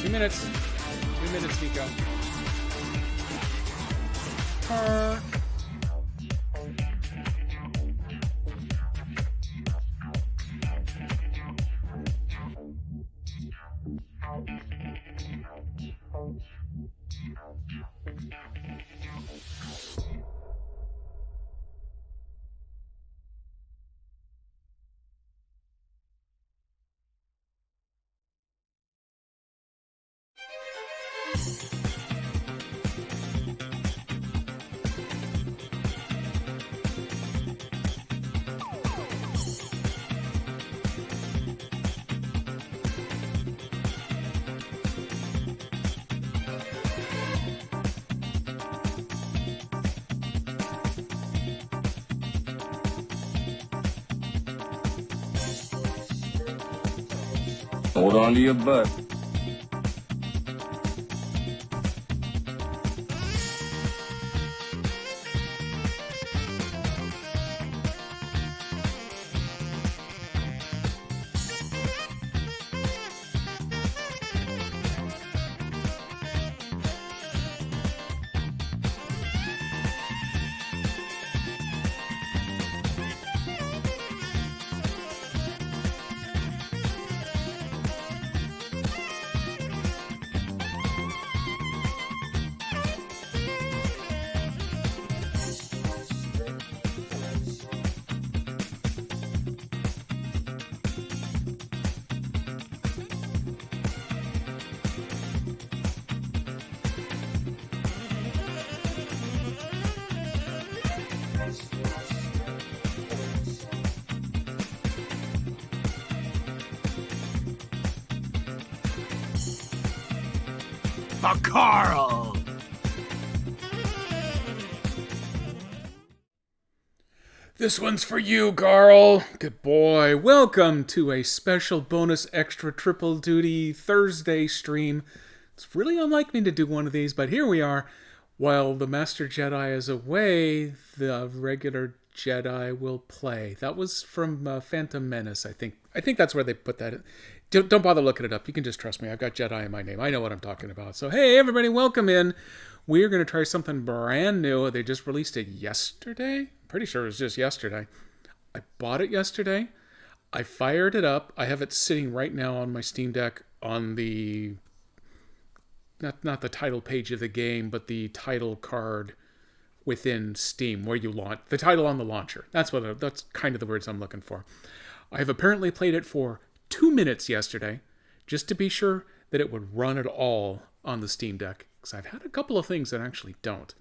2 minutes. 2 minutes, Nico. Hold on to your butt. Carl! This one's for you, Carl. Good boy. Welcome to a special bonus extra triple duty Thursday stream. It's really unlike me to do one of these, but here we are. While the Master Jedi is away, the regular Jedi will play. That was from Phantom Menace, I think. I think that's where they put that in. Don't bother looking it up. You can just trust me. I've got Jedi in my name. I know what I'm talking about. So, hey, everybody, welcome in. We're going to try something brand new. They just released it yesterday. Pretty sure it was just yesterday. I bought it yesterday. I fired it up. I have it sitting right now on my Steam Deck on the not the title page of the game, but the title card within Steam where you launch the title on the launcher. That's kind of the words I'm looking for. I have apparently played it for 2 minutes yesterday, just to be sure that it would run at all on the Steam Deck, because I've had a couple of things that actually don't.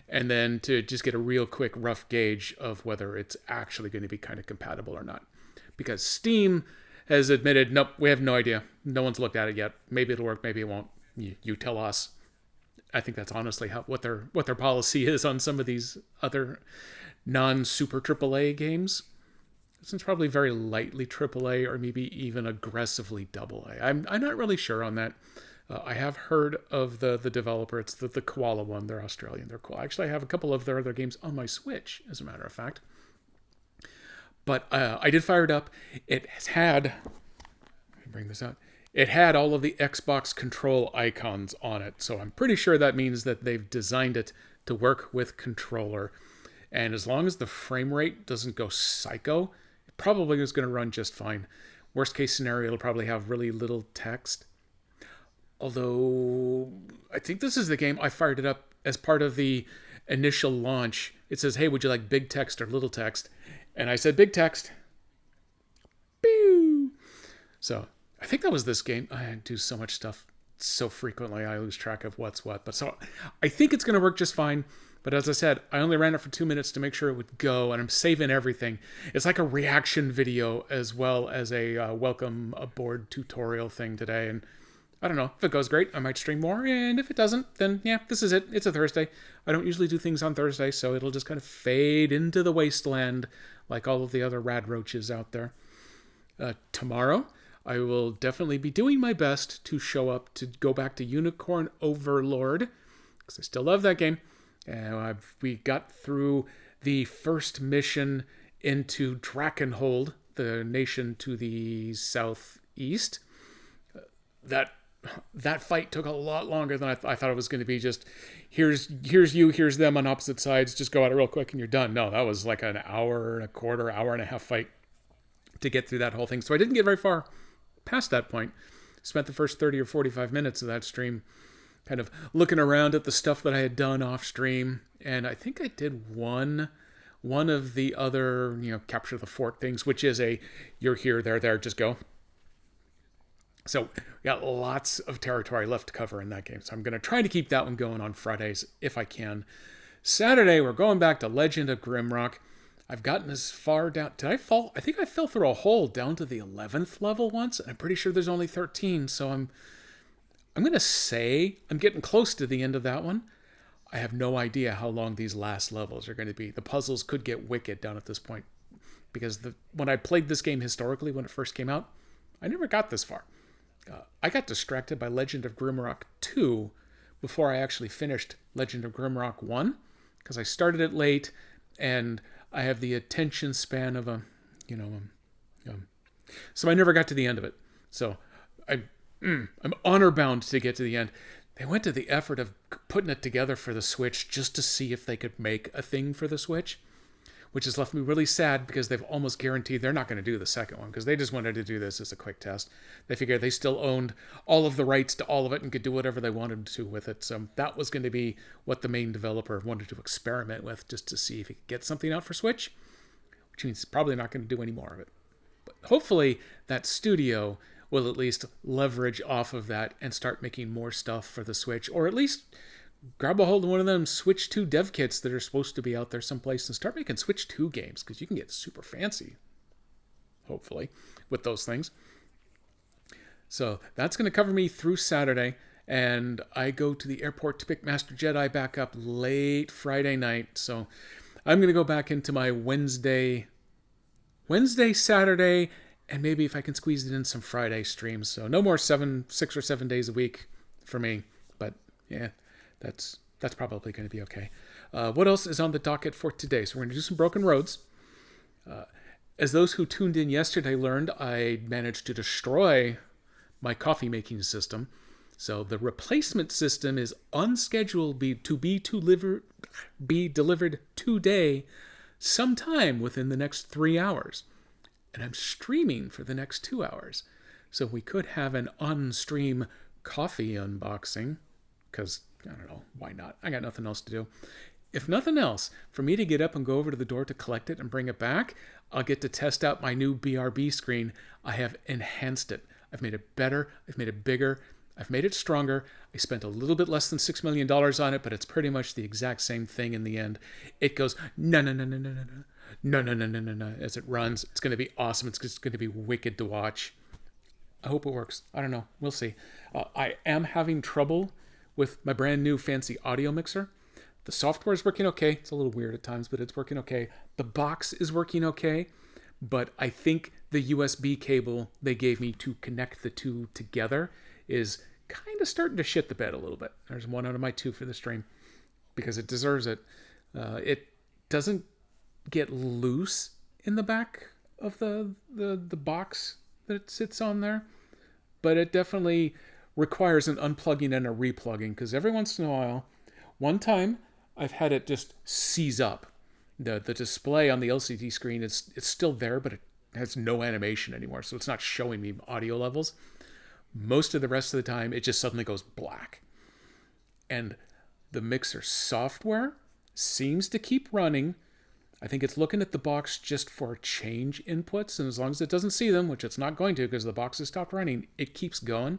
And then to just get a real quick rough gauge of whether it's actually going to be kind of compatible or not. Because Steam has admitted, nope, we have no idea. No one's looked at it yet. Maybe it'll work, maybe it won't. You tell us. I think that's honestly what their policy is on some of these other non-super AAA games. Since probably very lightly AAA or maybe even aggressively AA. I'm not really sure on that. I have heard of the developer. It's the Koala one. They're Australian. They're cool. Actually, I have a couple of their other games on my Switch, as a matter of fact. But I did fire it up. It has had... Let me bring this out. It had all of the Xbox control icons on it. So I'm pretty sure that means that they've designed it to work with controller. And as long as the frame rate doesn't go psycho, it probably is going to run just fine. Worst case scenario, it'll probably have really little text. Although, I think this is the game I fired it up as part of the initial launch. It says, hey, would you like big text or little text? And I said big text. Pew! So, I think that was this game. I do so much stuff so frequently, I lose track of what's what. But so, I think it's going to work just fine. But as I said, I only ran it for 2 minutes to make sure it would go, and I'm saving everything. It's like a reaction video as well as a welcome aboard tutorial thing today. And I don't know, if it goes great, I might stream more. And if it doesn't, then yeah, this is it. It's a Thursday. I don't usually do things on Thursday, so it'll just kind of fade into the wasteland like all of the other rad roaches out there. Tomorrow, I will definitely be doing my best to show up to go back to Unicorn Overlord, because I still love that game. We got through the first mission into Drakenhold, the nation to the southeast. That that fight took a lot longer than I thought it was going to be. Just here's you, here's them on opposite sides. Just go at it real quick and you're done. No, that was like an hour and a quarter, hour and a half fight to get through that whole thing. So I didn't get very far past that point. Spent the first 30 or 45 minutes of that stream kind of looking around at the stuff that I had done off stream. And I think I did one of the other, capture the fort things, which is you're here, there, just go. So we got lots of territory left to cover in that game. So I'm going to try to keep that one going on Fridays if I can. Saturday, we're going back to Legend of Grimrock. I've gotten as far down. Did I fall? I think I fell through a hole down to the 11th level once. And I'm pretty sure there's only 13. So I'm going to say I'm getting close to the end of that one. I have no idea how long these last levels are going to be. The puzzles could get wicked down at this point. Because when I played this game historically, when it first came out, I never got this far. I got distracted by Legend of Grimrock 2 before I actually finished Legend of Grimrock 1. Because I started it late and I have the attention span of so I never got to the end of it. So I'm honor bound to get to the end. They went to the effort of putting it together for the Switch just to see if they could make a thing for the Switch, which has left me really sad because they've almost guaranteed they're not going to do the second one because they just wanted to do this as a quick test. They figured they still owned all of the rights to all of it and could do whatever they wanted to with it. So that was going to be what the main developer wanted to experiment with, just to see if he could get something out for Switch, which means he's probably not going to do any more of it. But hopefully that studio will at least leverage off of that and start making more stuff for the Switch, or at least grab a hold of one of them Switch 2 dev kits that are supposed to be out there someplace and start making Switch 2 games, because you can get super fancy, hopefully, with those things. So that's going to cover me through Saturday, and I go to the airport to pick Master Jedi back up late Friday night. So I'm going to go back into my Wednesday, Saturday, and maybe if I can squeeze it in some Friday streams. So no more 6 or 7 days a week for me. But yeah, that's probably going to be okay. What else is on the docket for today? So we're going to do some Broken Roads. As those who tuned in yesterday learned, I managed to destroy my coffee making system. So the replacement system is unscheduled to be delivered today, sometime within the next 3 hours. And I'm streaming for the next 2 hours. So we could have an on-stream coffee unboxing, because, I don't know, why not? I got nothing else to do. If nothing else, for me to get up and go over to the door to collect it and bring it back, I'll get to test out my new BRB screen. I have enhanced it. I've made it better. I've made it bigger. I've made it stronger. I spent a little bit less than $6 million on it, but it's pretty much the exact same thing in the end. It goes, no, as it runs. It's going to be awesome. It's just going to be wicked to watch. I hope it works. I don't know. We'll see. I am having trouble with my brand new fancy audio mixer. The software is working okay. It's a little weird at times, but it's working okay. The box is working okay, but I think the USB cable they gave me to connect the two together is kind of starting to shit the bed a little bit. There's one out of my two for the stream because it deserves it. It doesn't get loose in the back of the box that it sits on there, but it definitely requires an unplugging and a replugging, because every once in a while, one time I've had it just seize up. The display on the LCD screen it's still there, but it has no animation anymore, so it's not showing me audio levels. Most of the rest of the time, it just suddenly goes black. And the mixer software seems to keep running. I think it's looking at the box just for change inputs, and as long as it doesn't see them, which it's not going to because the box has stopped running, it keeps going.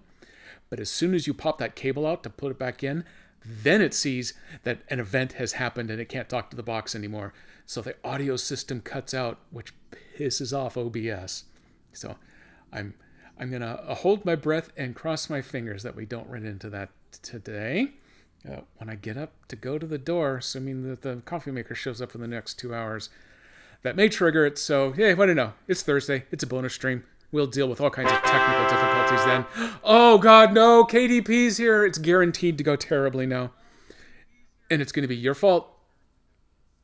But as soon as you pop that cable out to put it back in, then it sees that an event has happened and it can't talk to the box anymore. So the audio system cuts out, which pisses off OBS. So I'm going to hold my breath and cross my fingers that we don't run into that today. When I get up to go to the door, assuming that the coffee maker shows up in the next 2 hours, that may trigger it. So, hey, what do you know? It's Thursday. It's a bonus stream. We'll deal with all kinds of technical difficulties then. Oh, God, no. KDP's here. It's guaranteed to go terribly now. And it's going to be your fault.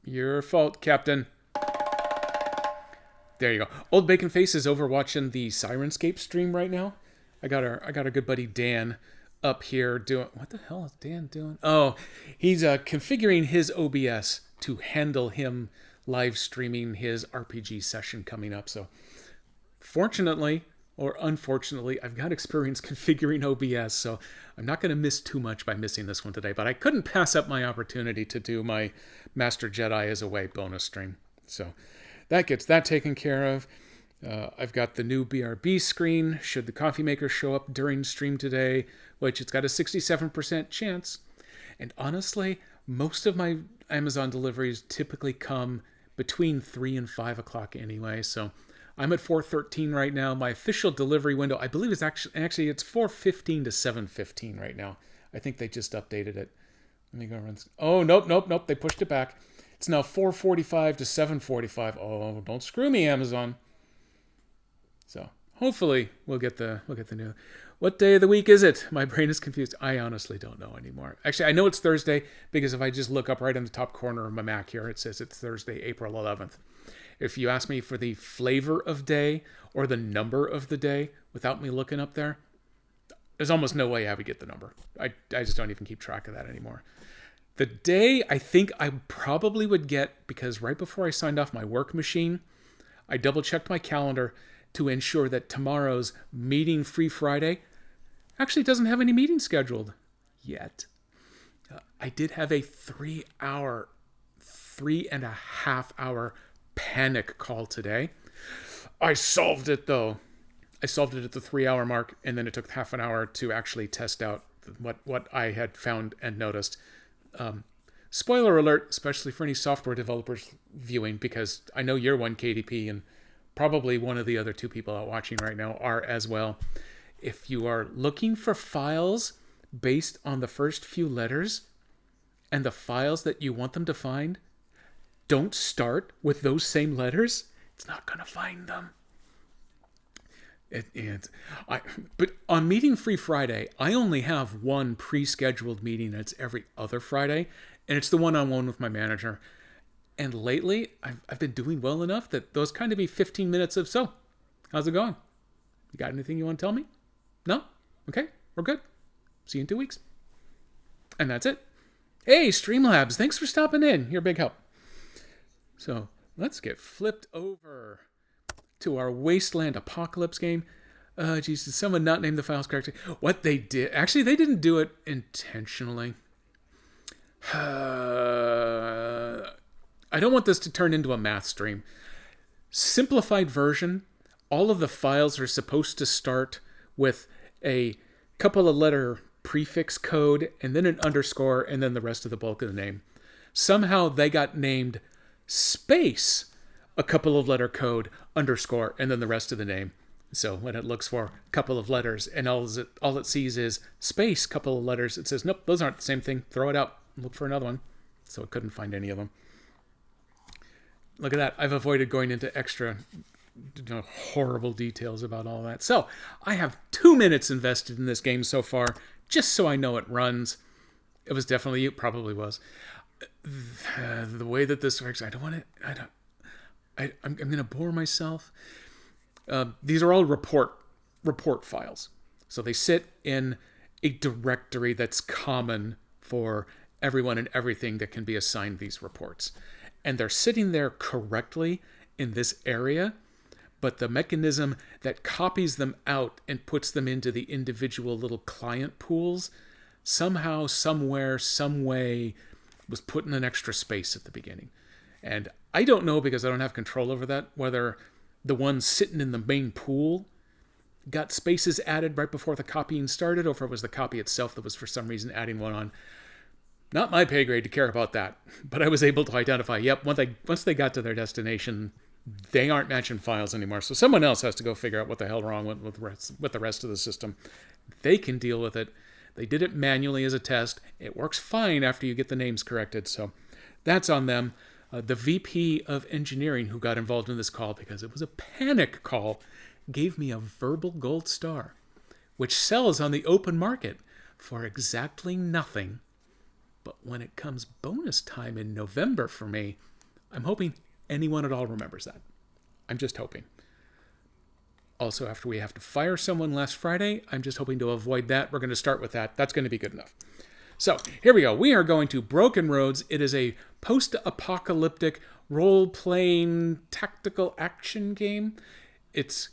Your fault, Captain. There you go. Old Bacon Face is over watching the Sirenscape stream right now. I got our good buddy Dan up here doing what the hell is Dan doing? Oh, he's configuring his OBS to handle him live streaming his RPG session coming up. So fortunately or unfortunately, I've got experience configuring OBS, so I'm not going to miss too much by missing this one today. But I couldn't pass up my opportunity to do my Master Jedi is Away bonus stream. So that gets that taken care of. I've got the new BRB screen, should the coffee maker show up during stream today, which it's got a 67% chance. And honestly, most of my Amazon deliveries typically come between 3 and 5 o'clock anyway, so I'm at 4:13 right now. My official delivery window, I believe, is actually it's 4:15 to 7:15 right now. I think they just updated it. Let me go run. Oh, nope. They pushed it back. It's now 4:45 to 7:45. Oh, don't screw me, Amazon. So hopefully we'll get the new. What day of the week is it? My brain is confused. I honestly don't know anymore. Actually, I know it's Thursday because if I just look up right in the top corner of my Mac here, it says it's Thursday, April 11th. If you ask me for the flavor of day or the number of the day without me looking up there, there's almost no way I would get the number. I just don't even keep track of that anymore. The day I think I probably would get, because right before I signed off my work machine, I double checked my calendar to ensure that tomorrow's meeting free Friday actually doesn't have any meetings scheduled yet. I did have a 3.5 hour panic call today. I solved it though. I solved it at the 3 hour mark, and then it took half an hour to actually test out what I had found and noticed. Spoiler alert, especially for any software developers viewing, because I know you're one, KDP, and probably one of the other two people out watching right now are as well. If you are looking for files based on the first few letters and the files that you want them to find, don't start with those same letters. It's not going to find them. But on Meeting Free Friday, I only have one pre-scheduled meeting. It's every other Friday, and it's the one-on-one with my manager. And lately, I've been doing well enough that those kind of be 15 minutes of, so, how's it going? You got anything you want to tell me? No? Okay, we're good. See you in 2 weeks. And that's it. Hey, Streamlabs, thanks for stopping in. You're a big help. So let's get flipped over to our Wasteland Apocalypse game. Geez, did someone not name the files correctly? What they did, actually, they didn't do it intentionally. I don't want this to turn into a math stream. Simplified version, all of the files are supposed to start with a couple of letter prefix code and then an underscore and then the rest of the bulk of the name. Somehow they got named space, a couple of letter code, underscore, and then the rest of the name. So when it looks for a couple of letters and all it sees is space, couple of letters, it says, nope, those aren't the same thing. Throw it out. Look for another one. So it couldn't find any of them. Look at that. I've avoided going into extra horrible details about all that. So I have 2 minutes invested in this game so far, just so I know it runs. It was definitely, it probably was. The way that this works, I'm going to bore myself. These are all report files. So they sit in a directory that's common for everyone and everything that can be assigned these reports. And they're sitting there correctly in this area, but the mechanism that copies them out and puts them into the individual little client pools somehow, somewhere, some way was put in an extra space at the beginning. And I don't know, because I don't have control over that, whether the one sitting in the main pool got spaces added right before the copying started, or if it was the copy itself that was for some reason adding one on. Not my pay grade to care about that, but I was able to identify, yep, once they got to their destination, they aren't matching files anymore. So someone else has to go figure out what the hell wrong with the rest of the system. They can deal with it. They did it manually as a test. It works fine after you get the names corrected. So that's on them. The VP of engineering who got involved in this call, because it was a panic call, gave me a verbal gold star, which sells on the open market for exactly nothing. But when it comes bonus time in November for me, I'm hoping anyone at all remembers that. I'm just hoping. Also, after we have to fire someone last Friday, I'm just hoping to avoid that. We're going to start with that. That's going to be good enough. So, here we go. We are going to Broken Roads. It is a post-apocalyptic role-playing tactical action game. It's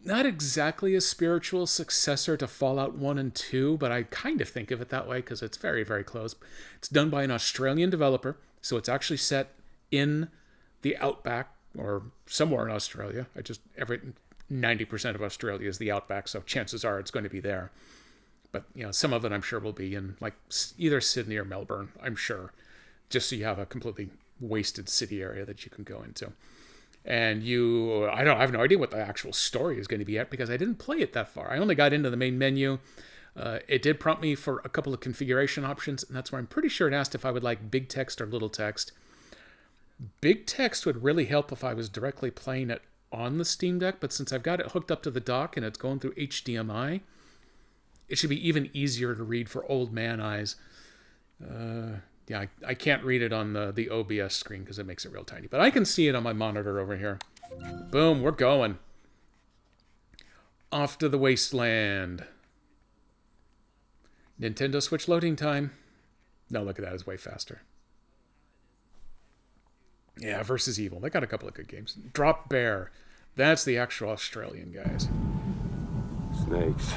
not exactly a spiritual successor to Fallout 1 and 2, but I kind of think of it that way because it's very, very close. It's done by an Australian developer, so it's actually set in the outback or somewhere in Australia. 90% of Australia is the outback, so chances are it's going to be there. But some of it I'm sure will be in like either Sydney or Melbourne, I'm sure, just so you have a completely wasted city area that you can go into. And I have no idea what the actual story is going to be yet because I didn't play it that far. I only got into the main menu. It did prompt me for a couple of configuration options, and that's where I'm pretty sure it asked if I would like big text or little text. Big text would really help if I was directly playing it on the Steam Deck, but since I've got it hooked up to the dock and it's going through HDMI, it should be even easier to read for old man eyes. I can't read it on the OBS screen because it makes it real tiny, but I can see it on my monitor over here. Boom, we're going. Off to the wasteland. Nintendo Switch loading time. No, look at that, it's way faster. Yeah, Versus Evil. They got a couple of good games. Drop Bear. That's the actual Australian guys. Snakes.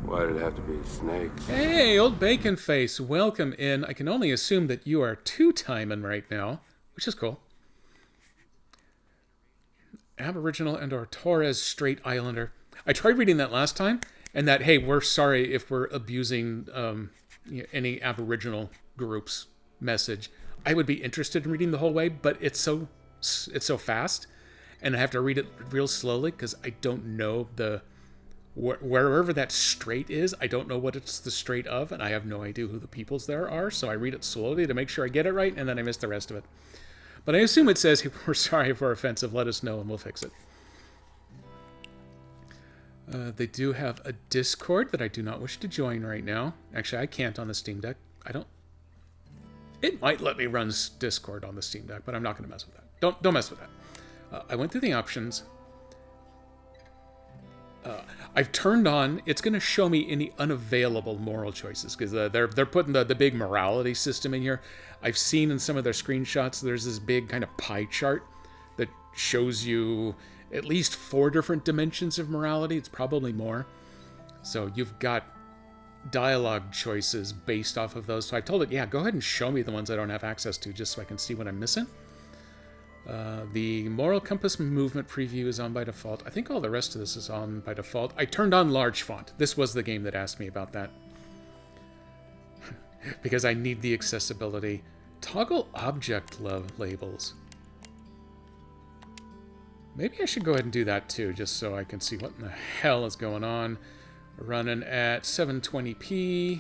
Why did it have to be snakes? Hey, old bacon face. Welcome in. I can only assume that you are two-timing right now, which is cool. Aboriginal and/or Torres Strait Islander. I tried reading that last time, and that, hey, we're sorry if we're abusing any Aboriginal groups message. I would be interested in reading the whole way, but it's so fast, and I have to read it real slowly because I don't know wherever that strait is. I don't know what it's the strait of, and I have no idea who the peoples there are, so I read it slowly to make sure I get it right, and then I miss the rest of it. But I assume it says, hey, we're sorry if we're offensive, let us know and we'll fix it. They do have a Discord that I do not wish to join right now. Actually, I can't on the Steam Deck. It might let me run Discord on the Steam Deck, but I'm not going to mess with that. Don't mess with that. I went through the options. I've turned on. It's going to show me any unavailable moral choices because they're putting the big morality system in here. I've seen in some of their screenshots there's this big kind of pie chart that shows you at least 4 different dimensions of morality. It's probably more. So you've got dialogue choices based off of those. So I told it, yeah, go ahead and show me the ones I don't have access to just so I can see what I'm missing. The Moral Compass movement preview is on by default. I think all the rest of this is on by default. I turned on large font. This was the game that asked me about that. Because I need the accessibility. Toggle object labels. Maybe I should go ahead and do that too, just so I can see what in the hell is going on. Running at 720p.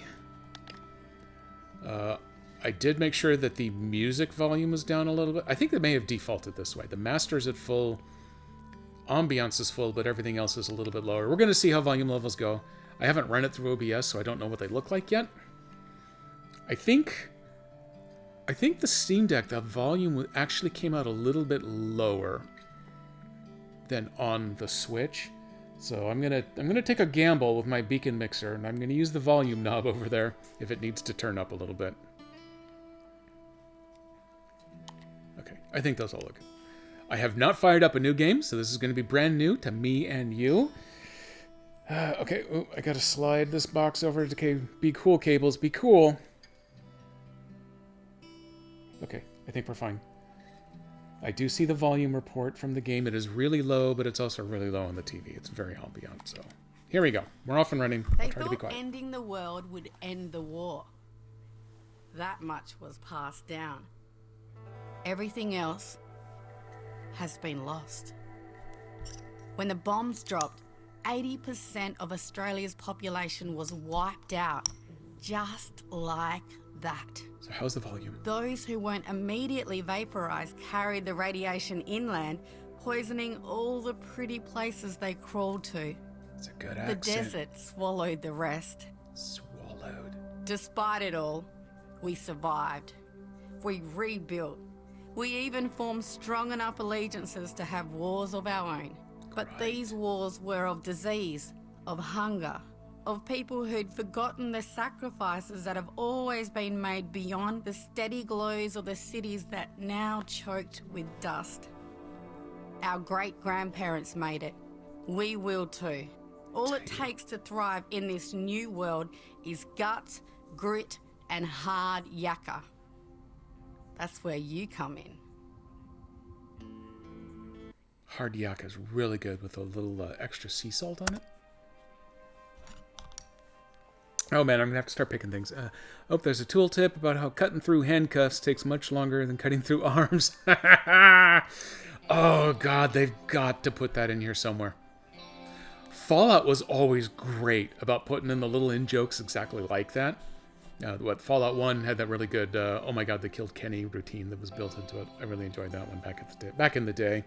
I did make sure that the music volume was down a little bit. I think they may have defaulted this way. The master's at full, ambiance is full, but everything else is a little bit lower. We're going to see how volume levels go. I haven't run it through OBS, so I don't know what they look like yet. I think the Steam Deck, the volume actually came out a little bit lower than on the Switch. So I'm gonna take a gamble with my Beacon mixer, and I'm gonna use the volume knob over there if it needs to turn up a little bit. Okay, I think those all look good. I have not fired up a new game, so this is going to be brand new to me and you. Okay, I gotta slide this box over to Be Cool cables. Be cool. Okay, I think we're fine. I do see the volume report from the game. It is really low, but it's also really low on the TV. It's very ambient, so... Here we go. We're off and running. I'll try to be quiet. Ending the world would end the war. That much was passed down. Everything else has been lost. When the bombs dropped, 80% of Australia's population was wiped out, just like that. So how's the volume? Those who weren't immediately vaporized carried the radiation inland, poisoning all the pretty places they crawled to. It's a good accent. The desert swallowed the rest. Swallowed. Despite it all, we survived. We rebuilt. We even formed strong enough allegiances to have wars of our own. But these wars were of disease, of hunger, of people who'd forgotten the sacrifices that have always been made beyond the steady glows of the cities that now choked with dust. Our great-grandparents made it. We will too. All it takes to thrive in this new world is guts, grit, and hard yakka. That's where you come in. Hard yakka is really good with a little extra sea salt on it. Oh man, I'm going to have to start picking things. Oh, there's a tooltip about how cutting through handcuffs takes much longer than cutting through arms. Oh god, they've got to put that in here somewhere. Fallout was always great about putting in the little in-jokes exactly like that. Fallout 1 had that really good, oh my god, they killed Kenny routine that was built into it. I really enjoyed that one back in the day.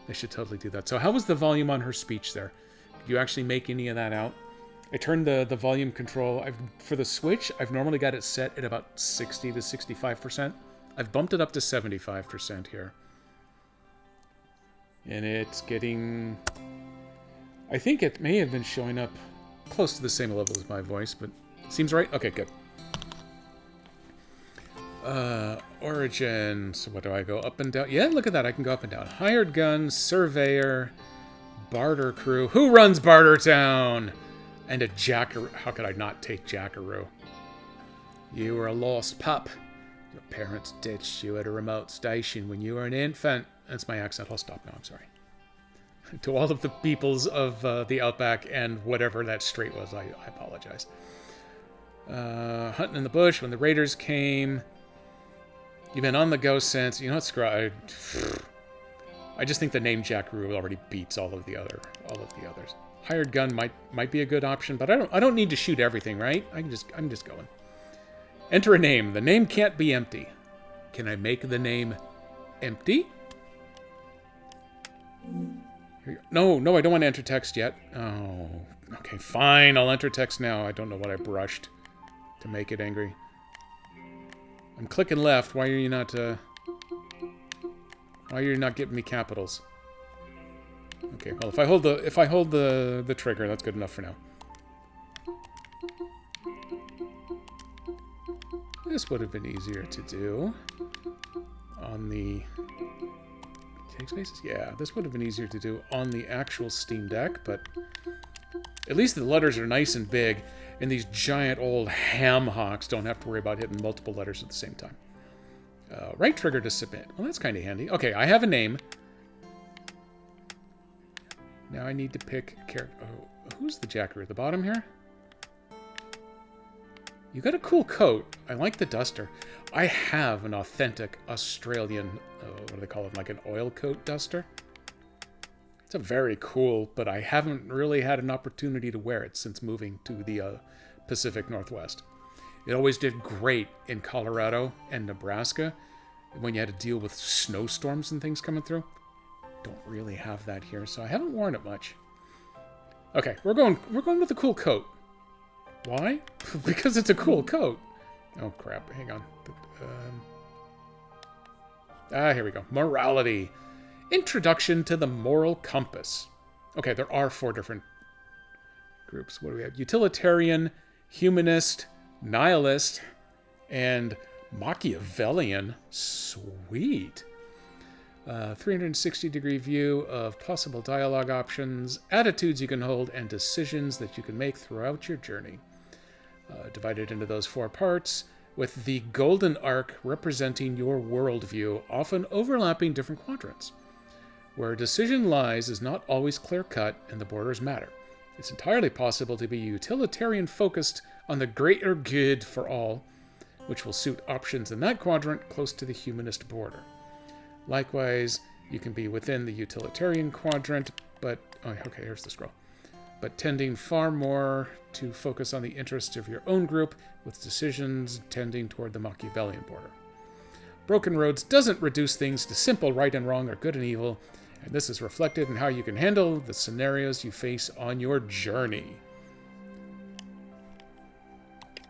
They should totally do that. So how was the volume on her speech there? Did you actually make any of that out? I turned the volume control. For the Switch, I've normally got it set at about 60 to 65%. I've bumped it up to 75% here. And it's getting... I think it may have been showing up close to the same level as my voice, but seems right? Okay, good. Origin. So what do I go up and down? Yeah, look at that. I can go up and down. Hired gun, surveyor, barter crew. Who runs Bartertown? And a jackaroo. How could I not take jackaroo? You were a lost pup. Your parents ditched you at a remote station when you were an infant. That's my accent. I'll stop now. I'm sorry. To all of the peoples of the Outback and whatever that strait was, I apologize. Hunting in the bush when the raiders came. You've been on the go since. You know what? Screw. I just think the name Jackaroo already beats all of the others. Hired gun might be a good option, but I don't need to shoot everything, right? I'm just going. Enter a name. The name can't be empty. Can I make the name empty? No, I don't want to enter text yet. Oh, okay, fine. I'll enter text now. I don't know what I brushed to make it angry. I'm clicking left. Why are you not giving me capitals? Okay, well, if I hold the trigger, that's good enough for now. This would have been easier to do on the take spaces. Yeah, this would have been easier to do on the actual Steam Deck, but at least the letters are nice and big, and these giant old ham hocks don't have to worry about hitting multiple letters at the same time. Right trigger to submit. Well, that's kind of handy. Okay, I have a name. Now I need to pick a character. Oh, who's the jackaroo at the bottom here? You got a cool coat. I like the duster. I have an authentic Australian, what do they call it, like an oil coat duster. It's a very cool, but I haven't really had an opportunity to wear it since moving to the Pacific Northwest. It always did great in Colorado and Nebraska when you had to deal with snowstorms and things coming through. Don't really have that here, so I haven't worn it much. Okay, we're going with a cool coat. Why? Because it's a cool coat. Oh crap! Hang on. Here we go. Morality. Introduction to the moral compass. Okay, there are 4 different groups. What do we have? Utilitarian, humanist, nihilist, and Machiavellian. Sweet. 360-degree view of possible dialogue options, attitudes you can hold, and decisions that you can make throughout your journey. Divided into those 4 parts, with the golden arc representing your worldview, often overlapping different quadrants. Where a decision lies is not always clear-cut, and the borders matter. It's entirely possible to be utilitarian-focused on the greater good for all, which will suit options in that quadrant close to the humanist border. Likewise, you can be within the utilitarian quadrant, but... Oh, okay, here's the scroll. But tending far more to focus on the interests of your own group, with decisions tending toward the Machiavellian border. Broken Roads doesn't reduce things to simple right and wrong or good and evil, and this is reflected in how you can handle the scenarios you face on your journey.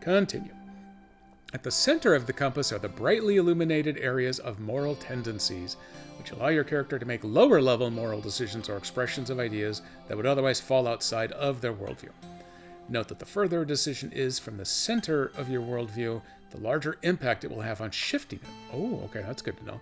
Continue. At the center of the compass are the brightly illuminated areas of moral tendencies, which allow your character to make lower-level moral decisions or expressions of ideas that would otherwise fall outside of their worldview. Note that the further a decision is from the center of your worldview, the larger impact it will have on shifting it. Oh, okay, that's good to know.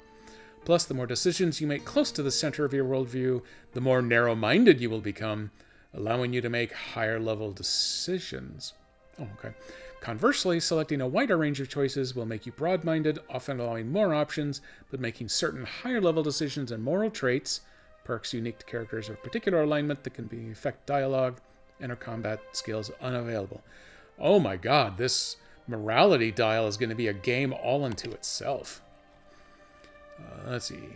Plus, the more decisions you make close to the center of your worldview, the more narrow-minded you will become, allowing you to make higher-level decisions. Oh, okay. Conversely, selecting a wider range of choices will make you broad-minded, often allowing more options, but making certain higher-level decisions and moral traits, perks unique to characters of particular alignment that can affect dialogue, and or combat skills unavailable. Oh my god, this morality dial is going to be a game all unto itself. Let's see.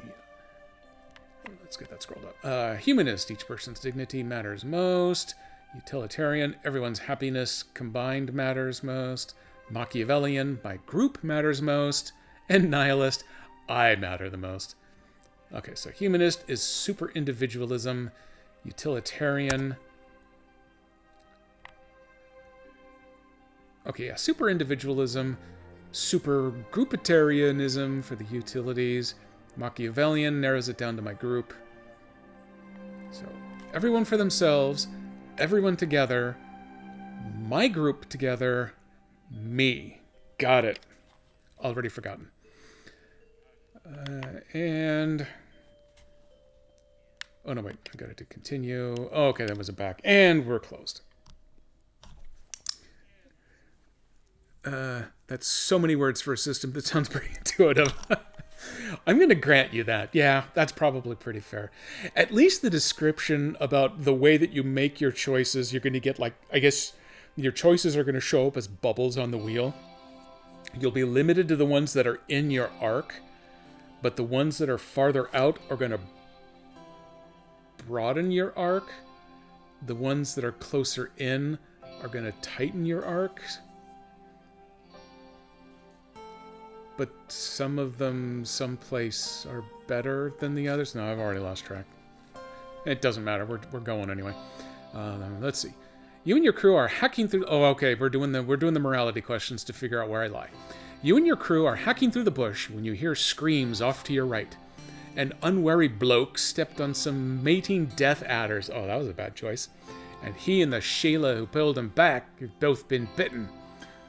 Let's get that scrolled up. Humanist, each person's dignity matters most. Utilitarian, everyone's happiness combined matters most. Machiavellian, my group matters most. And nihilist, I matter the most. Okay, so humanist is super individualism. Utilitarian. Okay, yeah, super individualism. Super groupitarianism for the utilities. Machiavellian narrows it down to my group. So, everyone for themselves, everyone together, my group together, me. Got it. Already forgotten. And... oh, no, wait. I got it to continue. Oh, okay, that was a back. And we're closed. That's so many words for a system that sounds pretty intuitive. I'm going to grant you that. Yeah, that's probably pretty fair. At least the description about the way that you make your choices, you're going to get, like, I guess your choices are going to show up as bubbles on the wheel. You'll be limited to the ones that are in your arc, but the ones that are farther out are going to broaden your arc. The ones that are closer in are going to tighten your arcs. But some of them, someplace, are better than the others. No, I've already lost track. It doesn't matter. We're going anyway. Let's see. You and your crew are hacking through... oh, okay. We're doing the morality questions to figure out where I lie. You and your crew are hacking through the bush when you hear screams off to your right. An unwary bloke stepped on some mating death adders. Oh, that was a bad choice. And he and the Sheila who pulled him back have both been bitten.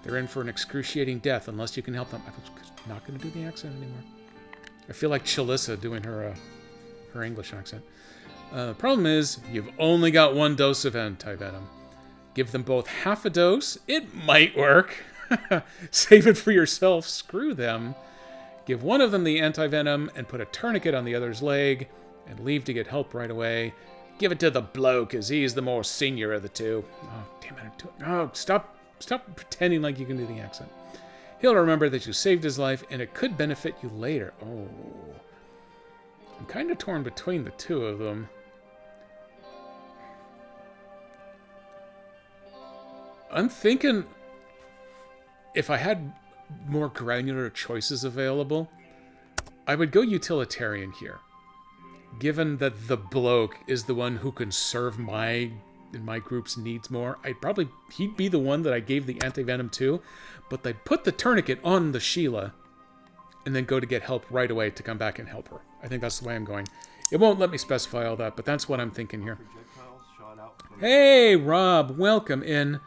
They're in for an excruciating death unless you can help them. I'm not going to do the accent anymore. I feel like Chalissa doing her English accent. The problem is, you've only got one dose of anti-venom. Give them both half a dose. It might work. Save it for yourself. Screw them. Give one of them the anti-venom and put a tourniquet on the other's leg and leave to get help right away. Give it to the bloke, as he's the more senior of the two. Oh, damn it. Oh, stop pretending like you can do the accent. He'll remember that you saved his life, and it could benefit you later. Oh. I'm kind of torn between the two of them. I'm thinking if I had more granular choices available, I would go utilitarian here. Given that the bloke is the one who can serve my group's needs more, he'd be the one that I gave the anti-venom to, but they'd put the tourniquet on the Sheila and then go to get help right away to come back and help her. I think that's the way I'm going. It won't let me specify all that, but that's what I'm thinking here. Hey, Rob, welcome in.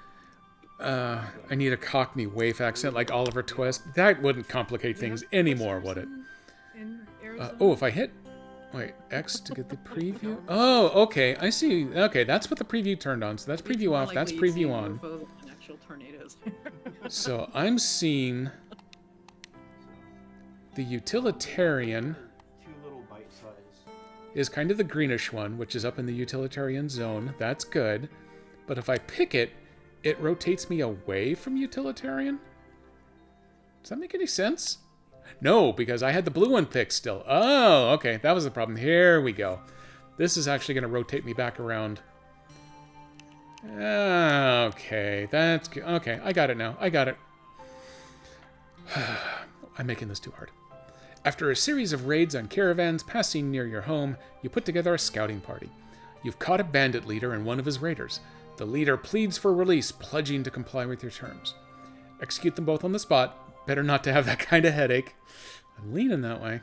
I need a Cockney waif accent like Oliver Twist. That wouldn't complicate things anymore, would it? Oh, if I hit... wait, X to get the preview? Oh, okay, I see. Okay, that's what the preview turned on. So that's preview off, that's preview on. So I'm seeing the utilitarian is kind of the greenish one, which is up in the utilitarian zone. That's good. But if I pick it, it rotates me away from utilitarian? Does that make any sense? No, because I had the blue one picked still. Oh, okay. That was the problem. Here we go. This is actually going to rotate me back around. Okay, that's good. Okay, I got it now. I got it. I'm making this too hard. After a series of raids on caravans passing near your home, you put together a scouting party. You've caught a bandit leader and one of his raiders. The leader pleads for release, pledging to comply with your terms. Execute them both on the spot, Better not to have that kind of headache. I'm leaning that way.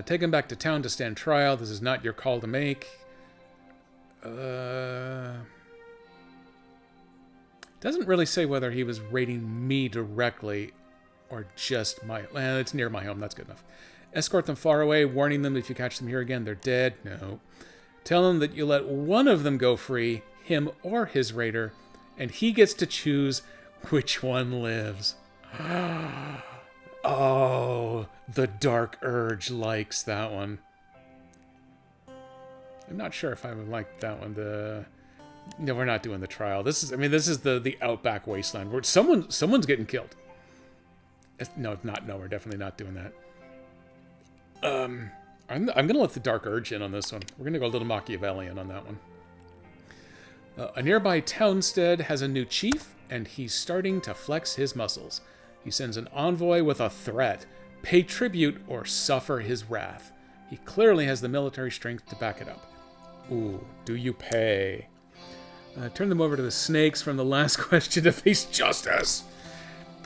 Take him back to town to stand trial. This is not your call to make. Doesn't really say whether he was raiding me directly or just my... Well, it's near my home. That's good enough. Escort them far away, warning them if you catch them here again, they're dead. No. Tell them that you let one of them go free, him or his raider, and he gets to choose which one lives. Oh, the Dark Urge likes that one. I'm not sure if I would like that one. No, we're not doing the trial. This is the Outback Wasteland where someone's getting killed. No, not. No, we're definitely not doing that. I'm gonna let the Dark Urge in on this one. We're gonna go a little Machiavellian on that one. A nearby townstead has a new chief, and he's starting to flex his muscles. He sends an envoy with a threat: pay tribute or suffer his wrath. He clearly has the military strength to back it up. Ooh, do you pay? Turn them over to the snakes from the last question to face justice.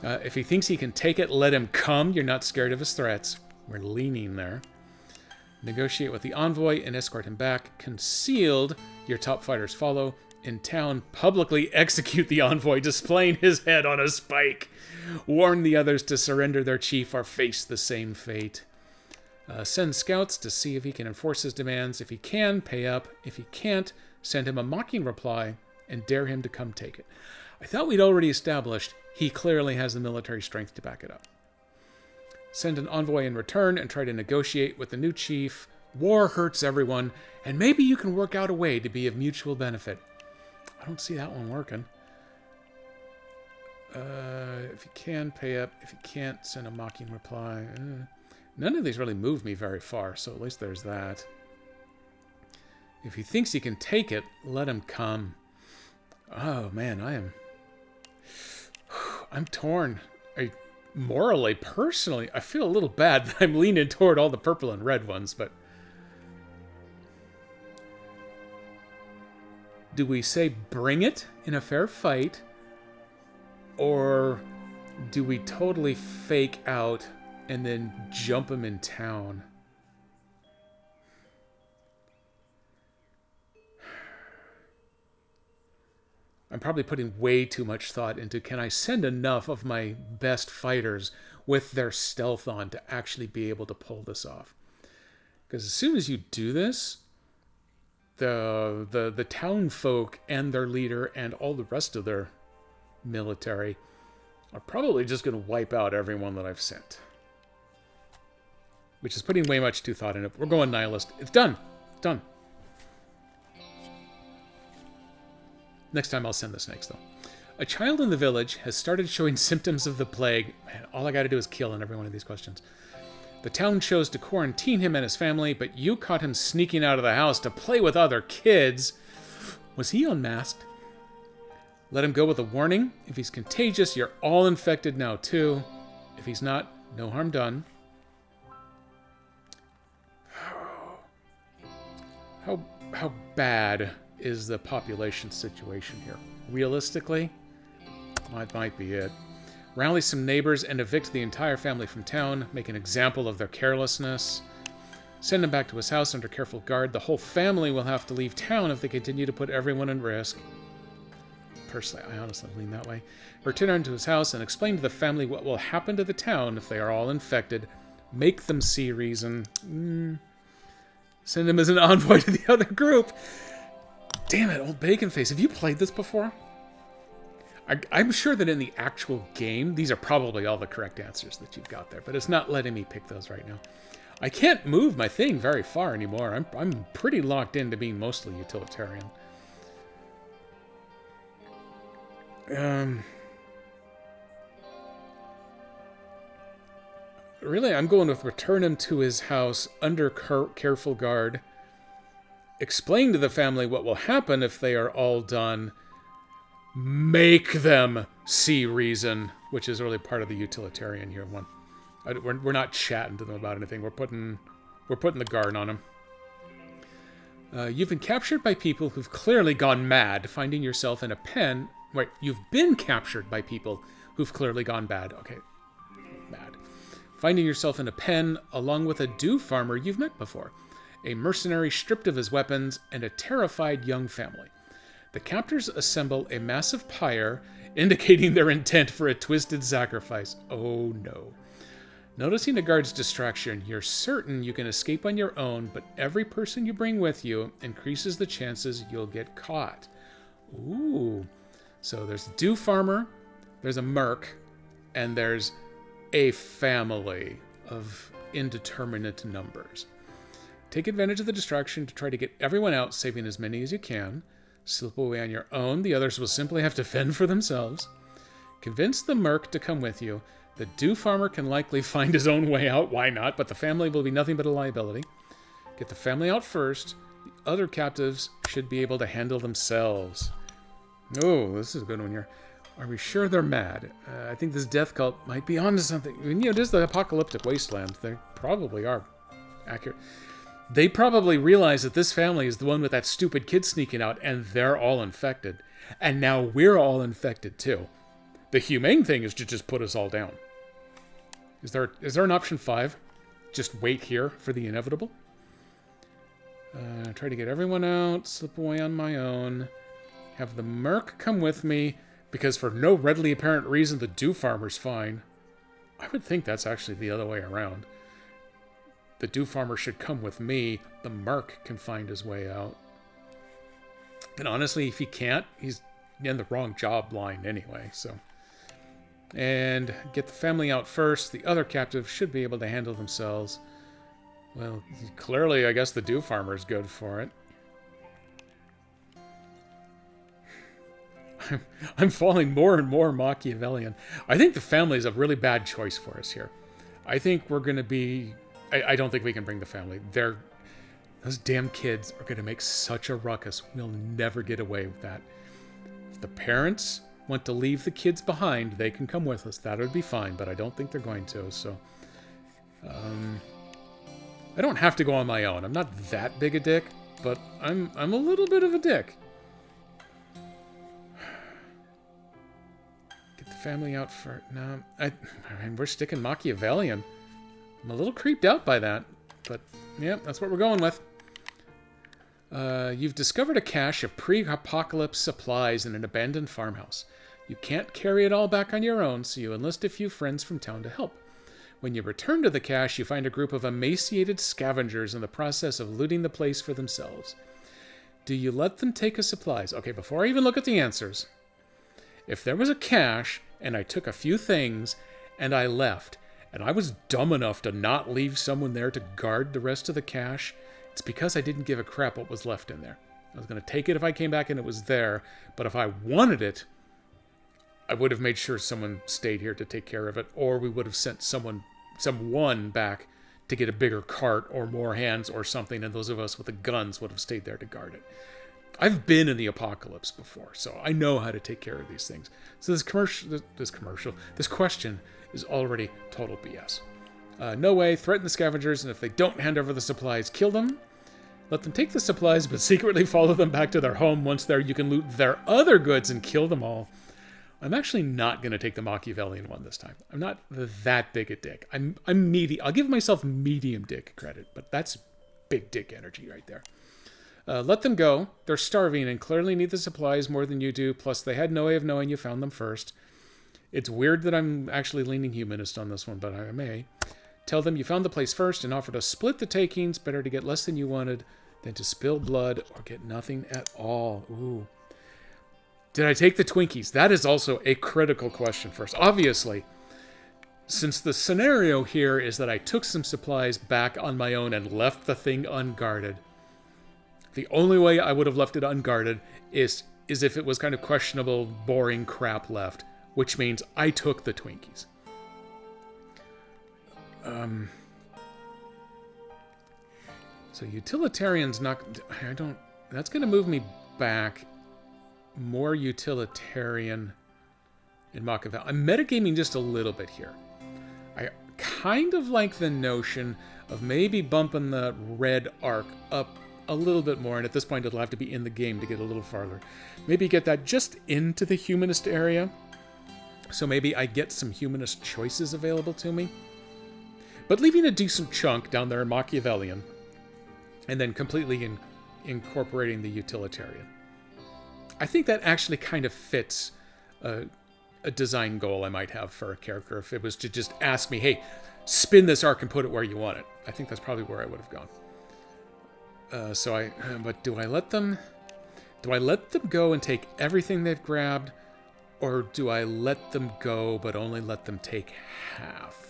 If he thinks he can take it, let him come. You're not scared of his threats. We're leaning there. Negotiate with the envoy and escort him back. Concealed, your top fighters follow. In town, publicly execute the envoy, displaying his head on a spike. Warn the others to surrender their chief or face the same fate. Send scouts to see if he can enforce his demands. If he can, pay up. If he can't, send him a mocking reply and dare him to come take it. I thought we'd already established he clearly has the military strength to back it up. Send an envoy in return and try to negotiate with the new chief. War hurts everyone, and maybe you can work out a way to be of mutual benefit. I don't see that one working. If you can, pay up. If you can't, send a mocking reply. None of these really move me very far, so at least there's that. If he thinks he can take it, let him come. Oh, man, I'm torn. Morally, personally, I feel a little bad that I'm leaning toward all the purple and red ones, but... Do we say bring it in a fair fight? Or do we totally fake out and then jump him in town? I'm probably putting way too much thought into, can I send enough of my best fighters with their stealth on to actually be able to pull this off? Because as soon as you do this, the town folk and their leader and all the rest of their military are probably just going to wipe out everyone that I've sent. Which is putting way much too thought in it. We're going nihilist. It's done. It's done. Next time I'll send the snakes, though. A child in the village has started showing symptoms of the plague. Man, all I got to do is kill in every one of these questions. The town chose to quarantine him and his family, but you caught him sneaking out of the house to play with other kids. Was he unmasked? Let him go with a warning. If he's contagious, you're all infected now, too. If he's not, no harm done. How bad is the population situation here? Realistically, that might be it. Rally some neighbors and evict the entire family from town. Make an example of their carelessness. Send him back to his house under careful guard. The whole family will have to leave town if they continue to put everyone at risk. Personally, I honestly lean that way. Return to his house and explain to the family what will happen to the town if they are all infected. Make them see reason. Send him as an envoy to the other group. Damn it, old bacon face. Have you played this before? I'm sure that in the actual game, these are probably all the correct answers that you've got there, but it's not letting me pick those right now. I can't move my thing very far anymore. I'm pretty locked into being mostly utilitarian. Really, I'm going with return him to his house under careful guard. Explain to the family what will happen if they are all done. Make them see reason, which is really part of the utilitarian here one. We're not chatting to them about anything. We're putting the guard on them. You've been captured by people who've clearly gone mad. Finding yourself in a pen Wait, you've been captured by people who've clearly gone bad. Okay, bad. Finding yourself in a pen along with a dew farmer you've met before, a mercenary stripped of his weapons, and a terrified young family. The captors assemble a massive pyre, indicating their intent for a twisted sacrifice. Oh no. Noticing the guard's distraction, you're certain you can escape on your own, but every person you bring with you increases the chances you'll get caught. Ooh. So there's a dew farmer, there's a merc, and there's a family of indeterminate numbers. Take advantage of the distraction to try to get everyone out, saving as many as you can. Slip away on your own. The others will simply have to fend for themselves. Convince the merc to come with you. The dew farmer can likely find his own way out. Why not? But the family will be nothing but a liability. Get the family out first. The other captives should be able to handle themselves. Oh, this is a good one here. Are we sure they're mad? I think this death cult might be onto something. I mean, this is the apocalyptic wasteland. They probably are accurate. They probably realize that this family is the one with that stupid kid sneaking out, and they're all infected. And now we're all infected too. The humane thing is to just put us all down. Is there an option 5? Just wait here for the inevitable? Try to get everyone out, slip away on my own. Have the merc come with me, because for no readily apparent reason the dew farmer's fine. I would think that's actually the other way around. The dew farmer should come with me. The merc can find his way out. And honestly, if he can't, he's in the wrong job line anyway, so. And get the family out first. The other captives should be able to handle themselves. Well, clearly, I guess the dew farmer is good for it. I'm falling more and more Machiavellian. I think the family is a really bad choice for us here. I think we're going to be... I don't think we can bring the family. Those damn kids are going to make such a ruckus. We'll never get away with that. If the parents want to leave the kids behind, they can come with us. That would be fine, but I don't think they're going to. So, I don't have to go on my own. I'm not that big a dick, but I'm a little bit of a dick. Get the family out for... No, I mean, we're sticking Machiavellian. I'm a little creeped out by that, but yeah, that's what we're going with. You've discovered a cache of pre-apocalypse supplies in an abandoned farmhouse. You can't carry it all back on your own, so you enlist a few friends from town to help. When you return to the cache, you find a group of emaciated scavengers in the process of looting the place for themselves. Do you let them take the supplies? Okay, before I even look at the answers, if there was a cache and I took a few things and I left, and I was dumb enough to not leave someone there to guard the rest of the cache, it's because I didn't give a crap what was left in there. I was going to take it if I came back and it was there, but if I wanted it, I would have made sure someone stayed here to take care of it, or we would have sent someone back to get a bigger cart or more hands or something, and those of us with the guns would have stayed there to guard it. I've been in the apocalypse before, so I know how to take care of these things. So this question is already total BS. No way, threaten the scavengers, and if they don't hand over the supplies, kill them. Let them take the supplies, but secretly follow them back to their home. Once there, you can loot their other goods and kill them all. I'm actually not going to take the Machiavellian one this time. I'm not that big a dick. I'm I'll give myself medium dick credit, but that's big dick energy right there. Let them go. They're starving and clearly need the supplies more than you do, plus they had no way of knowing you found them first. It's weird that I'm actually leaning humanist on this one, but I may. Tell them you found the place first and offer to split the takings. Better to get less than you wanted than to spill blood or get nothing at all. Ooh. Did I take the Twinkies? That is also a critical question first. Obviously, since the scenario here is that I took some supplies back on my own and left the thing unguarded, the only way I would have left it unguarded is if it was kind of questionable, boring crap left, which means I took the Twinkies. So utilitarian's not... That's going to move me back more utilitarian in Machiavelli. I'm metagaming just a little bit here. I kind of like the notion of maybe bumping the red arc up a little bit more, and at this point it'll have to be in the game to get a little farther. Maybe get that just into the humanist area. So maybe I get some humanist choices available to me. But leaving a decent chunk down there in Machiavellian, and then completely incorporating the utilitarian. I think that actually kind of fits a design goal I might have for a character if it was to just ask me, hey, spin this arc and put it where you want it. I think that's probably where I would have gone. But do I let them go and take everything they've grabbed, or do I let them go but only let them take half?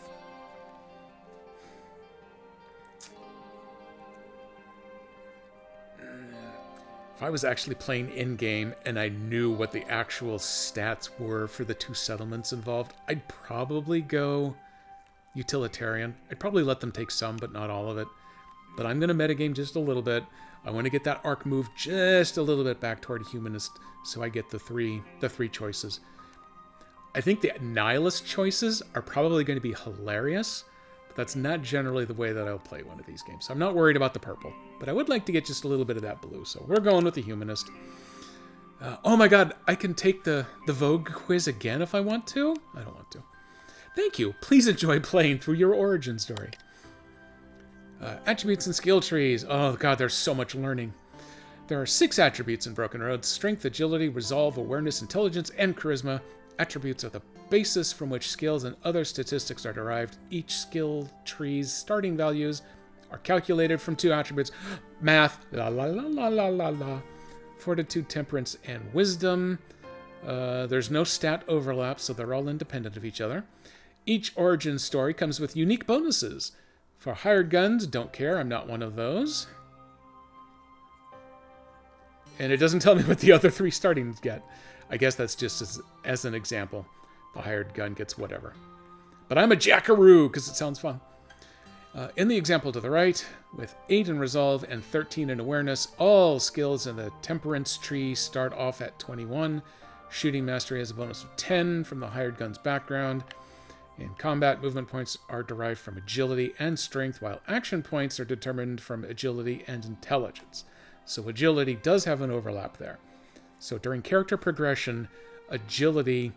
If I was actually playing in-game and I knew what the actual stats were for the two settlements involved, I'd probably go utilitarian. I'd probably let them take some, but not all of it. But I'm going to metagame just a little bit. I want to get that arc move just a little bit back toward humanist, so I get the three choices. I think the nihilist choices are probably going to be hilarious, but that's not generally the way that I'll play one of these games. So I'm not worried about the purple, but I would like to get just a little bit of that blue. So we're going with the humanist. Oh my god, I can take the Vogue quiz again if I want to? I don't want to. Thank you. Please enjoy playing through your origin story. Attributes and skill trees. Oh god, there's so much learning. There are 6 attributes in Broken Roads: strength, agility, resolve, awareness, intelligence, and charisma. Attributes are the basis from which skills and other statistics are derived. Each skill tree's starting values are calculated from 2 attributes: math, la la la la la la la, fortitude, temperance, and wisdom. There's no stat overlap, so they're all independent of each other. Each origin story comes with unique bonuses. For hired guns, don't care, I'm not one of those. And it doesn't tell me what the other 3 startings get. I guess that's just as an example. The hired gun gets whatever. But I'm a jackaroo, because it sounds fun. In the example to the right, with 8 in resolve and 13 in awareness, all skills in the temperance tree start off at 21. Shooting mastery has a bonus of 10 from the hired gun's background. In combat, movement points are derived from agility and strength, while action points are determined from agility and intelligence. So agility does have an overlap there. So during character progression, agility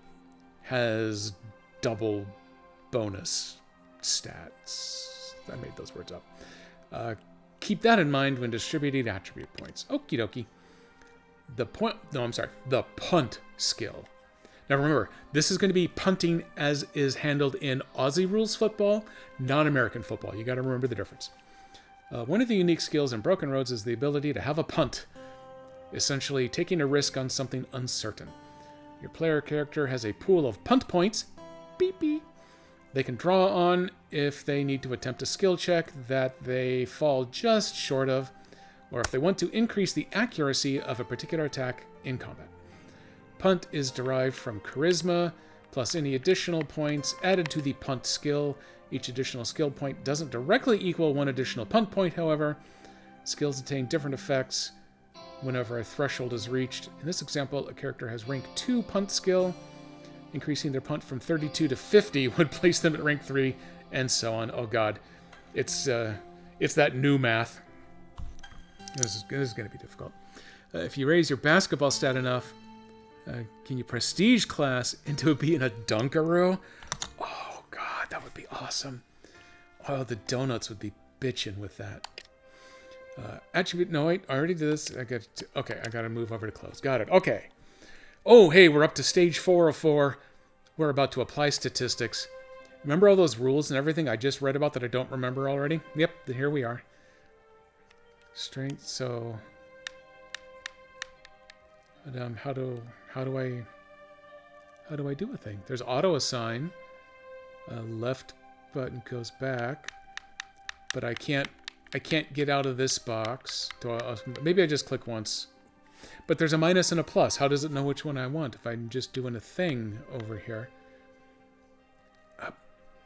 has double bonus stats. I made those words up. Keep that in mind when distributing attribute points. Okie dokie. The punt skill. Now remember, this is going to be punting as is handled in Aussie rules football, not American football. You got to remember the difference. One of the unique skills in Broken Roads is the ability to have a punt, essentially taking a risk on something uncertain. Your player character has a pool of punt points, beep beep, they can draw on if they need to attempt a skill check that they fall just short of, or if they want to increase the accuracy of a particular attack in combat. Punt is derived from charisma, plus any additional points added to the punt skill. Each additional skill point doesn't directly equal 1 additional punt point, however. Skills attain different effects whenever a threshold is reached. In this example, a character has rank 2 punt skill. Increasing their punt from 32 to 50 would place them at rank 3, and so on. Oh god, it's that new math. This is going to be difficult. If you raise your basketball stat enough, can you prestige class into being a Dunkaroo? Oh god, that would be awesome. Oh, the donuts would be bitching with that. Attribute, no wait, I already did this. I gotta move over to close. Got it, okay. Oh, hey, we're up to stage 4 of 4. We're about to apply statistics. Remember all those rules and everything I just read about that I don't remember already? Yep, here we are. Strength, so... But, how do I do a thing? There's auto assign. Left button goes back, but I can't get out of this box. Maybe I just click once. But there's a minus and a plus. How does it know which one I want if I'm just doing a thing over here?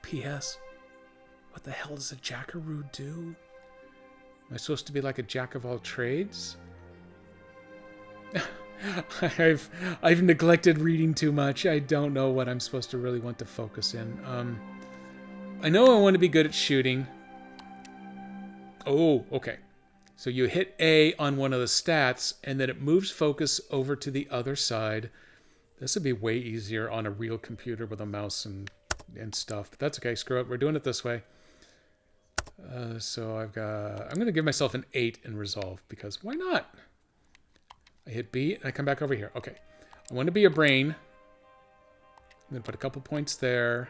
P.S. What the hell does a jackaroo do? Am I supposed to be like a jack of all trades? I've neglected reading too much. I don't know what I'm supposed to really want to focus in. I know I want to be good at shooting. Oh, okay. So you hit A on one of the stats, and then it moves focus over to the other side. This would be way easier on a real computer with a mouse and stuff. But that's okay. Screw it. We're doing it this way. So I'm going to give myself an 8 in resolve, because why not? I hit B, and I come back over here. Okay. I want to be a brain. I'm going to put a couple points there.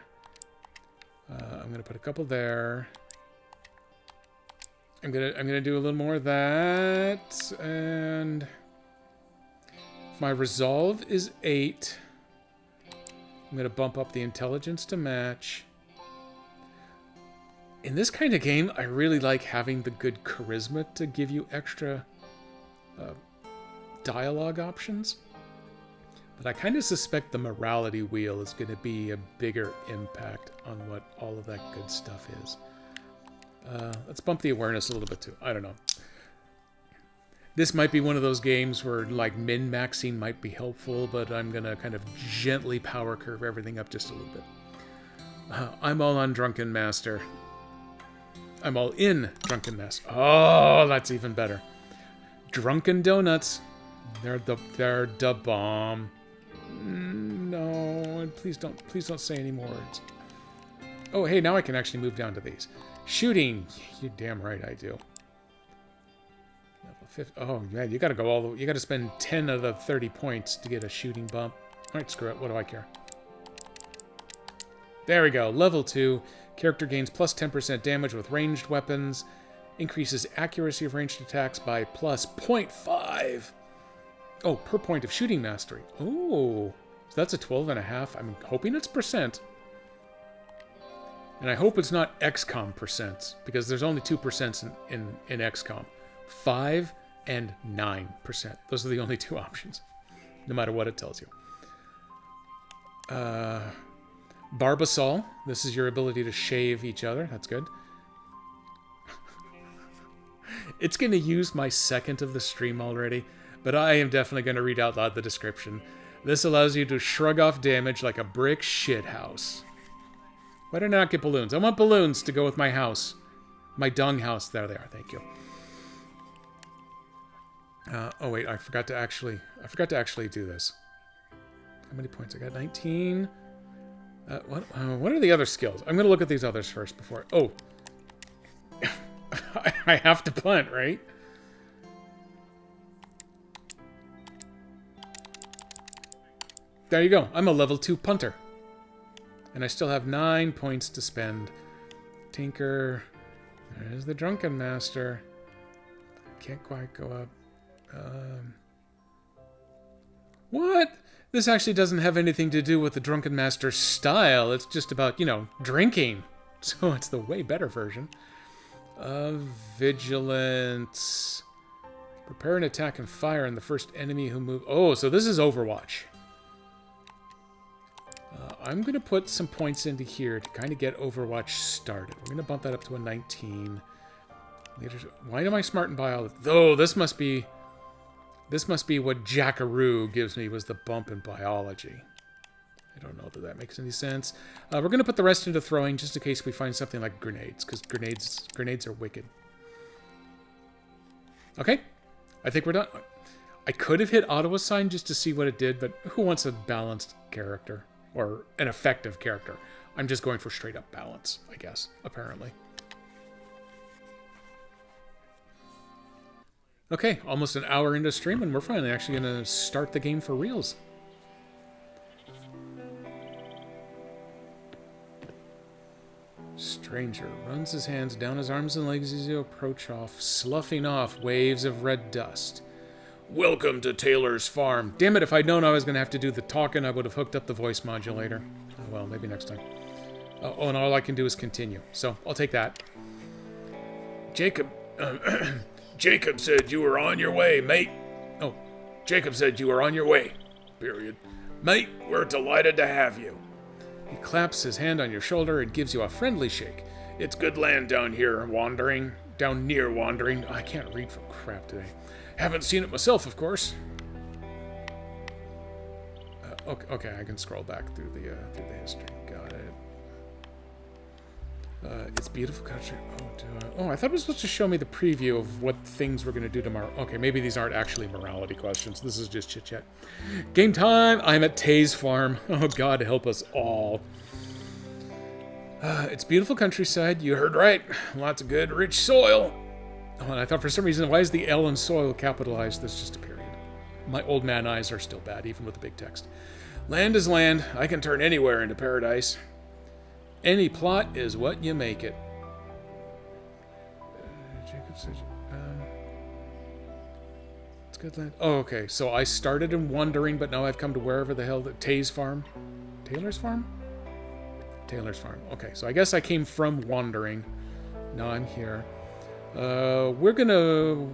I'm going to put a couple there. I'm gonna do a little more of that, and if my resolve is 8, I'm gonna bump up the intelligence to match. In this kind of game, I really like having the good charisma to give you extra dialogue options, but I kind of suspect the morality wheel is going to be a bigger impact on what all of that good stuff is. Let's bump the awareness a little bit too. I don't know. This might be one of those games where like min-maxing might be helpful, but I'm going to kind of gently power curve everything up just a little bit. I'm all on Drunken Master. I'm all in Drunken Master. Oh, that's even better. Drunken Donuts. They're the bomb. No, please don't say any more words. Oh, hey, now I can actually move down to these. Shooting. You're damn right I do. Level 50. Oh, yeah, you got to go all the way. You got to spend 10 of the 30 points to get a shooting bump. All right, screw it. What do I care? There we go. Level 2. Character gains plus 10% damage with ranged weapons. Increases accuracy of ranged attacks by plus 0.5. Oh, per point of shooting mastery. Oh, so that's a 12.5. I'm hoping it's percent. And I hope it's not XCOM percents, because there's only 2% in XCOM. 5 and 9%. Those are the only two options, no matter what it tells you. Barbasol. This is your ability to shave each other. That's good. It's going to use my second of the stream already, but I am definitely going to read out loud the description. This allows you to shrug off damage like a brick shithouse. Why did I not get balloons? I want balloons to go with my house. My dung house. There they are. Thank you. Oh wait, I forgot to actually do this. How many points? I got 19. What are the other skills? I'm gonna look at these others first before. Oh, I have to punt, right? There you go. I'm a level 2 punter. And I still have 9 points to spend. Tinker. There's the Drunken Master. Can't quite go up. What? This actually doesn't have anything to do with the Drunken Master's style. It's just about, drinking. So it's the way better version. Vigilance. Prepare an attack and fire on the first enemy who moves. Oh, so this is Overwatch. I'm going to put some points into here to kind of get Overwatch started. We're going to bump that up to a 19. Why am I smart in biology? Oh, this must be what Jackaroo gives me, was the bump in biology. I don't know that that makes any sense. We're going to put the rest into throwing just in case we find something like grenades, because grenades are wicked. Okay, I think we're done. I could have hit auto assign just to see what it did, but who wants a balanced character? Or an effective character? I'm just going for straight up balance, I guess, apparently. Okay, almost an hour into stream, and we're finally actually going to start the game for reals. Stranger runs his hands down his arms and legs as you approach off, sloughing off waves of red dust. Welcome to Taylor's Farm. Damn it, if I'd known I was going to have to do the talking, I would have hooked up the voice modulator. Oh, well, maybe next time. Oh, and all I can do is continue, so I'll take that. Jacob... Jacob said you were on your way, mate. Oh, Jacob said you were on your way. Period. Mate, we're delighted to have you. He claps his hand on your shoulder and gives you a friendly shake. It's good land down here, wandering. Down near wandering. I can't read for crap today. Haven't seen it myself, of course. Okay, I can scroll back through the history. Got It's beautiful country. Oh, I thought it was supposed to show me the preview of what things we're going to do tomorrow. Okay, maybe these aren't actually morality questions. This is just chit-chat. Game time. I'm at Tay's farm. Oh, God help us all. It's beautiful countryside. You heard right. Lots of good, rich soil. Oh, and I thought for some reason, why is the L in soil capitalized? That's just a period. My old man eyes are still bad, even with the big text. Land is land. I can turn anywhere into paradise. Any plot is what you make it. Jacob says, it's good land. Oh, okay. So I started in wandering, but now I've come to wherever the hell Tay's farm. Taylor's farm? Taylor's farm. Okay, so I guess I came from wandering. Now I'm here. We're gonna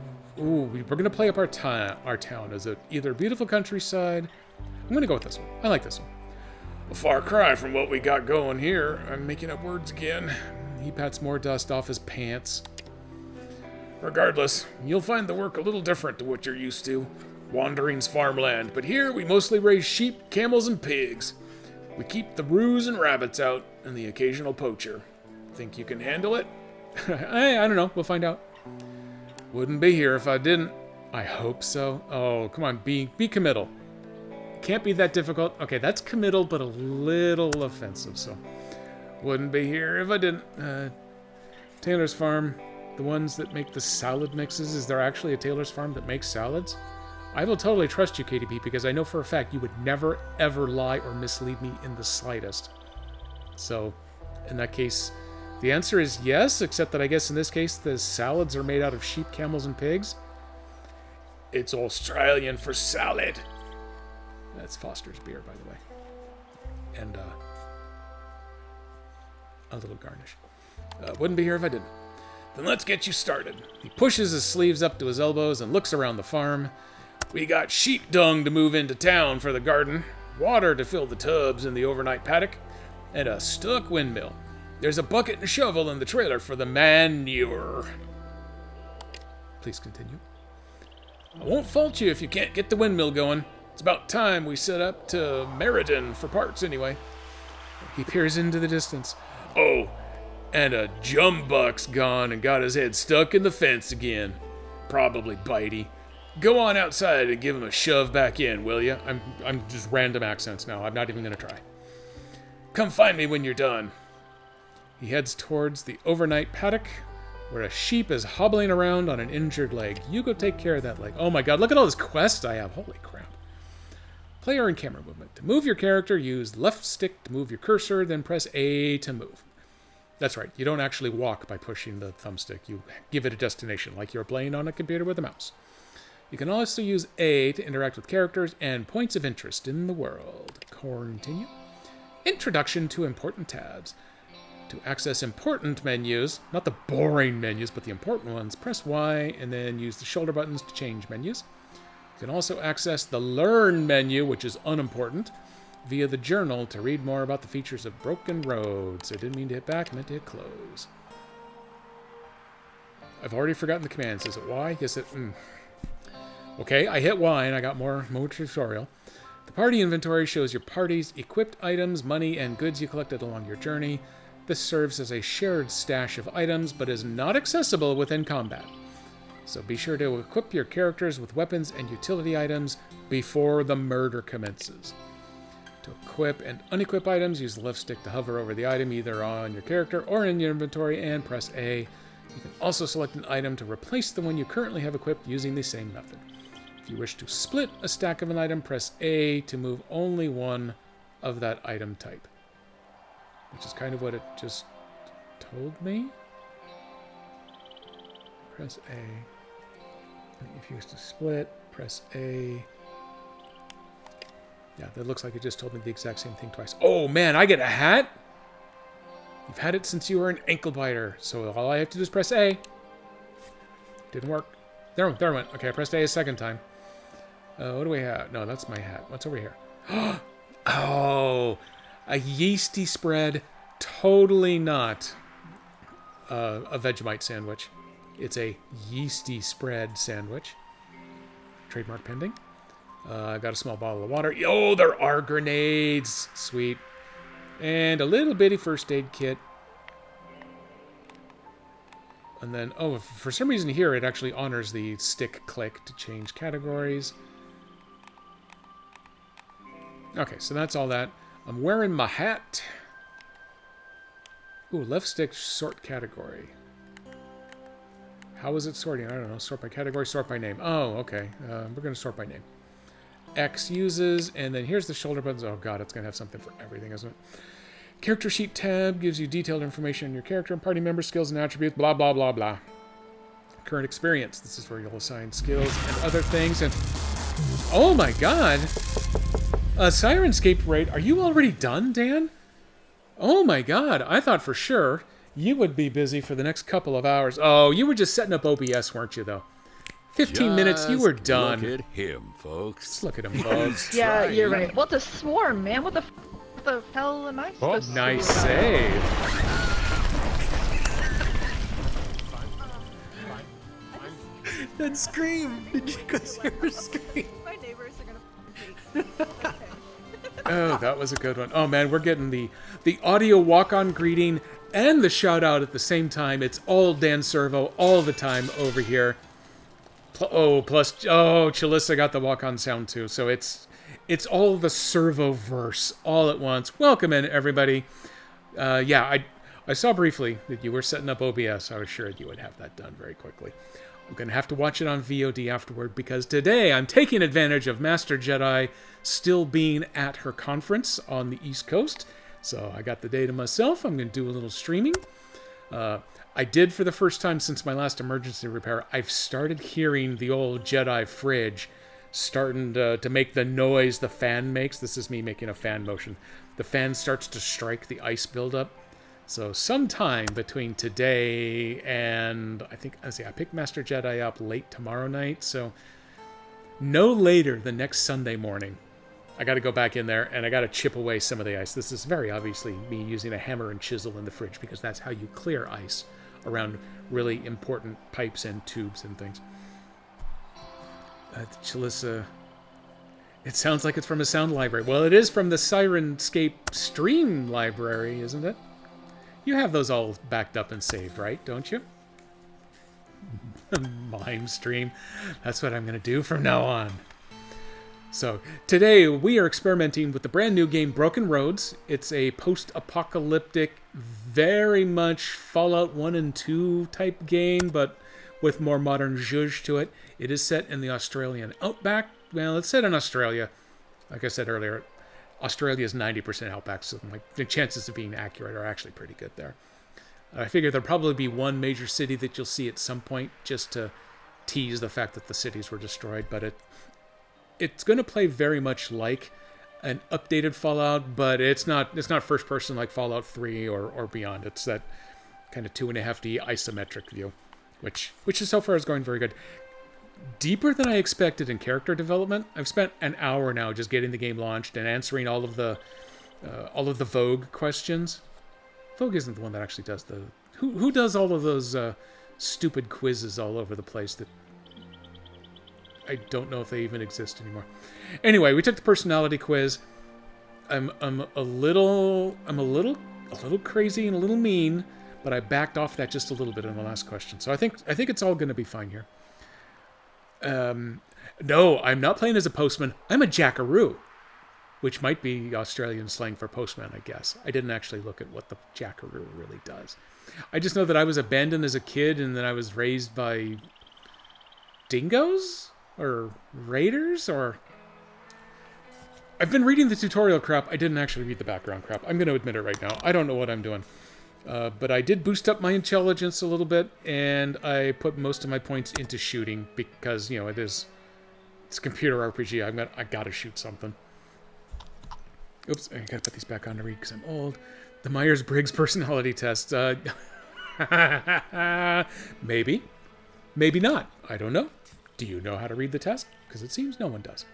play up our town. Is it either beautiful countryside? I'm gonna go with this one. I like this one. A far cry from what we got going here. I'm making up words again. He pats more dust off his pants. Regardless, you'll find the work a little different to what you're used to. Wandering's farmland, but here we mostly raise sheep, camels, and pigs. We keep the roos and rabbits out, and the occasional poacher. Think you can handle it? I don't know. We'll find out. Wouldn't be here if I didn't. I hope so. Oh, come on. Be committal. Can't be that difficult. Okay, that's committal, but a little offensive, so. Wouldn't be here if I didn't. Taylor's farm. The ones that make the salad mixes. Is there actually a Taylor's farm that makes salads? I will totally trust you, KDP, because I know for a fact you would never, ever lie or mislead me in the slightest. So, in that case, the answer is yes, except that I guess in this case the salads are made out of sheep, camels, and pigs. It's Australian for salad. That's Foster's beer, by the way. And a little garnish. Wouldn't be here if I didn't. Then let's get you started. He pushes his sleeves up to his elbows and looks around the farm. We got sheep dung to move into town for the garden, water to fill the tubs in the overnight paddock, and a stuck windmill. There's a bucket and shovel in the trailer for the manure. Please continue. I won't fault you if you can't get the windmill going. It's about time we set up to Meriden for parts anyway. He peers into the distance. Oh, and a jumbuck's gone and got his head stuck in the fence again. Probably bitey. Go on outside and give him a shove back in, will you? I'm just random accents now. I'm not even going to try. Come find me when you're done. He heads towards the overnight paddock, where a sheep is hobbling around on an injured leg. You go take care of that leg. Oh my god, look at all these quests I have. Holy crap. Player and camera movement. To move your character, use left stick to move your cursor, then press A to move. That's right, you don't actually walk by pushing the thumbstick. You give it a destination, like you're playing on a computer with a mouse. You can also use A to interact with characters and points of interest in the world. Continue. Introduction to important tabs. To access important menus, not the boring menus, but the important ones, press Y and then use the shoulder buttons to change menus. You can also access the Learn menu, which is unimportant, via the journal to read more about the features of Broken Roads. I didn't mean to hit back, I meant to hit close. I've already forgotten the commands. Is it Y? Yes, it... Okay, I hit Y and I got more tutorial. The party inventory shows your party's equipped items, money, and goods you collected along your journey. This serves as a shared stash of items, but is not accessible within combat. So be sure to equip your characters with weapons and utility items before the murder commences. To equip and unequip items, use the left stick to hover over the item either on your character or in your inventory and press A. You can also select an item to replace the one you currently have equipped using the same method. If you wish to split a stack of an item, press A to move only one of that item type. Which is kind of what it just told me. Press A. If you wish to split, press A. Yeah, that looks like it just told me the exact same thing twice. Oh man, I get a hat? You've had it since you were an ankle biter, so all I have to do is press A. Didn't work. There it went. Okay, I pressed A a second time. What do we have? No, that's my hat. What's over here? Oh, a yeasty spread. Totally not a Vegemite sandwich. It's a yeasty spread sandwich. Trademark pending. I got a small bottle of water. Oh, there are grenades. Sweet. And a little bitty first aid kit. And then, oh, for some reason here it actually honors the stick click to change categories. Okay, so that's all that. I'm wearing my hat. Ooh, left stick sort category. How is it sorting? I don't know. Sort by category, sort by name. Oh, okay. We're going to sort by name. X uses, and then here's the shoulder buttons. Oh god, it's going to have something for everything, isn't it? Character sheet tab gives you detailed information on your character and party member skills and attributes, blah, blah, blah, blah. Current experience. This is where you'll assign skills and other things. And oh my god! Sirenscape raid. Are you already done, Dan? Oh my god, I thought for sure you would be busy for the next couple of hours. Oh, you were just setting up OBS, weren't you, though? 15 minutes, you were done. Look at him, folks. Just look at him, folks. Yeah, you're right. What the swarm, man? What the hell am I supposed to do? Nice save. That scream! Did you guys hear her scream? My neighbors are gonna Oh, that was a good one. Oh man, we're getting the audio walk-on greeting and the shout-out at the same time. It's all Dan Servo all the time over here. Plus, Chalissa got the walk-on sound too. So it's all the Servo-verse all at once. Welcome in, everybody. Yeah, I saw briefly that you were setting up OBS. I was sure you would have that done very quickly. I'm going to have to watch it on VOD afterward because today I'm taking advantage of Master Jedi still being at her conference on the East Coast. So I got the day to myself. I'm going to do a little streaming. I did for the first time since my last emergency repair. I've started hearing the old Jedi fridge starting to make the noise the fan makes. This is me making a fan motion. The fan starts to strike the ice buildup. So sometime between today and I picked Master Jedi up late tomorrow night. So no later than next Sunday morning, I got to go back in there and I got to chip away some of the ice. This is very obviously me using a hammer and chisel in the fridge because that's how you clear ice around really important pipes and tubes and things. Chalissa, it sounds like it's from a sound library. Well, it is from the Sirenscape stream library, isn't it? You have those all backed up and saved, right? Don't you? Mime stream. That's what I'm going to do from now on. So, today we are experimenting with the brand new game Broken Roads. It's a post-apocalyptic, very much Fallout 1 and 2 type game, but with more modern zhuzh to it. It is set in the Australian outback. Well, it's set in Australia. Like I said earlier, Australia is 90% outback, so the chances of being accurate are actually pretty good there. I figure there'll probably be one major city that you'll see at some point just to tease the fact that the cities were destroyed, but it's going to play very much like an updated Fallout, but it's not first person like Fallout 3 or beyond. It's that kind of 2.5D isometric view, which is so far is going very good. Deeper than I expected in character development. I've spent an hour now just getting the game launched and answering all of the Vogue questions. Vogue isn't the one that actually does the... Who does all of those stupid quizzes all over the place that I don't know if they even exist anymore. Anyway, we took the personality quiz. I'm a little crazy and a little mean, but I backed off that just a little bit in the last question. So I think it's all going to be fine here. No, I'm not playing as a postman. I'm a jackaroo, which might be Australian slang for postman, I guess. I didn't actually look at what the jackaroo really does. I just know that I was abandoned as a kid and that I was raised by dingoes or raiders or... I've been reading the tutorial crap. I didn't actually read the background crap. I'm going to admit it right now. I don't know what I'm doing. But I did boost up my intelligence a little bit, and I put most of my points into shooting because, it's a computer RPG. I gotta shoot something. Oops, I gotta put these back on to read because I'm old. The Myers-Briggs personality test. Maybe. Maybe not. I don't know. Do you know how to read the test? Because it seems no one does.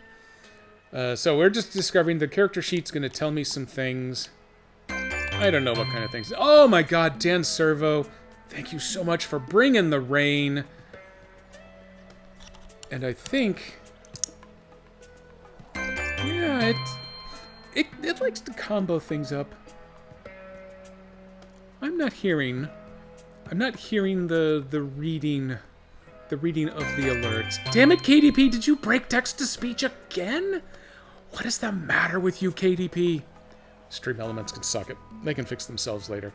So we're just discovering the character sheet's going to tell me some things. I don't know what kind of things. Oh my god, Dan Servo. Thank you so much for bringing the rain. And I think... yeah, it likes to combo things up. I'm not hearing I'm not hearing the reading of the alerts. Damn it, KDP, did you break text-to-speech again? What is the matter with you, KDP? Stream Elements can suck it. They can fix themselves later.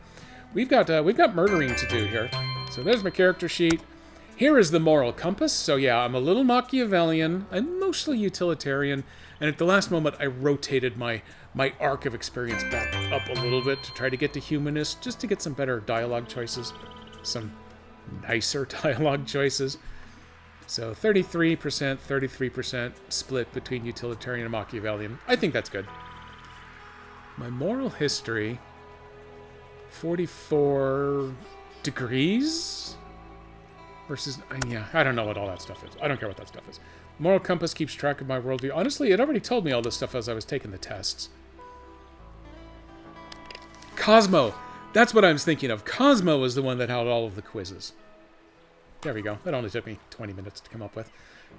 We've got murdering to do here. So there's my character sheet. Here is the moral compass. So yeah, I'm a little Machiavellian. I'm mostly utilitarian. And at the last moment, I rotated my arc of experience back up a little bit to try to get to humanist, just to get some better dialogue choices. Some nicer dialogue choices. So 33%, 33% split between utilitarian and Machiavellian. I think that's good. My moral history, 44 degrees versus, yeah, I don't know what all that stuff is. I don't care what that stuff is. Moral compass keeps track of my worldview. Honestly, it already told me all this stuff as I was taking the tests. Cosmo. That's what I was thinking of. Cosmo was the one that had all of the quizzes. There we go. That only took me 20 minutes to come up with.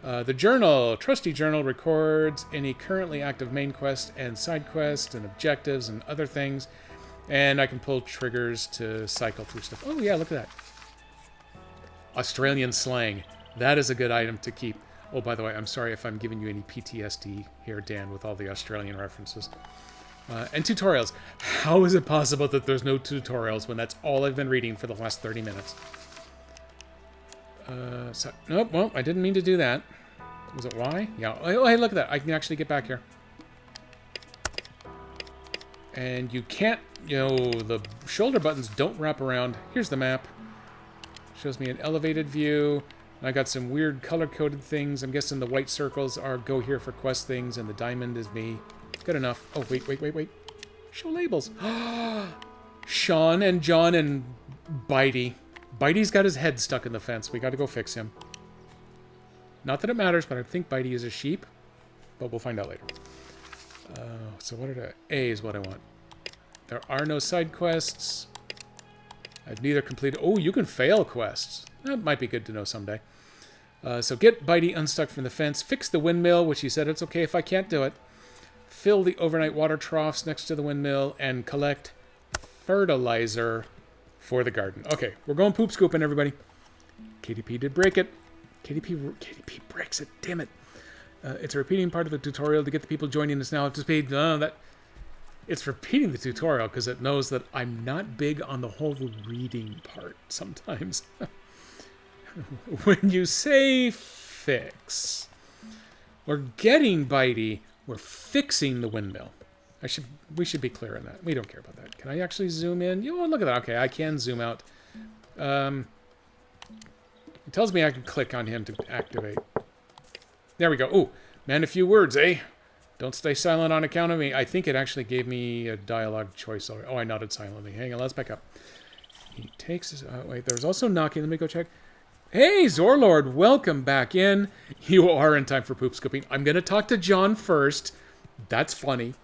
The journal. Trusty journal records any currently active main quest and side quests and objectives and other things. And I can pull triggers to cycle through stuff. Oh, yeah, look at that. Australian slang. That is a good item to keep. Oh, by the way, I'm sorry if I'm giving you any PTSD here, Dan, with all the Australian references. And tutorials. How is it possible that there's no tutorials when that's all I've been reading for the last 30 minutes? Nope, well, I didn't mean to do that. Was it Y? Yeah. Oh, hey, look at that. I can actually get back here. And you can't, the shoulder buttons don't wrap around. Here's the map. Shows me an elevated view. And I got some weird color-coded things. I'm guessing the white circles are go here for quest things, and the diamond is me. Good enough. Oh, wait. Show labels. Sean and John and Bitey. Bitey's got his head stuck in the fence. We got to go fix him. Not that it matters, but I think Bitey is a sheep. But we'll find out later. So what are A is what I want. There are no side quests. I've neither completed... Oh, you can fail quests. That might be good to know someday. So get Bitey unstuck from the fence. Fix the windmill, which he said it's okay if I can't do it. Fill the overnight water troughs next to the windmill. And collect fertilizer for the garden. Okay, we're going poop scooping, everybody. KDP did break it. KDP breaks it. Damn it. It's a repeating part of the tutorial to get the people joining us now up to speed. It's repeating the tutorial because it knows that I'm not big on the whole reading part sometimes. When you say fix, we're getting Bitey, we're fixing the windmill. We should be clear on that. We don't care about that. Can I actually zoom in? Oh, look at that. Okay, I can zoom out. It tells me I can click on him to activate. There we go. Ooh, man, a few words, eh? Don't stay silent on account of me. I think it actually gave me a dialogue choice. Oh, I nodded silently. Hang on, let's back up. He takes his... wait, there's also knocking. Let me go check. Hey, Zorlord, welcome back in. You are in time for poop scooping. I'm going to talk to John first. That's funny.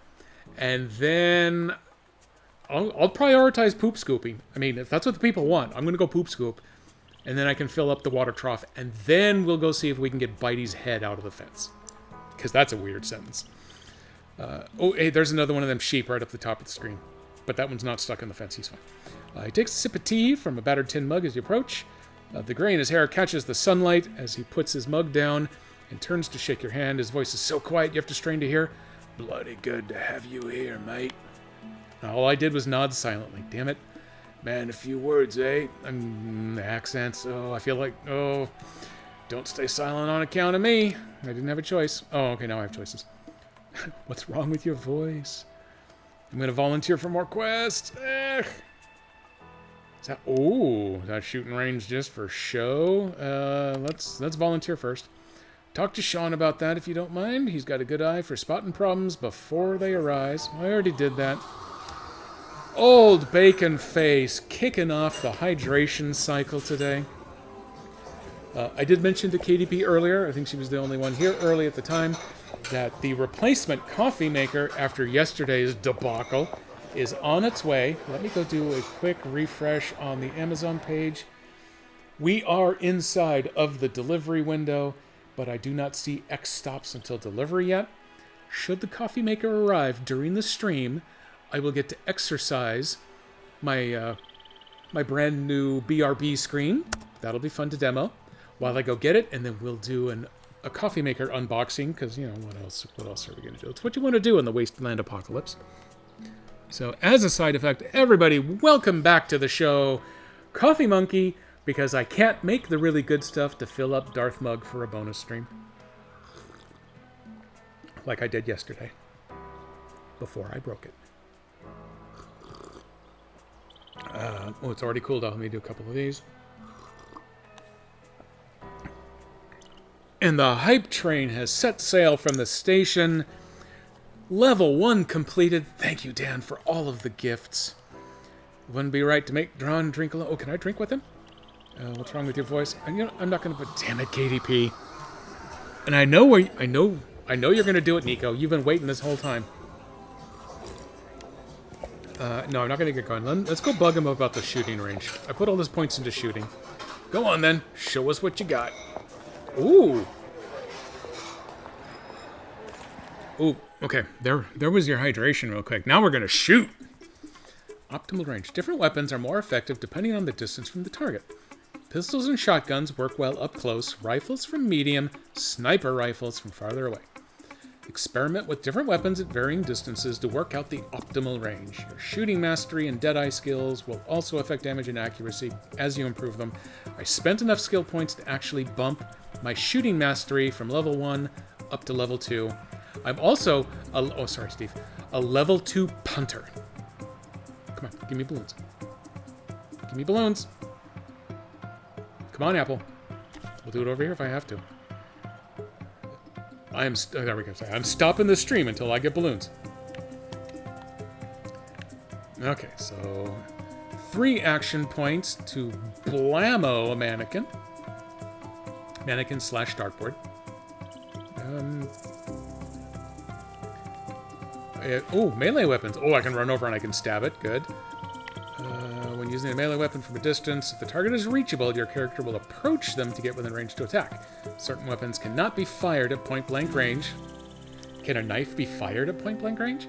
And then I'll prioritize poop scooping. I mean, if that's what the people want, I'm going to go poop scoop. And then I can fill up the water trough. And then we'll go see if we can get Bitey's head out of the fence. Because that's a weird sentence. Oh, hey, there's another one of them sheep right up the top of the screen. But that one's not stuck in the fence. He's fine. He takes a sip of tea from a battered tin mug as you approach. The gray in his hair catches the sunlight as he puts his mug down and turns to shake your hand. His voice is so quiet you have to strain to hear. Bloody good to have you here, mate. All I did was nod silently. Damn it. Man, a few words, eh? Accents. Oh, I feel like... Oh, don't stay silent on account of me. I didn't have a choice. Oh, okay, now I have choices. What's wrong with your voice? I'm going to volunteer for more quests. Is that shooting range just for show? Let's volunteer first. Talk to Sean about that if you don't mind. He's got a good eye for spotting problems before they arise. I already did that. Old Bacon Face kicking off the hydration cycle today. I did mention to KDP earlier, I think she was the only one here early at the time, that the replacement coffee maker after yesterday's debacle is on its way. Let me go do a quick refresh on the Amazon page. We are inside of the delivery window, but I do not see X stops until delivery yet. Should the coffee maker arrive during the stream, I will get to exercise my my brand new BRB screen. That'll be fun to demo while I go get it, and then we'll do a coffee maker unboxing, because, you know, what else are we going to do? It's what you want to do in the Wasteland Apocalypse. So, as a side effect, everybody, welcome back to the show, Coffee Monkey, because I can't make the really good stuff to fill up Darth Mug for a bonus stream. Like I did yesterday, before I broke it. Oh, it's already cooled off. Let me do a couple of these. And the hype train has set sail from the station. Level 1 completed. Thank you, Dan, for all of the gifts. It wouldn't be right to make Drawn drink alone. Oh, can I drink with him? What's wrong with your voice? I'm not going to put... Damn it, KDP. And I know you're going to do it, Nico. You've been waiting this whole time. No, I'm not going to get going. Let's go bug him about the shooting range. I put all his points into shooting. Go on, then. Show us what you got. Ooh. Ooh, okay. There was your hydration real quick. Now we're going to shoot. Optimal range. Different weapons are more effective depending on the distance from the target. Pistols and shotguns work well up close. Rifles from medium. Sniper rifles from farther away. Experiment with different weapons at varying distances to work out the optimal range. Your shooting mastery and Deadeye skills will also affect damage and accuracy as you improve them. I spent enough skill points to actually bump my shooting mastery from level 1 up to level 2. I'm also a level 2 punter. Come on, give me balloons. Give me balloons. Come on, Apple. We'll do it over here if I have to. There we go. I'm stopping the stream until I get balloons. Okay, so 3 action points to blammo a mannequin. Mannequin/dartboard. Melee weapons. Oh, I can run over and I can stab it. Good. When using a melee weapon from a distance, if the target is reachable, your character will approach them to get within range to attack. Certain weapons cannot be fired at point-blank range. Can a knife be fired at point-blank range?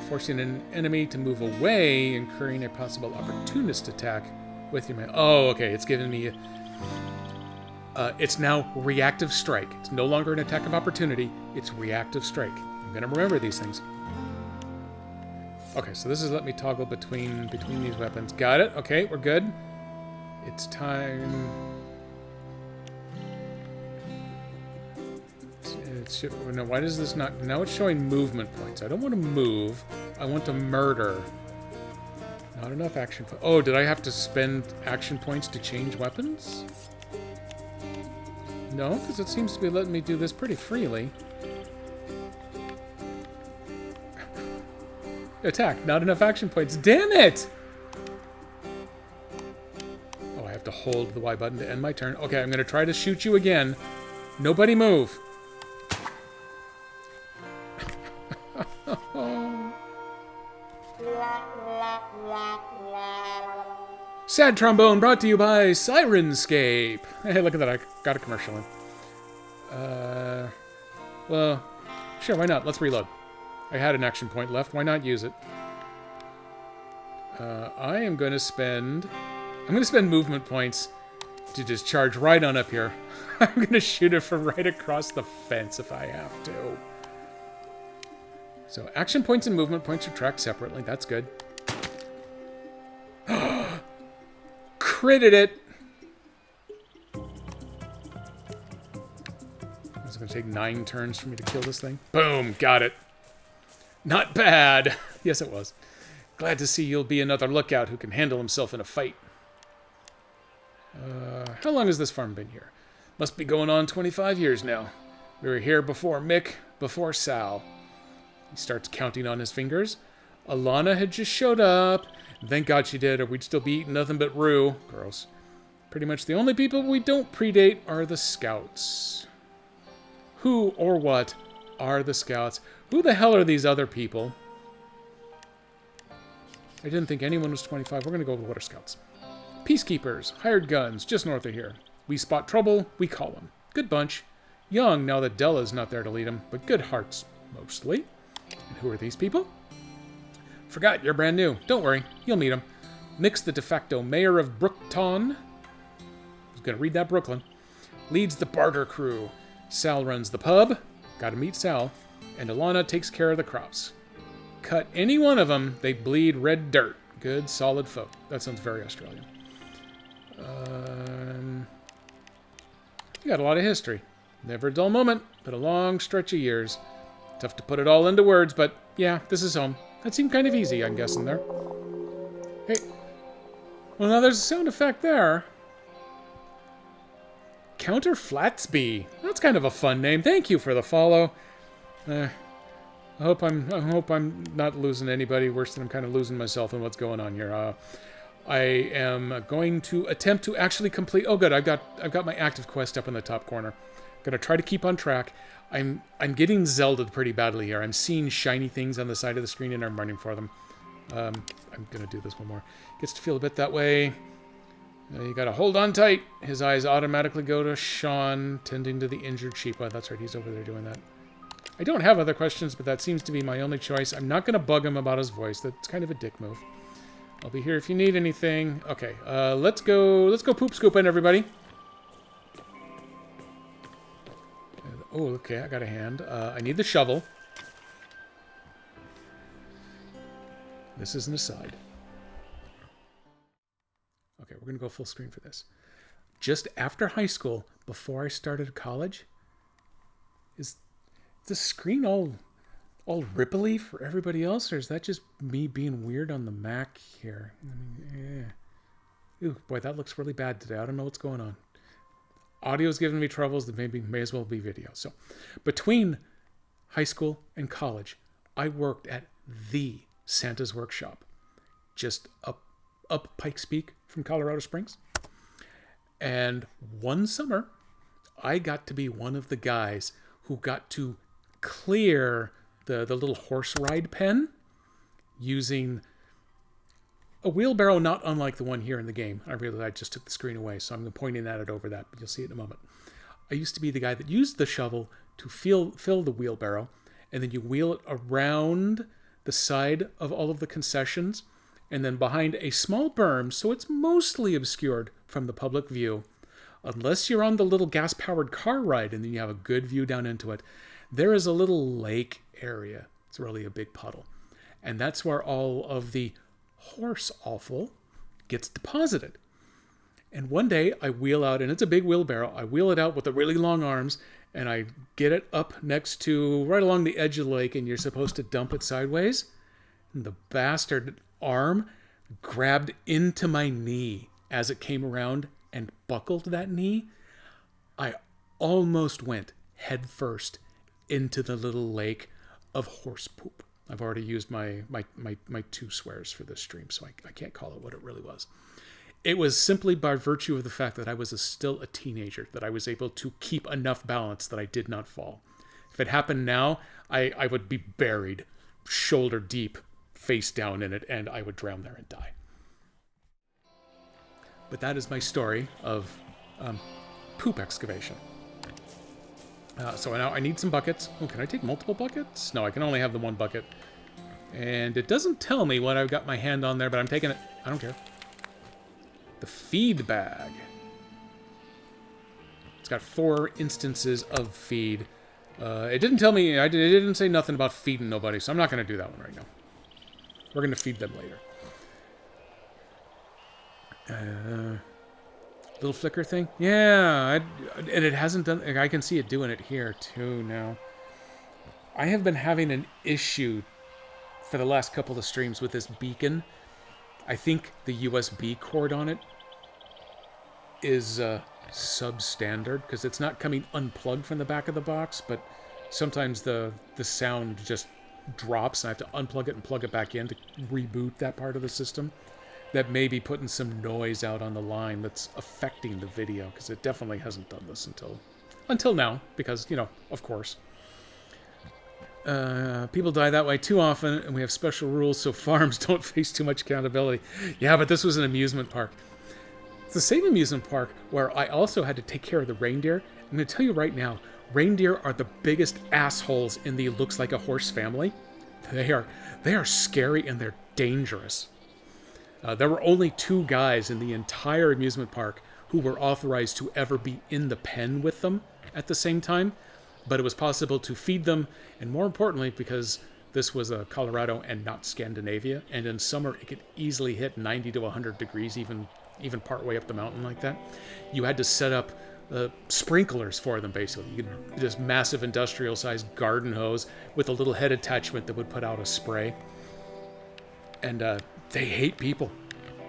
Forcing an enemy to move away, incurring a possible opportunist attack with your melee. Oh, okay. It's giving me... it's now reactive strike. It's no longer an attack of opportunity. It's reactive strike. I'm going to remember these things. Okay, so this is let me toggle between these weapons. Got it. Okay, we're good. It's time. No, why does this not? Now it's showing movement points. I don't want to move. I want to murder. Not enough action. Oh, did I have to spend action points to change weapons? No, because it seems to be letting me do this pretty freely. Attack, not enough action points. Damn it! Oh, I have to hold the Y button to end my turn. Okay, I'm going to try to shoot you again. Nobody move. Sad Trombone brought to you by Sirenscape. Hey, look at that. I got a commercial in. Well, sure, why not? Let's reload. I had an action point left. Why not use it? I am going to spend... I'm going to spend movement points to just charge right on up here. I'm going to shoot it from right across the fence if I have to. So action points and movement points are tracked separately. That's good. Critted it! It's going to take 9 turns for me to kill this thing. Boom! Got it. Not bad. Yes, it was. Glad to see you'll be another lookout who can handle himself in a fight. How long has this farm been here? Must be going on 25 years now. We were here before Mick, before Sal. He starts counting on his fingers. Alana had just showed up. Thank God she did, or we'd still be eating nothing but rue. Gross. Pretty much the only people we don't predate are the scouts. Who or what are the scouts? Who the hell are these other people? I didn't think anyone was 25. We're going to go with Water Scouts. Peacekeepers, hired guns, just north of here. We spot trouble, we call them. Good bunch. Young, now that Della's not there to lead them, but good hearts, mostly. And who are these people? Forgot, you're brand new. Don't worry, you'll meet them. Mix, the de facto mayor of Brookton, who's going to read that Brooklyn, leads the barter crew. Sal runs the pub. Got to meet Sal. And Alana takes care of the crops. Cut any one of them, they bleed red dirt. Good, solid folk. That sounds very Australian. You got a lot of history. Never a dull moment, but a long stretch of years. Tough to put it all into words, but yeah, this is home. That seemed kind of easy, I'm guessing there. Hey. Well, now there's a sound effect there. Counter Flatsby. That's kind of a fun name. Thank you for the follow. I hope I'm not losing anybody. Worse than I'm kind of losing myself in what's going on here. I am going to attempt to actually complete. Oh, good. I've got my active quest up in the top corner. Gonna try to keep on track. I'm getting Zelda'd pretty badly here. I'm seeing shiny things on the side of the screen and I'm running for them. I'm gonna do this one more. Gets to feel a bit that way. You gotta hold on tight. His eyes automatically go to Sean, tending to the injured sheep. Oh, that's right. He's over there doing that. I don't have other questions, but that seems to be my only choice. I'm not gonna bug him about his voice. That's kind of a dick move. I'll be here if you need anything. Okay, let's go poop scooping, everybody. Oh, okay, I got a hand. I need the shovel. This is an aside. Okay, we're going to go full screen for this. Just after high school, before I started college, is the screen all ripply for everybody else, or is that just me being weird on the Mac here? I mean, Ooh, boy, that looks really bad today. I don't know what's going on. Audio's giving me troubles that may as well be video. So, between high school and college, I worked at the Santa's Workshop, just up Pikes Peak from Colorado Springs. And one summer, I got to be one of the guys who got to clear the little horse ride pen using a wheelbarrow not unlike the one here in the game. I just took the screen away, so I'm pointing at it over that, but you'll see it in a moment. I used to be the guy that used the shovel to fill the wheelbarrow, and then you wheel it around the side of all of the concessions, and then behind a small berm, so it's mostly obscured from the public view. Unless you're on the little gas-powered car ride, and then you have a good view down into it, there is a little lake area. It's really a big puddle. And that's where all of the horse offal gets deposited. And one day I wheel out, and it's a big wheelbarrow, I wheel it out with the really long arms, and I get it up next to, right along the edge of the lake, and you're supposed to dump it sideways. And the bastard arm grabbed into my knee as it came around and buckled that knee. I almost went head first into the little lake of horse poop. I've already used my two swears for this stream, so I can't call it what it really was. It was simply by virtue of the fact that I was still a teenager that I was able to keep enough balance that I did not fall. If it happened now, I would be buried shoulder deep, face down in it, and I would drown there and die. But that is my story of poop excavation. So now I need some buckets. Oh, can I take multiple buckets? No, I can only have the one bucket. And it doesn't tell me what I've got my hand on there, but I'm taking it. I don't care. The feed bag. It's got 4 instances of feed. It didn't tell me, it didn't say nothing about feeding nobody, so I'm not going to do that one right now. We're going to feed them later. Little flicker thing? Yeah, and it hasn't done... I can see it doing it here, too, now. I have been having an issue for the last couple of streams with this beacon. I think the USB cord on it is substandard, because it's not coming unplugged from the back of the box, but sometimes the sound just drops, and I have to unplug it and plug it back in to reboot that part of the system. That may be putting some noise out on the line that's affecting the video, because it definitely hasn't done this until now, because, you know, of course. People die that way too often, and we have special rules so farms don't face too much accountability. Yeah, but this was an amusement park. It's the same amusement park where I also had to take care of the reindeer. I'm going to tell you right now, reindeer are the biggest assholes in the looks like a horse family. They are scary and they're dangerous. There were only 2 guys in the entire amusement park who were authorized to ever be in the pen with them at the same time. But it was possible to feed them, and more importantly, because this was Colorado and not Scandinavia, and in summer it could easily hit 90 to 100 degrees, even partway up the mountain like that. You had to set up sprinklers for them, basically. You could just massive industrial-sized garden hose with a little head attachment that would put out a spray. And they hate people.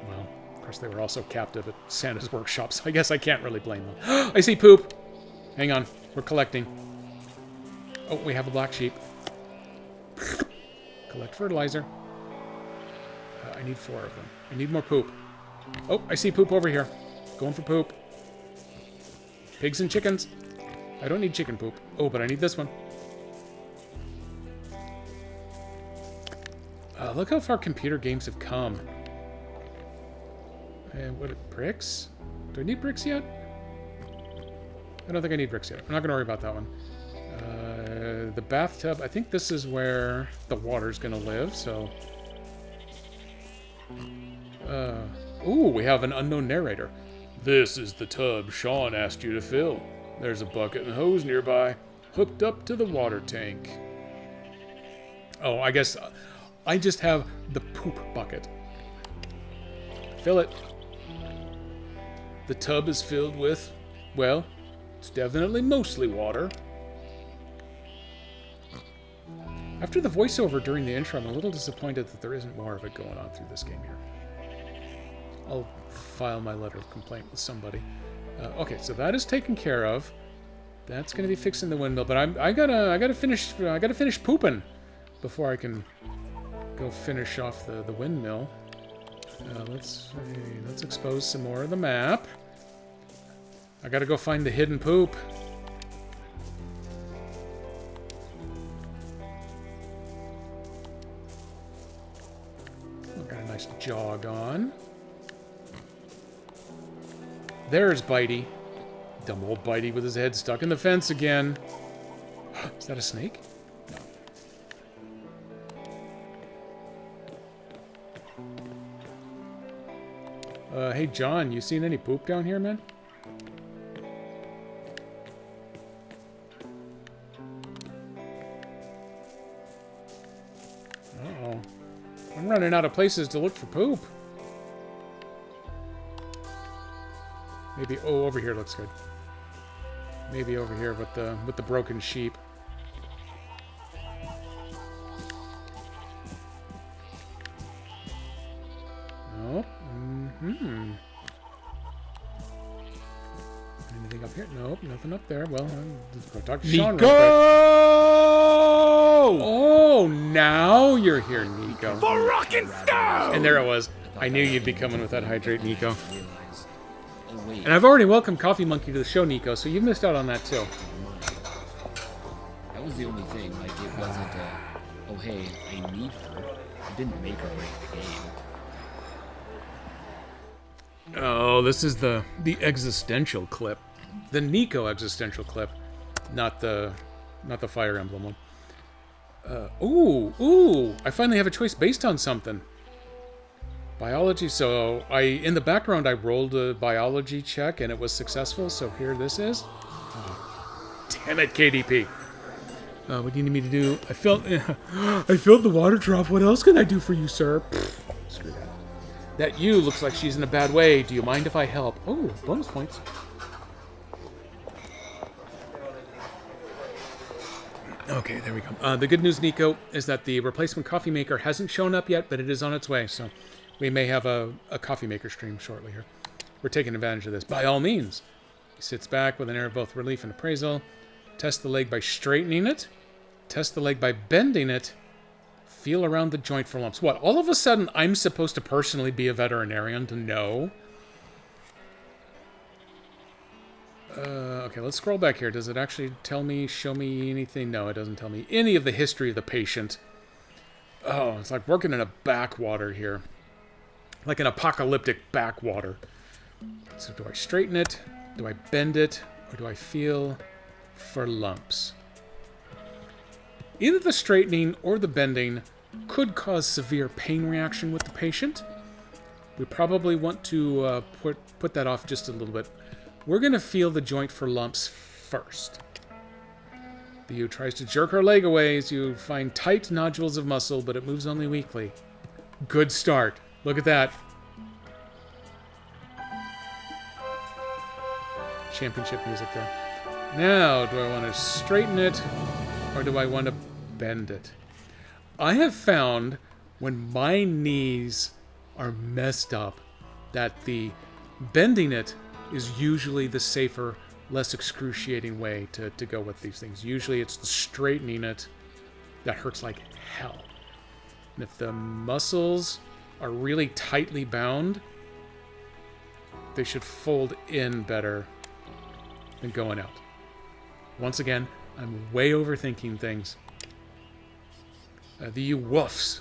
Well, of course, they were also captive at Santa's workshop, so I guess I can't really blame them. I see poop. Hang on, we're collecting. Oh, we have a black sheep. Collect fertilizer. I need 4 of them. I need more poop. Oh, I see poop over here. Going for poop. Pigs and chickens. I don't need chicken poop. Oh, but I need this one. Look how far computer games have come. And what, bricks? Do I need bricks yet? I don't think I need bricks yet. I'm not going to worry about that one. The bathtub, I think this is where the water's going to live, so... Ooh, we have an unknown narrator. This is the tub Sean asked you to fill. There's a bucket and hose nearby, hooked up to the water tank. Oh, I guess I just have the poop bucket. Fill it. The tub is filled with, well, it's definitely mostly water. After the voiceover during the intro, I'm a little disappointed that there isn't more of it going on through this game here. I'll file my letter of complaint with somebody. Okay, so that is taken care of. That's going to be fixing the windmill, but I gotta finish pooping before I can go finish off the windmill. Let's see. Let's expose some more of the map. I gotta go find the hidden poop. Got a nice jog on. There's Bitey. Dumb old Bitey with his head stuck in the fence again. Is that a snake? No. Hey John, you seen any poop down here, man? Uh-oh. I'm running out of places to look for poop. Maybe, oh, over here looks good. Maybe over here with the broken sheep. Nope. Mm-hmm. Anything up here? Nope, nothing up there. Well, let's go talk to Sean real quick. Oh, now you're here, Nico. For rockin' style! And there it was. I knew you'd be coming with that hydrate, Nico. And I've already welcomed Coffee Monkey to the show, Nico, so you missed out on that too. That was the only thing. Like, it wasn't oh hey, I need her. It didn't make or break the game. Oh, this is the existential clip. The Nico existential clip. Not the Fire Emblem one. Ooh, I finally have a choice based on something. Biology, so in the background I rolled a biology check and it was successful, so here this is. Oh, damn it, KDP. What do you need me to do? I filled the water drop. What else can I do for you, sir? Pfft, screw that. That you looks like she's in a bad way. Do you mind if I help? Oh, bonus points. Okay, there we go. The good news, Nico, is that the replacement coffee maker hasn't shown up yet, but it is on its way, so we may have a coffee maker stream shortly here. We're taking advantage of this, by all means. He sits back with an air of both relief and appraisal. Test the leg by straightening it. Test the leg by bending it. Feel around the joint for lumps. What, all of a sudden I'm supposed to personally be a veterinarian to know? Okay, let's scroll back here. Does it actually tell me, show me anything? No, it doesn't tell me any of the history of the patient. Oh, it's like working in a backwater here. Like an apocalyptic backwater. So do I straighten it? Do I bend it? Or do I feel for lumps? Either the straightening or the bending could cause severe pain reaction with the patient. We probably want to put that off just a little bit. We're going to feel the joint for lumps first. The ewe tries to jerk her leg away as you find tight nodules of muscle, but it moves only weakly. Good start. Look at that. Championship music there. Now, do I want to straighten it, or do I want to bend it? I have found when my knees are messed up that the bending it is usually the safer, less excruciating way to go with these things. Usually it's the straightening it that hurts like hell. And if the muscles are really tightly bound, they should fold in better than going out. Once again, I'm way overthinking things. The ewe woofs,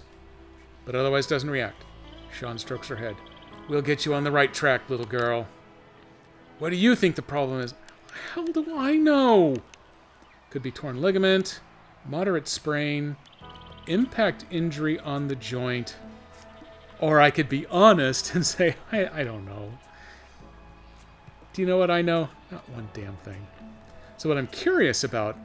but otherwise doesn't react. Sean strokes her head. We'll get you on the right track, little girl. What do you think the problem is? How do I know? Could be torn ligament, moderate sprain, impact injury on the joint, or I could be honest and say, I don't know. Do you know what I know? Not one damn thing. So what I'm curious about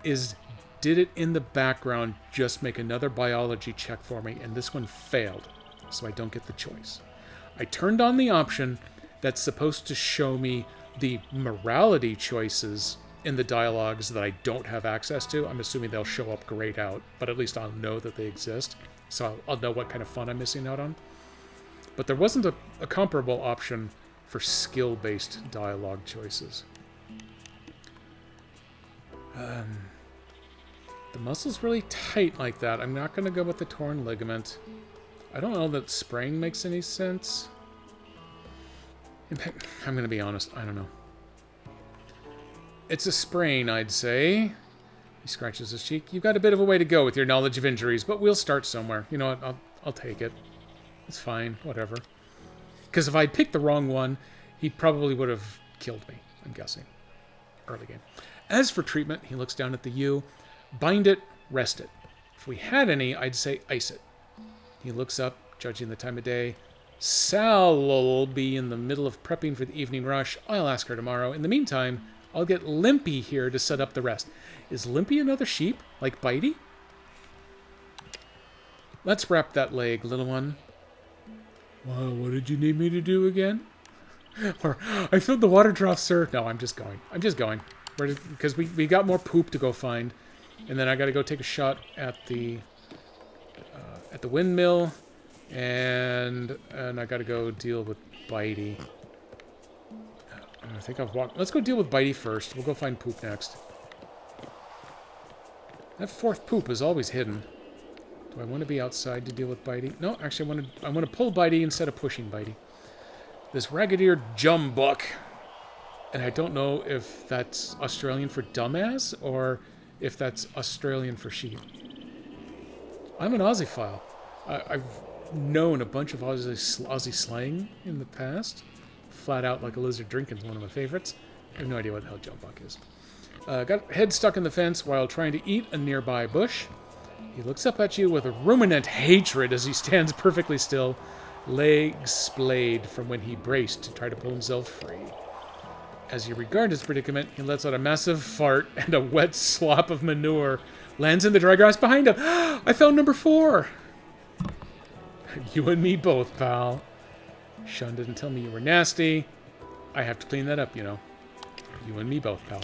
is, did it in the background just make another biology check for me, and this one failed, so I don't get the choice? I turned on the option that's supposed to show me the morality choices in the dialogues that I don't have access to. I'm assuming they'll show up grayed out, but at least I'll know that they exist, so I'll know what kind of fun I'm missing out on. But there wasn't a comparable option for skill-based dialogue choices. The muscle's really tight like that. I'm not going to go with the torn ligament. I don't know that spraying makes any sense. Impact, I'm going to be honest, I don't know. It's a sprain, I'd say. He scratches his cheek. You've got a bit of a way to go with your knowledge of injuries, but we'll start somewhere. You know what, I'll take it. It's fine, whatever. Because if I'd picked the wrong one, he probably would have killed me, I'm guessing. Early game. As for treatment, he looks down at the ewe. Bind it, rest it. If we had any, I'd say ice it. He looks up, judging the time of day. Sal'll be in the middle of prepping for the evening rush. I'll ask her tomorrow. In the meantime, I'll get Limpy here to set up the rest. Is Limpy another sheep, like Bitey? Let's wrap that leg, little one. Well, what did you need me to do again? Or, I filled the water trough, sir. No, I'm just going. Because we got more poop to go find. And then I got to go take a shot at the windmill. And I got to go deal with Bitey. I think I've walked... Let's go deal with Bitey first. We'll go find poop next. That fourth poop is always hidden. Do I want to be outside to deal with Bitey? No, actually I want to pull Bitey instead of pushing Bitey. This ragged-eared jumbuck. And I don't know if that's Australian for dumbass or if that's Australian for sheep. I'm an Aussie-phile. I've known a bunch of Aussie slang in the past. Flat out like a lizard drinking is one of my favorites. I have no idea what the hell jumbuck is. Got head stuck in the fence while trying to eat a nearby bush. He looks up at you with a ruminant hatred as he stands perfectly still, legs splayed from when he braced to try to pull himself free. As you regard his predicament, he lets out a massive fart, and a wet slop of manure lands in the dry grass behind him. I found number 4! You and me both, pal. Sean didn't tell me you were nasty. I have to clean that up, you know. You and me both, pal.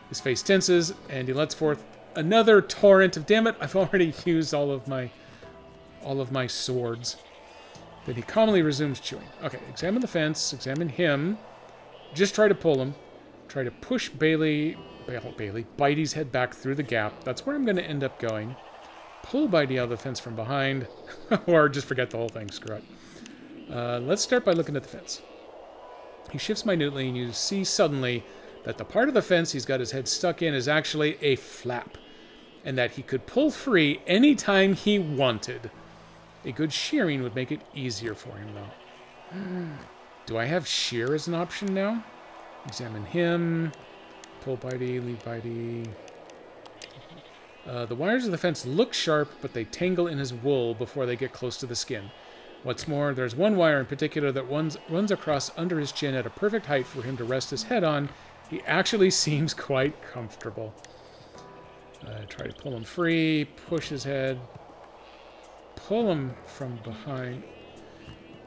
His face tenses, and he lets forth another torrent of, damn it, I've already used all of my swords. Then he calmly resumes chewing. Okay, examine the fence, examine him. Just try to pull him. Try to push Bitey's head back through the gap. That's where I'm going to end up going. Pull Bitey out of the fence from behind. Or just forget the whole thing. Screw it. Let's start by looking at the fence. He shifts minutely, and you see suddenly that the part of the fence he's got his head stuck in is actually a flap, and that he could pull free anytime he wanted. A good shearing would make it easier for him, though. Do I have shear as an option now? Examine him. Pull Bitey, leave Bitey. The wires of the fence look sharp, but they tangle in his wool before they get close to the skin. What's more, there's one wire in particular that runs across under his chin at a perfect height for him to rest his head on. He actually seems quite comfortable. Try to pull him free, push his head, pull him from behind.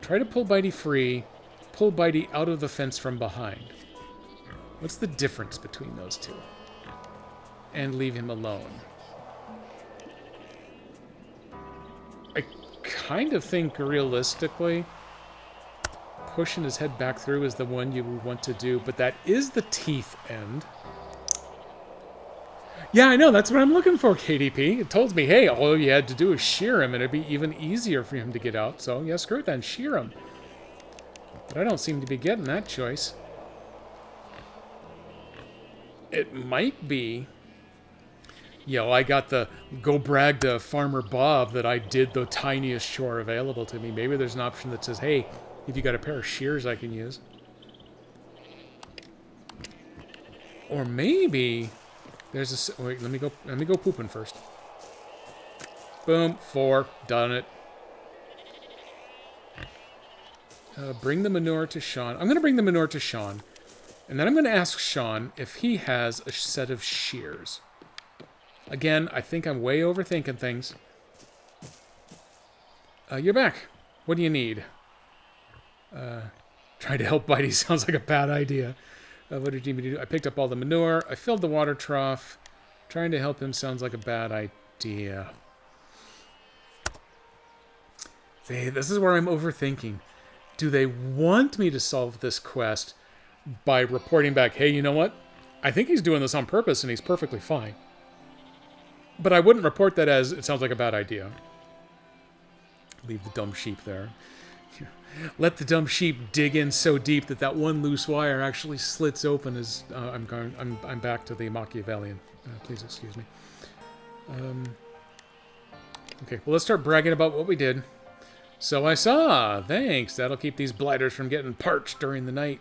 Try to pull Bitey free, pull Bitey out of the fence from behind. What's the difference between those two? And leave him alone. I kind of think realistically pushing his head back through is the one you want to do, but that is the teeth end. Yeah, I know, that's what I'm looking for, KDP. It told me, hey, all you had to do is shear him and it'd be even easier for him to get out. So, yeah, screw it then, shear him. But I don't seem to be getting that choice. It might be... Yo, I got the go brag to Farmer Bob that I did the tiniest chore available to me. Maybe there's an option that says, hey, if you got a pair of shears I can use. Or maybe there's a... Wait, let me go pooping first. Boom, 4, done it. Bring the manure to Sean. I'm going to bring the manure to Sean. And then I'm going to ask Sean if he has a set of shears. Again, I think I'm way overthinking things. You're back. What do you need? Trying to help Bitey sounds like a bad idea. What did you need me to do? I picked up all the manure. I filled the water trough. Trying to help him sounds like a bad idea. See, this is where I'm overthinking. Do they want me to solve this quest by reporting back, hey, you know what? I think he's doing this on purpose and he's perfectly fine. But I wouldn't report that as, it sounds like a bad idea. Leave the dumb sheep there. Let the dumb sheep dig in so deep that that one loose wire actually slits open as I'm back to the Machiavellian. Please excuse me. Okay, well, let's start bragging about what we did. So I saw. Thanks. That'll keep these blighters from getting parched during the night.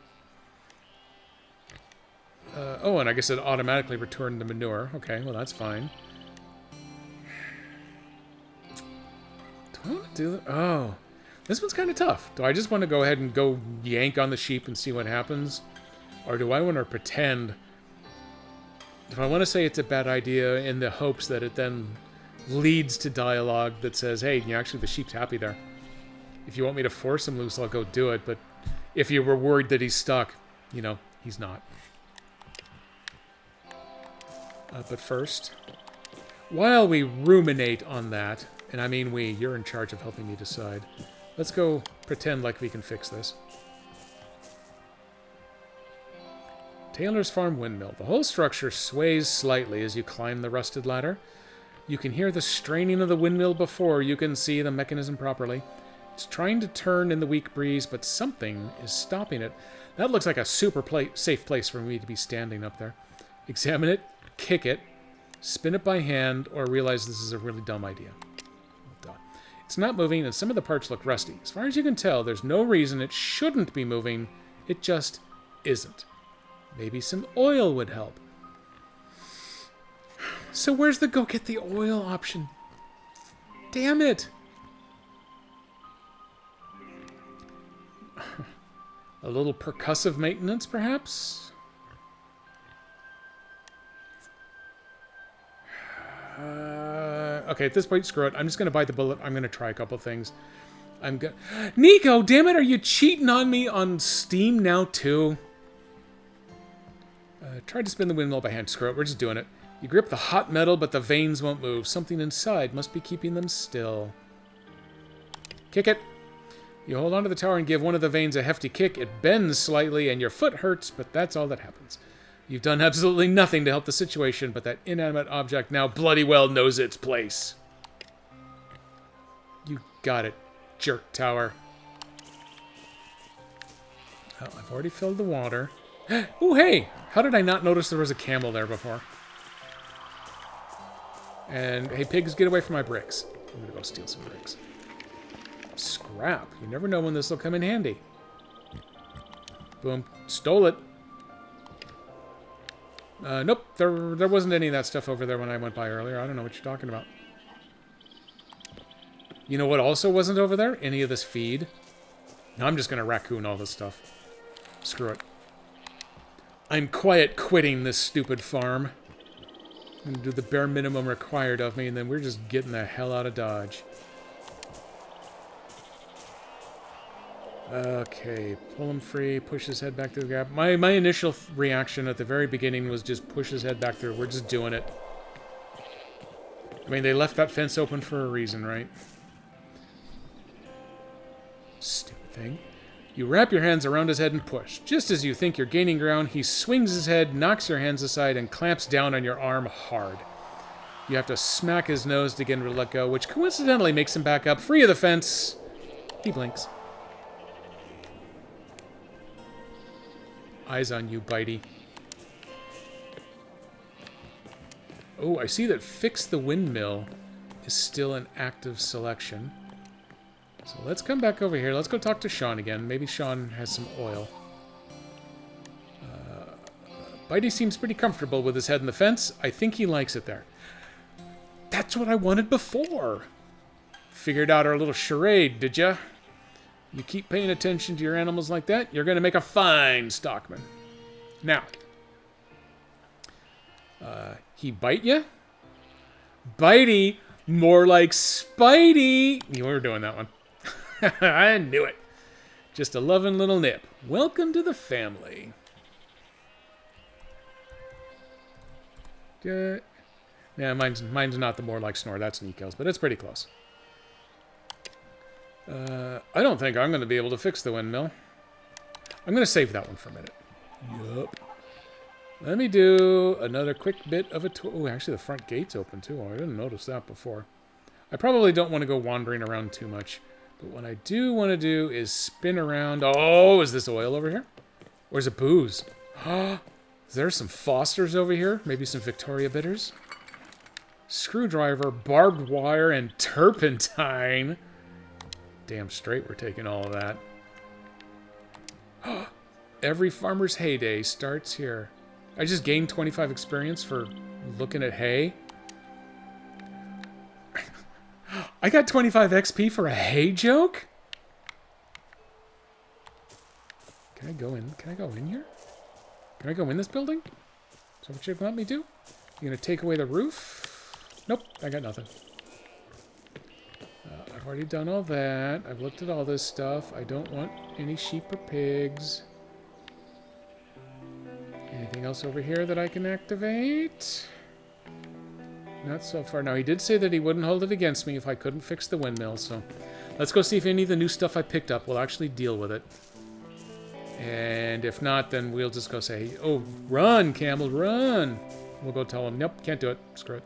Oh, and I guess it automatically returned the manure. Okay, well, that's fine. Do I want to do that? Oh. This one's kind of tough. Do I just want to go ahead and go yank on the sheep and see what happens? Or do I want to pretend... Do I want to say it's a bad idea in the hopes that it then leads to dialogue that says, hey, actually the sheep's happy there. If you want me to force him loose, I'll go do it. But if you were worried that he's stuck, he's not. But first, while we ruminate on that, and I mean we, you're in charge of helping me decide... Let's go pretend like we can fix this. Taylor's Farm Windmill. The whole structure sways slightly as you climb the rusted ladder. You can hear the straining of the windmill before you can see the mechanism properly. It's trying to turn in the weak breeze, but something is stopping it. That looks like a super safe place for me to be standing up there. Examine it, kick it, spin it by hand, or realize this is a really dumb idea. It's not moving, and some of the parts look rusty. As far as you can tell, there's no reason it shouldn't be moving. It just isn't. Maybe some oil would help. So where's the go get the oil option? Damn it! A little percussive maintenance, perhaps? Okay, at this point, screw it. I'm just going to bite the bullet. I'm going to try a couple things. Nico, damn it, are you cheating on me on Steam now, too? Try to spin the windmill by hand. Screw it, we're just doing it. You grip the hot metal, but the veins won't move. Something inside must be keeping them still. Kick it. You hold onto the tower and give one of the veins a hefty kick. It bends slightly, and your foot hurts, but that's all that happens. You've done absolutely nothing to help the situation, but that inanimate object now bloody well knows its place. You got it, jerk tower. Oh, I've already filled the water. Oh, hey! How did I not notice there was a camel there before? And, hey, pigs, get away from my bricks. I'm gonna go steal some bricks. Scrap. You never know when this will come in handy. Boom. Stole it. Nope, there wasn't any of that stuff over there when I went by earlier. I don't know what you're talking about. You know what also wasn't over there? Any of this feed. Now I'm just going to raccoon all this stuff. Screw it. I'm quiet quitting this stupid farm. I'm going to do the bare minimum required of me, and then we're just getting the hell out of Dodge. Okay, pull him free, push his head back through the gap. My initial reaction at the very beginning was just push his head back through. We're just doing it. I mean, they left that fence open for a reason, right? Stupid thing. You wrap your hands around his head and push. Just as you think you're gaining ground, he swings his head, knocks your hands aside, and clamps down on your arm hard. You have to smack his nose to get him to let go, which coincidentally makes him back up, free of the fence. He blinks. Eyes on you, Bitey. Oh, I see that Fix the Windmill is still an active selection. So let's come back over here. Let's go talk to Sean again. Maybe Sean has some oil. Bitey seems pretty comfortable with his head in the fence. I think he likes it there. That's what I wanted before. Figured out our little charade, did ya? You keep paying attention to your animals like that, you're going to make a fine stockman. Now, he bite ya? Bitey, more like Spidey. You were doing that one. I knew it. Just a loving little nip. Welcome to the family. Good. Yeah, mine's not the more like snore. That's Nico's, but it's pretty close. I don't think I'm going to be able to fix the windmill. I'm going to save that one for a minute. Yup. Let me do another quick bit of a tour. Oh, actually the front gate's open too. Oh, I didn't notice that before. I probably don't want to go wandering around too much. But what I do want to do is spin around. Oh, is this oil over here? Or is it booze? Is there some Fosters over here? Maybe some Victoria bitters? Screwdriver, barbed wire, and turpentine. Damn straight we're taking all of that. Every farmer's heyday starts here. I just gained 25 experience for looking at hay. I got 25 XP for a hay joke? Can I go in? Can I go in here? Can I go in this building? Is that what you want me to do? You gonna take away the roof? Nope, I got nothing. I've already done all that. I've looked at all this stuff. I don't want any sheep or pigs. Anything else over here that I can activate? Not so far. Now, he did say that he wouldn't hold it against me if I couldn't fix the windmill, so let's go see if any of the new stuff I picked up will actually deal with it. And if not, then we'll just go say, oh, run, Camel, run. We'll go tell him, nope, can't do it. Screw it.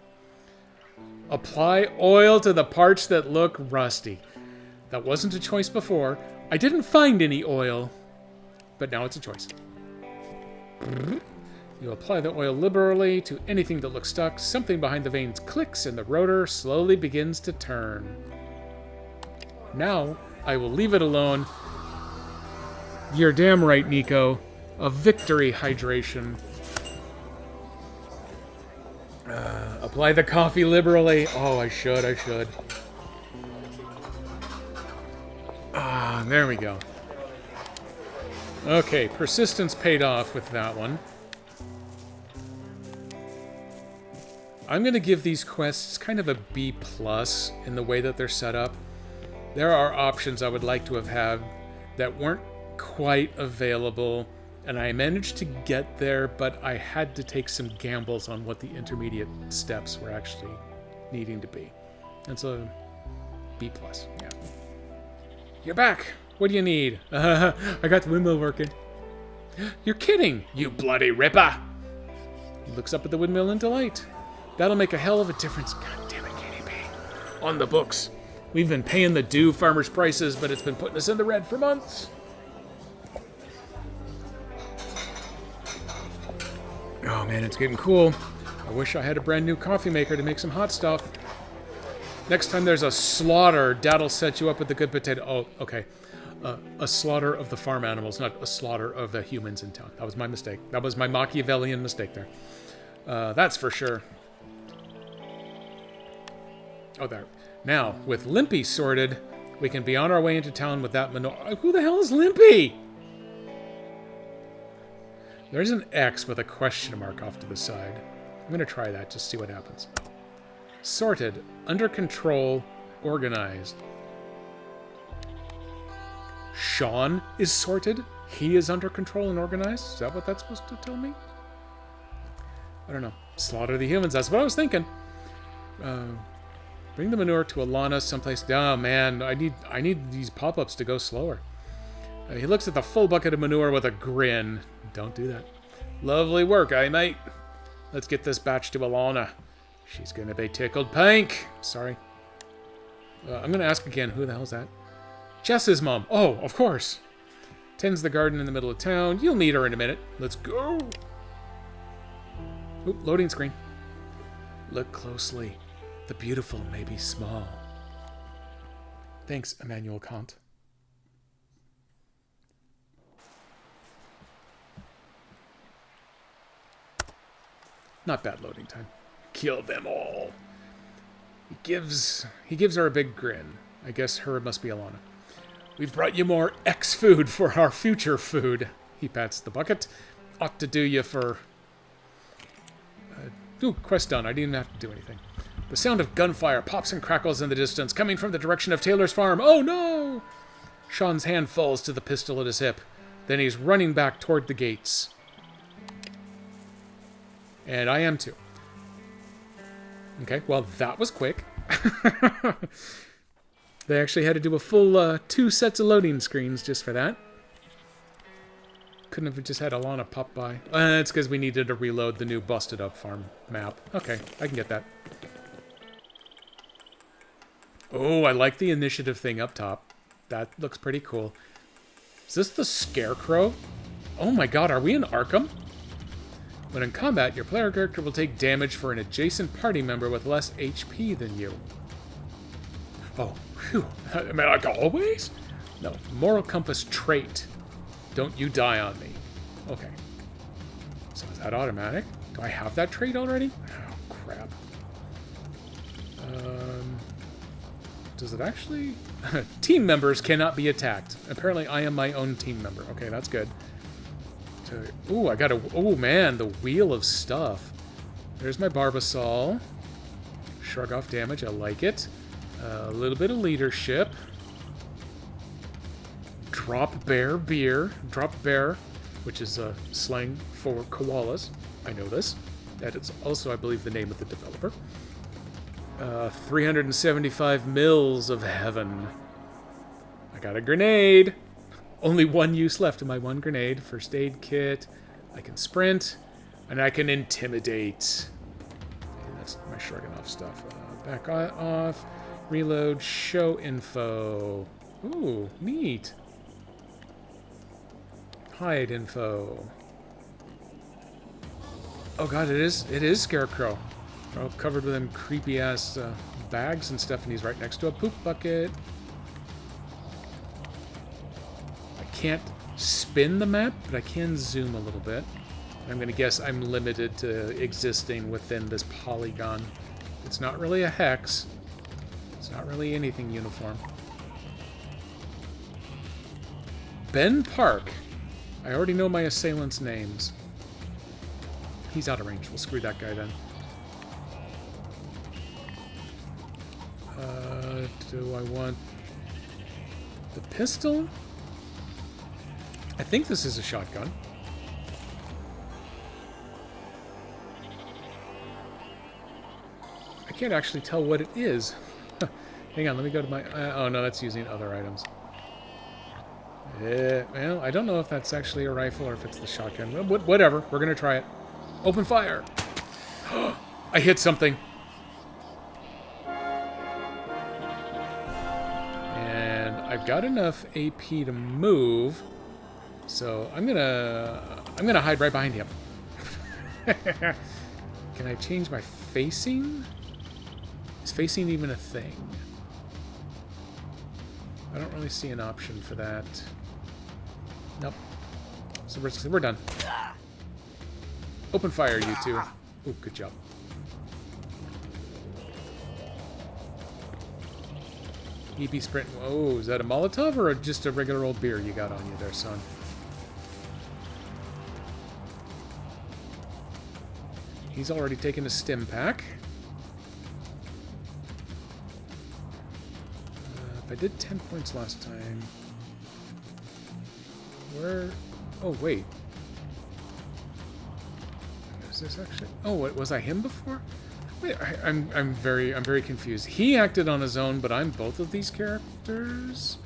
Apply oil to the parts that look rusty. That wasn't a choice before. I didn't find any oil, but now it's a choice. You apply the oil liberally to anything that looks stuck. Something behind the vanes clicks and the rotor slowly begins to turn. Now, I will leave it alone. You're damn right, Nico. A victory hydration. Apply the coffee liberally. Oh, I should. Ah, there we go. Okay, persistence paid off with that one. I'm going to give these quests kind of a B+ in the way that they're set up. There are options I would like to have had that weren't quite available, and I managed to get there, but I had to take some gambles on what the intermediate steps were actually needing to be. And so, B+, yeah. You're back! What do you need? I got the windmill working. You're kidding, you bloody ripper! He looks up at the windmill in delight. That'll make a hell of a difference. God damn it, KDP. On the books. We've been paying the due farmers' prices, but it's been putting us in the red for months. Oh man, it's getting cool. I wish I had a brand new coffee maker to make some hot stuff. Next time there's a slaughter, Dad'll set you up with the good potato. Oh, okay. A slaughter of the farm animals, not a slaughter of the humans in town. That was my mistake. That was my Machiavellian mistake there. That's for sure. Oh, there. Now, with Limpy sorted, we can be on our way into town with that menorah. Who the hell is Limpy? There's an X with a question mark off to the side. I'm going to try that, just see what happens. Sorted, under control, organized. Sean is sorted? He is under control and organized? Is that what that's supposed to tell me? I don't know. Slaughter the humans, that's what I was thinking. Bring the manure to Alana someplace. Oh man, I need these pop-ups to go slower. He looks at the full bucket of manure with a grin. Don't do that. Lovely work, eh, mate? Let's get this batch to Alana. She's gonna be tickled pink. Sorry. I'm gonna ask again, who the hell's that? Jess's mom. Oh, of course. Tends the garden in the middle of town. You'll meet her in a minute. Let's go. Oop, loading screen. Look closely. The beautiful may be small. Thanks, Immanuel Kant. Not bad loading time. Kill them all. He gives her a big grin. I guess her must be Alana. We've brought you more X food for our future food. He pats the bucket. Ought to do you for... Ooh, quest done. I didn't have to do anything. The sound of gunfire pops and crackles in the distance, coming from the direction of Taylor's farm. Oh no! Sean's hand falls to the pistol at his hip. Then he's running back toward the gates. And I am too. Okay, well, that was quick. They actually had to do a full 2 sets of loading screens just for that. Couldn't have just had Alana pop by. It's because we needed to reload the new busted up farm map. Okay, I can get that. Oh, I like the initiative thing up top. That looks pretty cool. Is this the Scarecrow? Oh my god, are we in Arkham? When in combat, your player character will take damage for an adjacent party member with less HP than you. Oh, phew. I mean, like always? No, moral compass trait. Don't you die on me. Okay. So is that automatic? Do I have that trait already? Oh, crap. Does it actually... Team members cannot be attacked. Apparently I am my own team member. Okay, that's good. Ooh, I got a... Oh, man, the wheel of stuff. There's my Barbasol. Shrug off damage. I like it. A little bit of leadership. Drop Bear Beer. Drop Bear, which is slang for koalas. I know this. That is also, I believe, the name of the developer. 375 mils of heaven. I got a grenade. Only one use left of my one grenade. First aid kit. I can sprint. And I can intimidate. Okay, that's my shrugging off stuff. Back off. Reload. Show info. Ooh, neat. Hide info. Oh god, it is Scarecrow. All covered with them creepy ass bags and stuff, and he's right next to a poop bucket. I can't spin the map, but I can zoom a little bit. I'm gonna guess I'm limited to existing within this polygon. It's not really a hex. It's not really anything uniform. Ben Park. I already know my assailants' names. He's out of range. We'll screw that guy then. Do I want the pistol? I think this is a shotgun. I can't actually tell what it is. Hang on, let me go to my... oh no, that's using other items. Well, I don't know if that's actually a rifle or if it's the shotgun. Whatever, we're gonna try it. Open fire! I hit something. And I've got enough AP to move, so I'm gonna hide right behind him. Can I change my facing? Is facing even a thing? I don't really see an option for that. Nope. So we're done. Open fire, you two. Ooh, good job. He be sprinting. Oh, is that a Molotov or just a regular old beer you got on you there, son? He's already taken a stim pack. If I did 10 points last time... Where... Oh, wait. Is this actually... Oh, what, was I him before? Wait, I'm very confused. He acted on his own, but I'm both of these characters?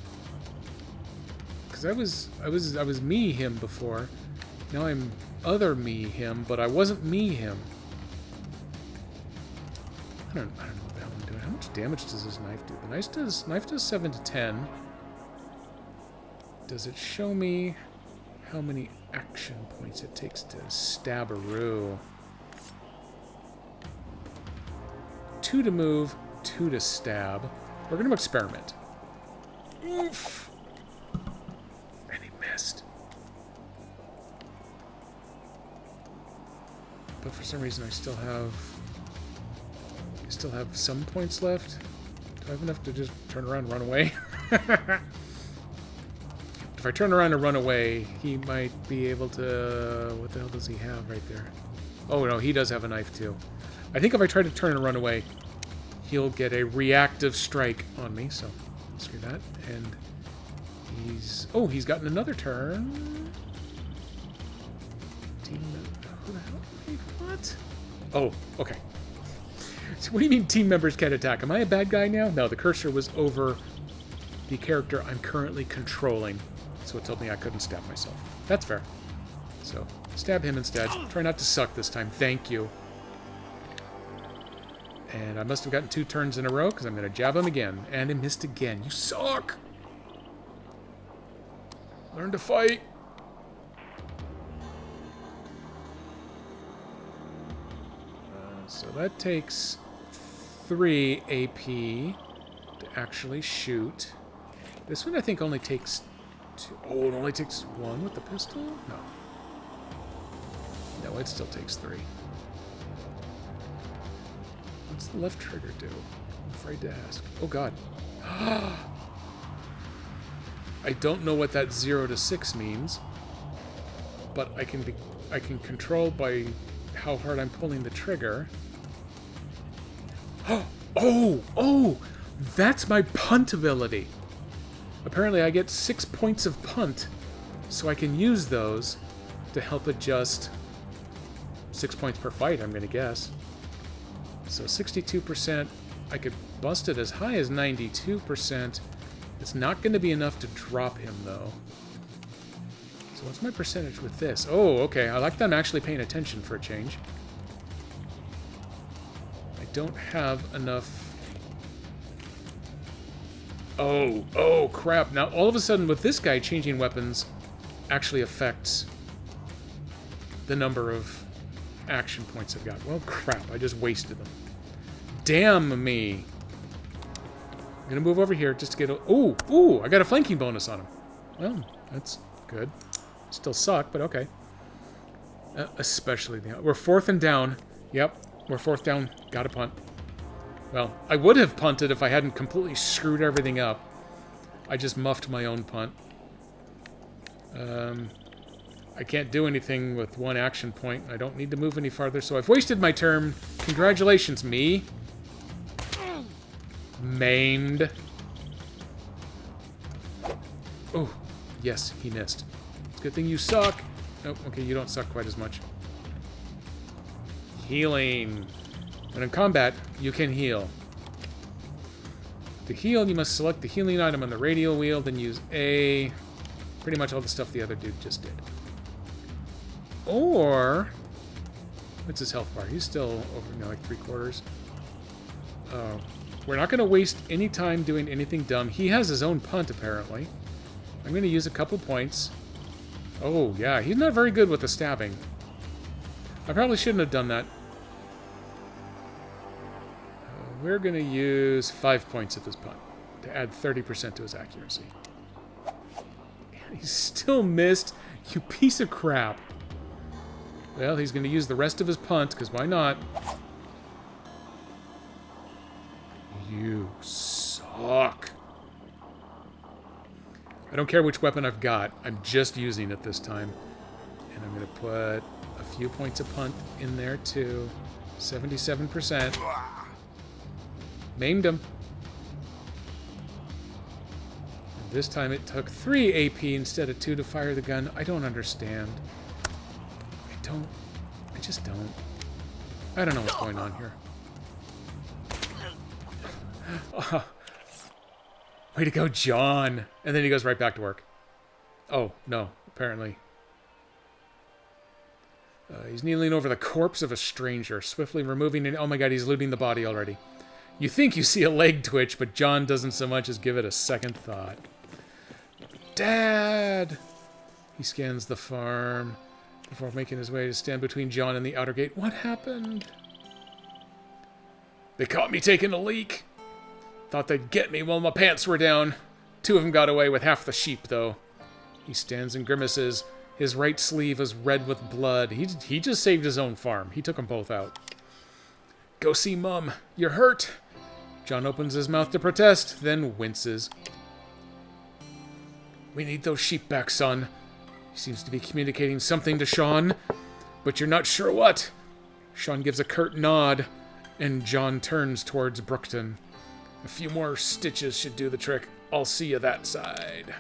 Because I was me him before. Now I'm other me him, but I wasn't me him. I don't know what the hell I'm doing. How much damage does this knife do? The knife does 7 to 10. Does it show me how many action points it takes to stab a Roo? 2 to move, 2 to stab. We're going to experiment. Oof! And he missed. But for some reason I still have some points left. Do I have enough to just turn around and run away? If I turn around and run away, he might be able to... What the hell does he have right there? Oh, no, he does have a knife, too. I think if I try to turn and run away, he'll get a reactive strike on me, so screw that. And he's... Oh, he's gotten another turn. Who the hell? Wait, what? Oh, okay. So what do you mean team members can't attack? Am I a bad guy now? No, the cursor was over the character I'm currently controlling, so it told me I couldn't stab myself. That's fair. So, stab him instead. Try not to suck this time. Thank you. And I must have gotten 2 turns in a row, because I'm going to jab him again. And he missed again. You suck! Learn to fight! So that takes 3 AP to actually shoot. This one I think only takes 2. Oh, it only takes 1 with the pistol? No. No, it still takes 3. What's the left trigger do? I'm afraid to ask. Oh god. I don't know what that 0 to 6 means, but I can control by how hard I'm pulling the trigger. Oh! That's my punt ability. Apparently I get 6 points of punt, so I can use those to help adjust 6 points per fight, I'm going to guess. So 62%, I could bust it as high as 92%. It's not going to be enough to drop him, though. So what's my percentage with this? Oh, okay, I like that I'm actually paying attention for a change. I don't have enough... Oh, crap. Now, all of a sudden, with this guy, changing weapons actually affects the number of action points I've got. Well, crap. I just wasted them. Damn me. I'm going to move over here just to get a... Ooh, I got a flanking bonus on him. Well, that's good. Still suck, but okay. Especially... We're 4th and down. Yep, we're 4th down. Got a punt. Well, I would have punted if I hadn't completely screwed everything up. I just muffed my own punt. I can't do anything with 1 action point. I don't need to move any farther, so I've wasted my turn. Congratulations, me. Maimed. Oh, yes, he missed. It's a good thing you suck. Nope, okay, you don't suck quite as much. Healing. When in combat, you can heal. To heal, you must select the healing item on the radial wheel, then use A. Pretty much all the stuff the other dude just did. Or... What's his health bar? He's still over now, like 3/4. We're not going to waste any time doing anything dumb. He has his own punt, apparently. I'm going to use a couple points. Oh, yeah, he's not very good with the stabbing. I probably shouldn't have done that. We're going to use 5 points of his punt to add 30% to his accuracy. He still missed, you piece of crap. Well, he's going to use the rest of his punt, because why not? You suck. I don't care which weapon I've got. I'm just using it this time. And I'm going to put a few points of punt in there too. 77%. Maimed him. And this time it took 3 AP instead of 2 to fire the gun. I don't understand. I just don't. I don't know what's going on here. Way to go, John. And then he goes right back to work. Oh, no, apparently. He's kneeling over the corpse of a stranger, swiftly removing it. Oh my god, he's looting the body already. You think you see a leg twitch, but John doesn't so much as give it a second thought. Dad! He scans the farm before making his way to stand between John and the outer gate. What happened? They caught me taking a leak. Thought they'd get me while my pants were down. 2 of them got away with half the sheep, though. He stands and grimaces. His right sleeve is red with blood. He just saved his own farm. He took them both out. Go see Mum. You're hurt. John opens his mouth to protest, then winces. We need those sheep back, son. He seems to be communicating something to Sean, but you're not sure what. Sean gives a curt nod, and John turns towards Brookton. A few more stitches should do the trick. I'll see you that side.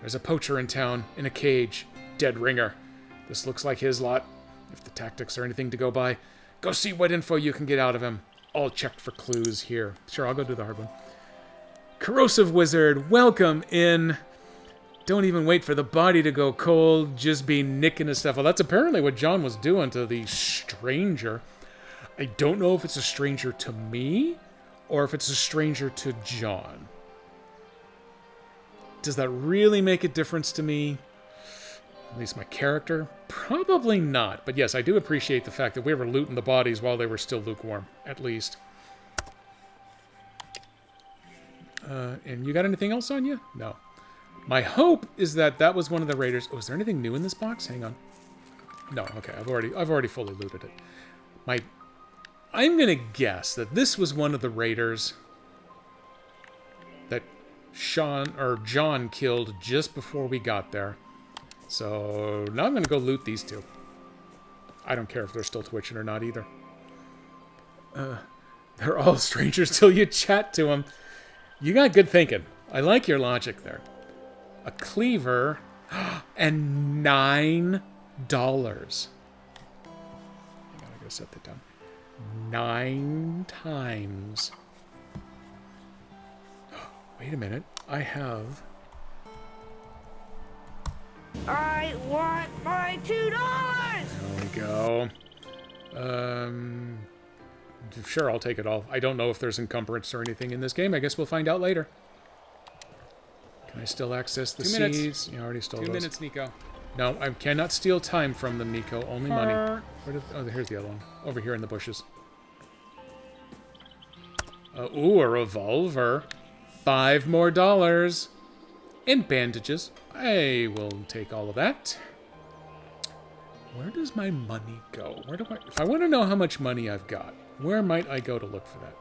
There's a poacher in town, in a cage. Dead ringer. This looks like his lot, if the tactics are anything to go by. Go see what info you can get out of him. All checked for clues here. Sure, I'll go do the hard one. Corrosive Wizard, welcome in. Don't even wait for the body to go cold. Just be nicking his stuff. Well, that's apparently what John was doing to the stranger. I don't know if it's a stranger to me or if it's a stranger to John. Does that really make a difference to me? At least my character? Probably not. But yes, I do appreciate the fact that we were looting the bodies while they were still lukewarm, at least. And you got anything else on you? No. My hope is that that was one of the raiders. Oh, is there anything new in this box? Hang on. No, okay, I've already fully looted it. I'm gonna guess that this was one of the raiders that John killed just before we got there. So now I'm gonna go loot these two. I don't care if they're still twitching or not either. They're all strangers till you chat to them. You got good thinking. I like your logic there. A cleaver and $9. I gotta go set that down. 9 times. Wait a minute. I have... I want my $2! There we go. Sure, I'll take it all. I don't know if there's encumbrance or anything in this game. I guess we'll find out later. Can I still access the seeds? You already stole those. 2 minutes, Nico. No, I cannot steal time from them, Nico. Only money. Oh, here's the other one. Over here in the bushes. Ooh, a revolver. $5 more. And bandages. I will take all of that. Where does my money go? If I want to know how much money I've got, where might I go to look for that?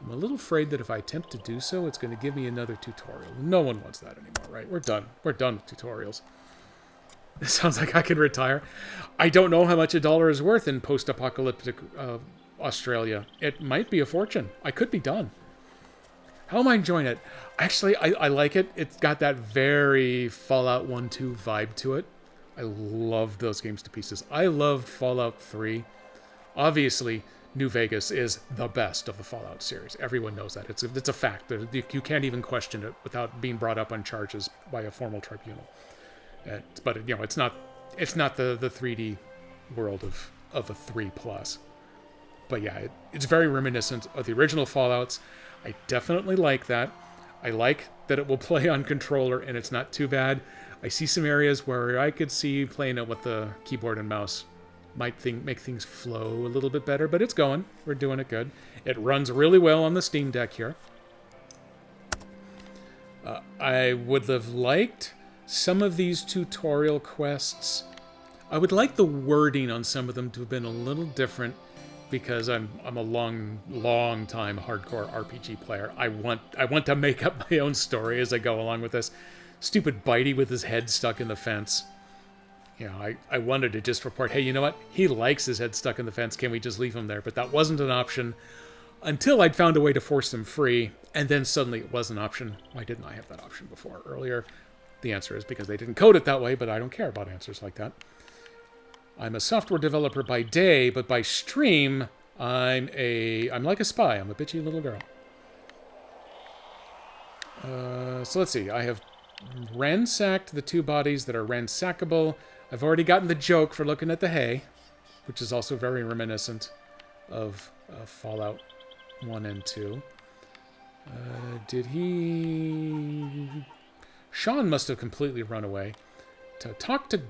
I'm a little afraid that if I attempt to do so, it's going to give me another tutorial. No one wants that anymore, right? We're done. We're done with tutorials. This sounds like I could retire. I don't know how much $1 is worth in post-apocalyptic Australia. It might be a fortune. I could be done. How am I enjoying it? Actually, I like it. It's got that very Fallout 1-2 vibe to it. I love those games to pieces. I loved Fallout 3. Obviously, New Vegas is the best of the Fallout series. Everyone knows that. It's a fact. You can't even question it without being brought up on charges by a formal tribunal. But you know, it's not the 3D world of a 3+. But yeah, it's very reminiscent of the original Fallouts. I definitely like that. I like that it will play on controller and it's not too bad. I see some areas where I could see playing it with the keyboard and mouse might make things flow a little bit better, but it's going. We're doing it good. It runs really well on the Steam Deck here. I would have liked some of these tutorial quests. I would like the wording on some of them to have been a little different. because I'm a long time hardcore RPG player. I want to make up my own story as I go along with this. Stupid Bitey with his head stuck in the fence. You know, I wanted to just report, hey, you know what? He likes his head stuck in the fence. Can we just leave him there? But that wasn't an option until I'd found a way to force him free, and then suddenly it was an option. Why didn't I have that option before, earlier? The answer is because they didn't code it that way, but I don't care about answers like that. I'm a software developer by day, but by stream, I'm like a spy. I'm a bitchy little girl. So let's see. I have ransacked the 2 bodies that are ransackable. I've already gotten the joke for looking at the hay, which is also very reminiscent of Fallout 1 and 2. Did he... Sean must have completely run away. To talk to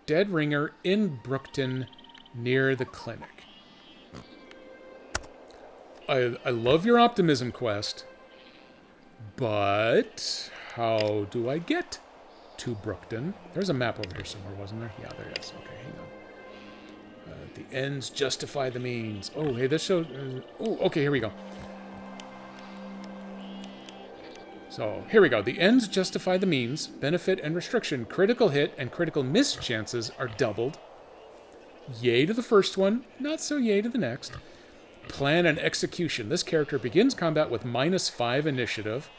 Dead Ringer in Brookton near the clinic. I love your optimism quest, but how do I get to Brookton? There's a map over here somewhere, wasn't there? Yeah, there is. Okay, hang on. The ends justify the means. Oh, hey, this shows... oh, okay, here we go. So, here we go. The ends justify the means. Benefit and restriction. Critical hit and critical miss chances are doubled. Yay to the first one. Not so yay to the next. Plan and execution. This character begins combat with -5 initiative.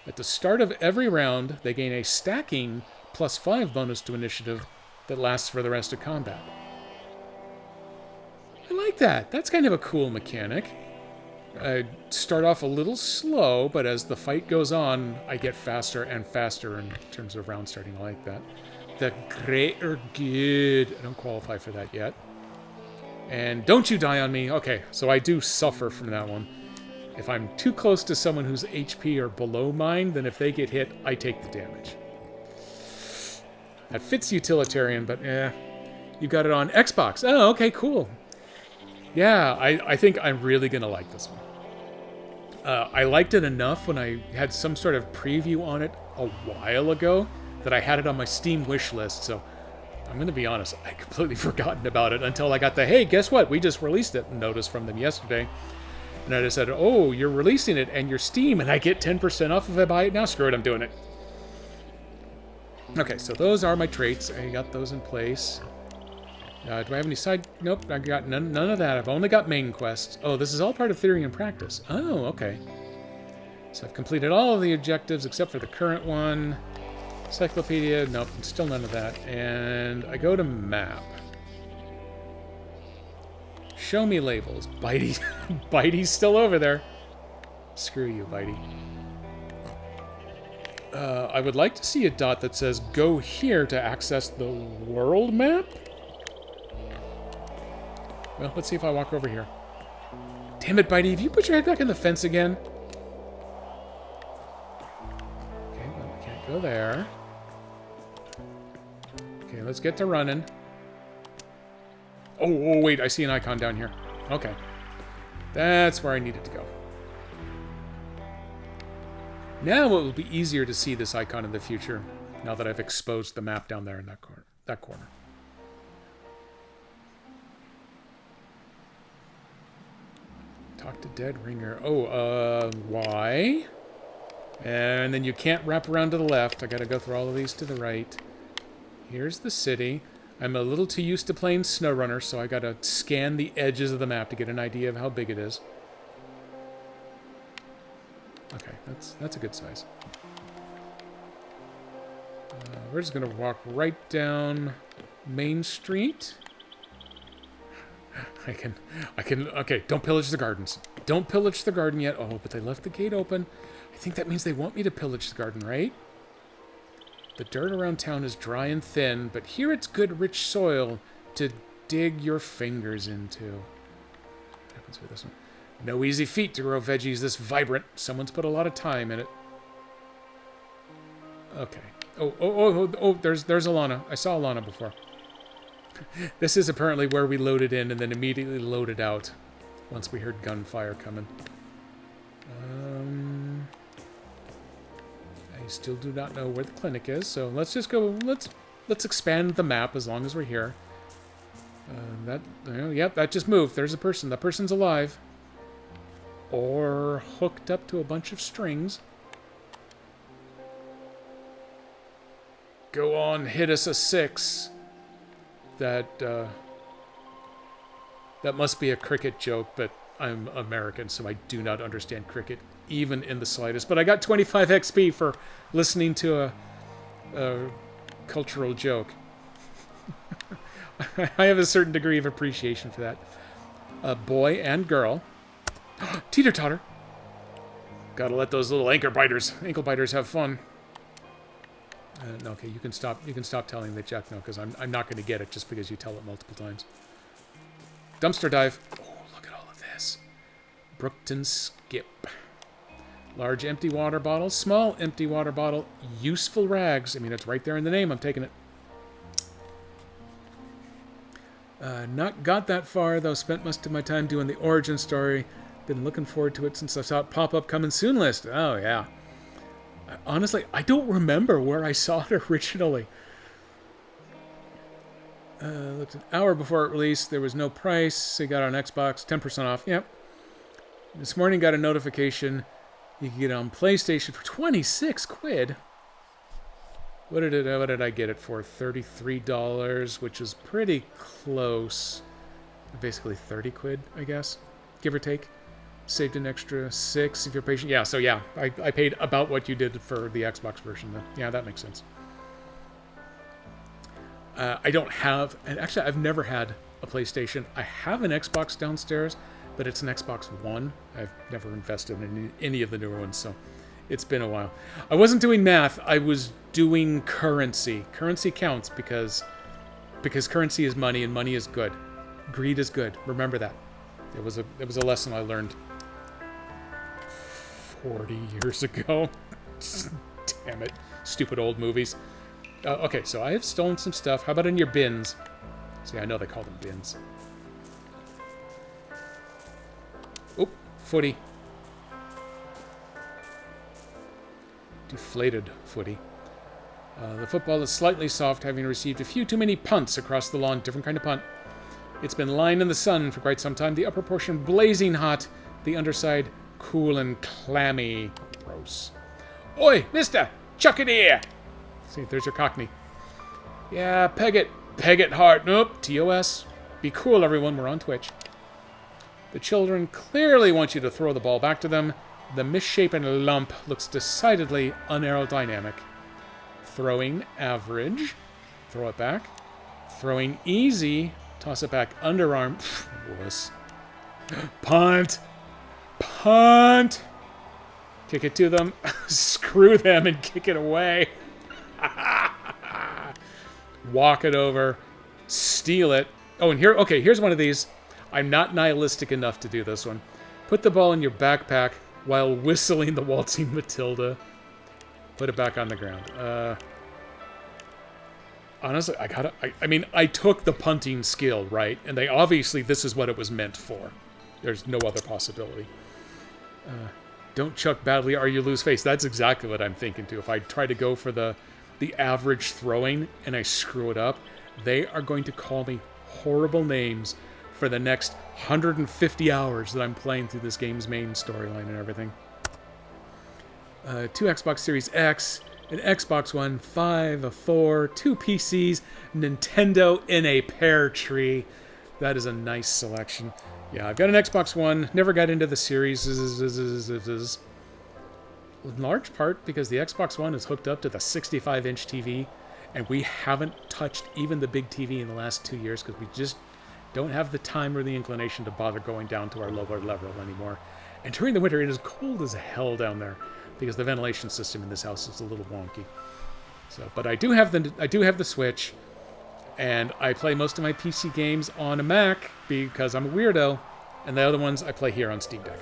At the start of every round, they gain a stacking +5 bonus to initiative that lasts for the rest of combat. I like that. That's kind of a cool mechanic. I start off a little slow, but as the fight goes on, I get faster and faster in terms of round starting. I like that. The greater good. I don't qualify for that yet. And don't you die on me. Okay, so I do suffer from that one. If I'm too close to someone whose HP are below mine, then if they get hit, I take the damage. That fits utilitarian, but you got it on Xbox. Oh, okay, cool. Yeah, I think I'm really going to like this one. I liked it enough when I had some sort of preview on it a while ago that I had it on my Steam wish list, so I'm going to be honest, I completely forgotten about it until I got the, hey, guess what? We just released it notice from them yesterday. And I just said, oh, you're releasing it and your Steam, and I get 10% off if I buy it now? Screw it, I'm doing it. Okay, so those are my traits. I got those in place. Do I have any side... Nope, I got none of that. I've only got main quests. Oh, this is all part of Theory and Practice. Oh, okay. So I've completed all of the objectives except for the current one. Encyclopedia, nope, still none of that. And I go to map. Show me labels. Bitey. Bitey's still over there. Screw you, Bitey. I would like to see a dot that says, go here to access the world map. Well, let's see if I walk over here. Damn it, Bitey, have you put your head back in the fence again? Okay, well, I can't go there. Okay, let's get to running. Oh, wait, I see an icon down here. Okay. That's where I needed to go. Now it will be easier to see this icon in the future, now that I've exposed the map down there in that corner. Talk to Dead Ringer. Oh, why? And then you can't wrap around to the left. I gotta go through all of these to the right. Here's the city. I'm a little too used to playing SnowRunner, so I gotta scan the edges of the map to get an idea of how big it is. Okay, that's a good size. We're just gonna walk right down Main Street. I can, okay, don't pillage the gardens. Don't pillage the garden yet. Oh, but they left the gate open. I think that means they want me to pillage the garden, right? The dirt around town is dry and thin, but here it's good, rich soil to dig your fingers into. What happens with this one? No easy feat to grow veggies this vibrant. Someone's put a lot of time in it. Okay. Oh, there's Alana. I saw Alana before. This is apparently where we loaded in and then immediately loaded out once we heard gunfire coming. I still do not know where the clinic is, so let's just go. Let's expand the map as long as we're here. Yep, that just moved. There's a person. That person's alive. Or hooked up to a bunch of strings. Go on, hit us a 6. That must be a cricket joke, but I'm American, so I do not understand cricket, even in the slightest. But I got 25 XP for listening to a cultural joke. I have a certain degree of appreciation for that. A boy and girl. Teeter-totter. Gotta let those little ankle biters have fun. No, okay, you can stop telling the Jack no, because I'm not going to get it just because you tell it multiple times. Dumpster dive. Oh, look at all of this. Brookton skip. Large empty water bottle. Small empty water bottle. Useful rags. I mean, it's right there in the name. I'm taking it. Not got that far, though. Spent most of my time doing the origin story. Been looking forward to it since I saw it pop up coming soon list. Oh, yeah. Honestly, I don't remember where I saw it originally. Looked an hour before it released. There was no price. So you got it on Xbox. 10% off. Yep. This morning got a notification. You can get it on PlayStation for 26 quid. What did I get it for? $33, which is pretty close. Basically 30 quid, I guess. Give or take. Saved an extra 6 if you're patient. Yeah, so yeah, I paid about what you did for the Xbox version then. Yeah, that makes sense. I don't have... And actually, I've never had a PlayStation. I have an Xbox downstairs, but it's an Xbox One. I've never invested in any of the newer ones, so it's been a while. I wasn't doing math. I was doing currency. Currency counts because currency is money, and money is good. Greed is good. Remember that. It was a lesson I learned 40 years ago. Damn it. Stupid old movies. Okay, so I have stolen some stuff. How about in your bins? See, I know they call them bins. Oop, footy. Deflated footy. The football is slightly soft, having received a few too many punts across the lawn. Different kind of punt. It's been lying in the sun for quite some time. The upper portion blazing hot. The underside cool and clammy. Gross. Oi, mister! Chuck it here! See, there's your Cockney. Yeah, peg it hard. Nope, TOS. Be cool, everyone. We're on Twitch. The children clearly want you to throw the ball back to them. The misshapen lump looks decidedly unaerodynamic. Throwing average. Throw it back. Throwing easy. Toss it back. Underarm. Wuss. Punt. Punt. Kick it to them. Screw them and kick it away. Walk it over. Steal it. Oh, and here, okay, here's one of these. I'm not nihilistic enough to do this one. Put the ball in your backpack while whistling the Waltzing Matilda. Put it back on the ground. Honestly, I took the punting skill, right? And obviously, this is what it was meant for. There's no other possibility. Don't chuck badly or you lose face. That's exactly what I'm thinking, too. If I try to go for the average throwing and I screw it up, they are going to call me horrible names for the next 150 hours that I'm playing through this game's main storyline and everything. 2 Xbox Series X, an Xbox One, 5, a 4, 2 PCs, Nintendo in a pear tree. That is a nice selection. Yeah, I've got an Xbox One, never got into the series. In large part because the Xbox One is hooked up to the 65-inch TV, and we haven't touched even the big TV in the last 2 years because we just don't have the time or the inclination to bother going down to our lower level anymore. And during the winter, it is cold as hell down there because the ventilation system in this house is a little wonky. So, but I do have the Switch, and I play most of my PC games on a Mac because I'm a weirdo, and the other ones I play here on Steam Deck.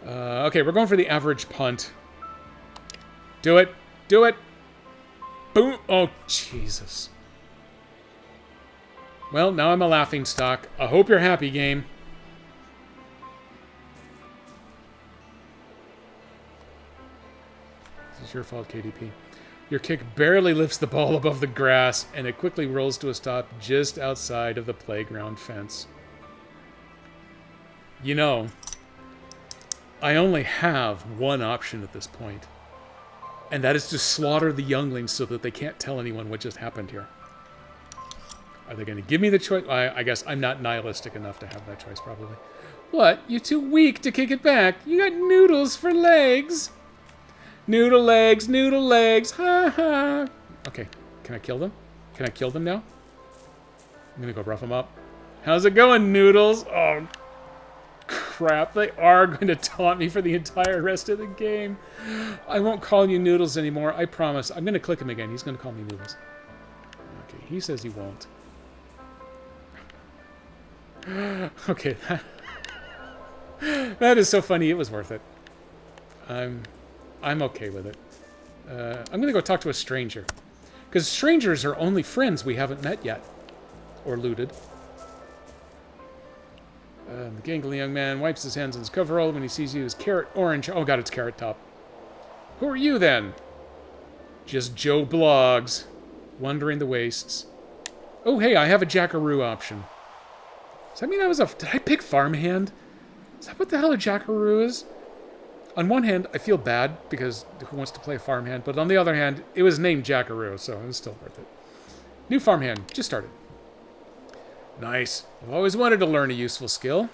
Okay, we're going for the average punt. Do it. Do it. Boom. Oh, Jesus. Well, now I'm a laughingstock. I hope you're happy, game. This is your fault, KDP. Your kick barely lifts the ball above the grass, and it quickly rolls to a stop just outside of the playground fence. You know, I only have one option at this point, and that is to slaughter the younglings so that they can't tell anyone what just happened here. Are they going to give me the choice? I guess I'm not nihilistic enough to have that choice, probably. What? You're too weak to kick it back. You got noodles for legs. Noodle legs, ha ha. Okay, can I kill them? Can I kill them now? I'm gonna go rough them up. How's it going, Noodles? Oh, crap, they are going to taunt me for the entire rest of the game. I won't call you Noodles anymore, I promise. I'm gonna click him again, he's gonna call me Noodles. Okay, he says he won't. Okay, that is so funny, it was worth it. I'm okay with it. I'm gonna go talk to a stranger. Because strangers are only friends we haven't met yet. Or looted. The gangly young man wipes his hands on his coverall when he sees you as Carrot Orange. Oh god, it's Carrot Top. Who are you then? Just Joe Blogs. Wandering the wastes. Oh hey, I have a Jackaroo option. Does that mean did I pick Farmhand? Is that what the hell a Jackaroo is? On one hand, I feel bad, because who wants to play a farmhand? But on the other hand, it was named Jackaroo, so it was still worth it. New farmhand, just started. Nice. I've always wanted to learn a useful skill.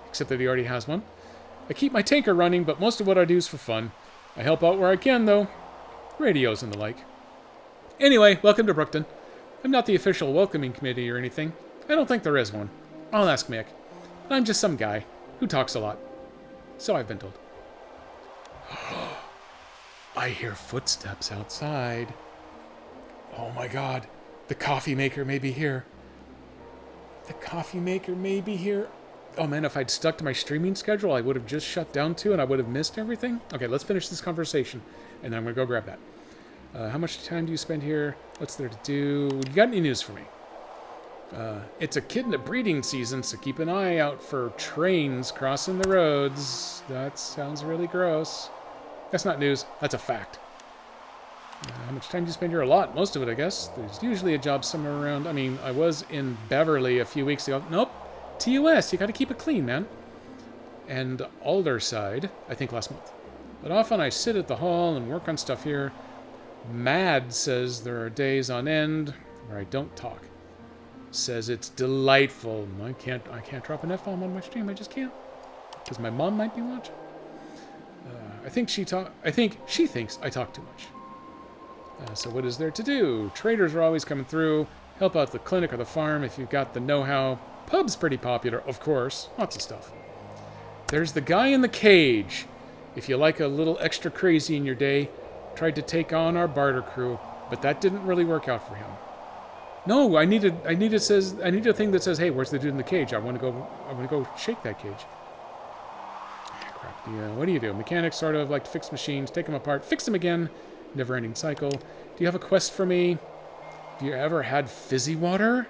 Except that he already has one. I keep my tanker running, but most of what I do is for fun. I help out where I can, though. Radios and the like. Anyway, welcome to Brookton. I'm not the official welcoming committee or anything. I don't think there is one. I'll ask Mick. I'm just some guy who talks a lot. So I've been told. I hear footsteps outside. Oh my god. The coffee maker may be here. The coffee maker may be here. Oh man, if I'd stuck to my streaming schedule, I would have just shut down too and I would have missed everything. Okay, let's finish this conversation and then I'm going to go grab that. How much time do you spend here? What's there to do? You got any news for me? It's echidna breeding season, so keep an eye out for trains crossing the roads. That sounds really gross. That's not news. That's a fact. How much time do you spend here? A lot. Most of it, I guess. There's usually a job somewhere around. I mean, I was in Beverly a few weeks ago. Nope. TUS. You got to keep it clean, man. And Alderside, I think last month. But often I sit at the hall and work on stuff here. Mad says there are days on end where I don't talk. Says it's delightful. I can't drop an F-bomb on my stream. I just can't. Because my mom might be watching. I think she thinks I talk too much. So what is there to do? Traders are always coming through. Help out the clinic or the farm if you've got the know-how. Pub's pretty popular, of course. Lots of stuff. There's the guy in the cage. If you like a little extra crazy in your day, tried to take on our barter crew, but that didn't really work out for him. No, I need a thing that says, "Hey, where's the dude in the cage? I want to go shake that cage." Crap. Yeah, what do you do? Mechanics sort of like to fix machines, take them apart, fix them again. Never-ending cycle. Do you have a quest for me? Have you ever had fizzy water?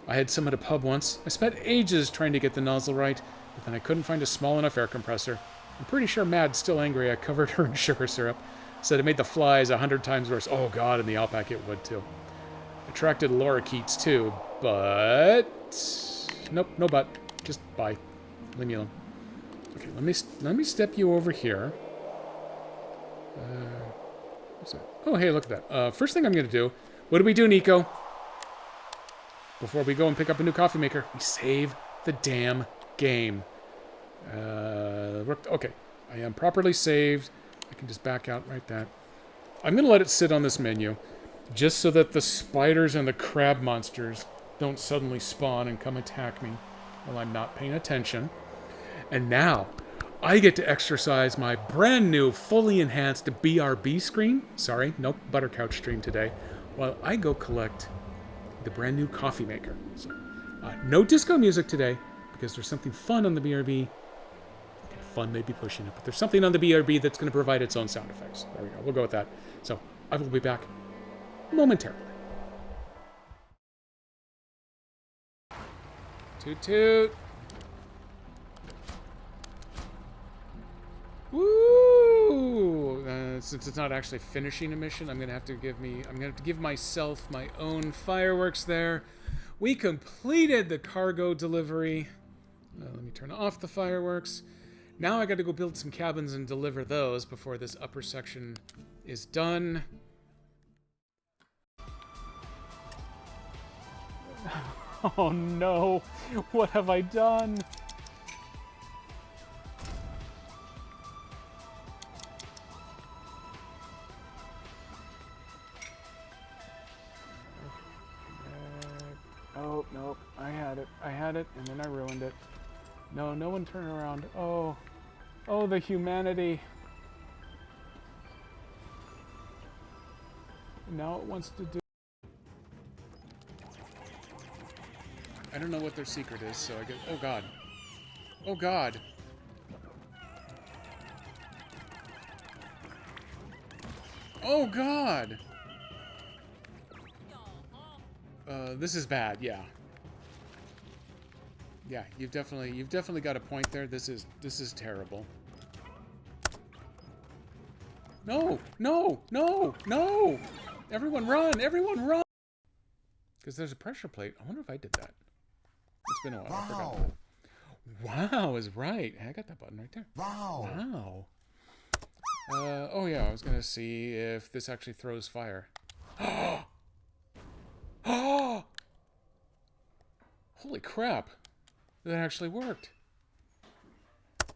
I had some at a pub once. I spent ages trying to get the nozzle right, but then I couldn't find a small enough air compressor. I'm pretty sure Mad's still angry I covered her in sugar syrup. Said it made the flies 100 times worse. Oh god, and the Outback it would too. Attracted Laura Keats too, but... Nope, no but. Just bye. Leave me alone. Okay, let me step you over here. What's that? Oh, hey, look at that. First thing I'm going to do... What do we do, Nico? Before we go and pick up a new coffee maker, we save the damn game. Okay, I am properly saved. I can just back out right that. I'm going to let it sit on this menu, just so that the spiders and the crab monsters don't suddenly spawn and come attack me while I'm not paying attention. And now, I get to exercise my brand new, fully enhanced BRB screen. Sorry, no Buttercouch stream today. While I go collect the brand new coffee maker. So, no disco music today, because there's something fun on the BRB. Fun may be pushing it, but there's something on the BRB that's going to provide its own sound effects. There we go. We'll go with that. So, I will be back momentarily. Toot toot. Woo! since it's not actually finishing a mission, I'm gonna have to give myself my own fireworks there. We completed the cargo delivery. Let me turn off the fireworks. Now I got to go build some cabins and deliver those before this upper section is done. Oh no! What have I done? Oh, nope. I had it, and then I ruined it. No, no one turn around. Oh, the humanity. Now it wants to do... I don't know what their secret is, so I guess... Oh, God. Oh, God. Oh, God! This is bad, yeah. Yeah, you've definitely got a point there. This is terrible. No! No! No! No! Everyone run! Everyone run! Because there's a pressure plate. I wonder if I did that. It's been a while. I forgot that. Wow is right. I got that button right there. Wow. Wow. Oh yeah, I was gonna see if this actually throws fire. Oh! Holy crap. That actually worked. I'd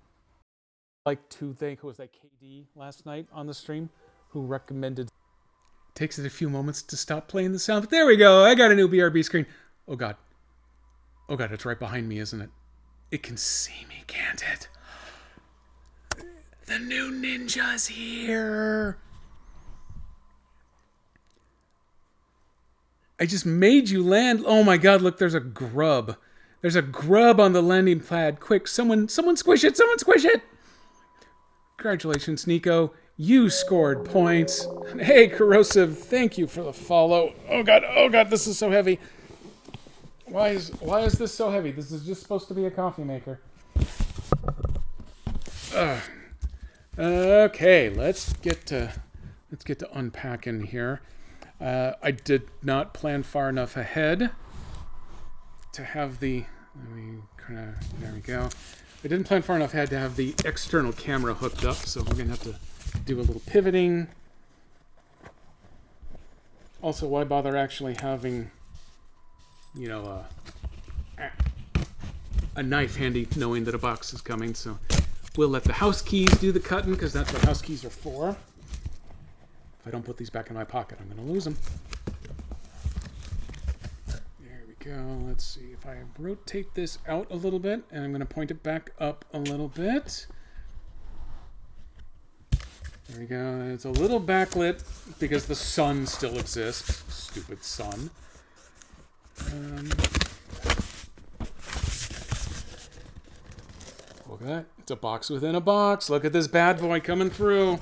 like to thank, who was that, KD last night on the stream, who recommended... Takes it a few moments to stop playing the sound, but there we go. I got a new BRB screen. Oh god. Oh god, it's right behind me, isn't it? It can see me, can't it? The new ninja's here. I just made you land. Oh my god, look, there's a grub. There's a grub on the landing pad. Quick, someone squish it. Someone squish it. Congratulations, Nico. You scored points. Hey, Corrosive, thank you for the follow. Oh god, this is so heavy. Why is this so heavy? This is just supposed to be a coffee maker. Okay, let's get to unpacking here. I did not plan far enough ahead to have the... there we go. I didn't plan far enough ahead to have the external camera hooked up, so we're going to have to do a little pivoting. Also, why bother actually having, you know, a knife handy knowing that a box is coming, so we'll let the house keys do the cutting, because that's what house keys are for. If I don't put these back in my pocket, I'm going to lose them. There we go. Let's see if I rotate this out a little bit, and I'm going to point it back up a little bit. There we go. It's a little backlit because the sun still exists. Stupid sun. Look at that. It's a box within a box. Look at this bad boy coming through.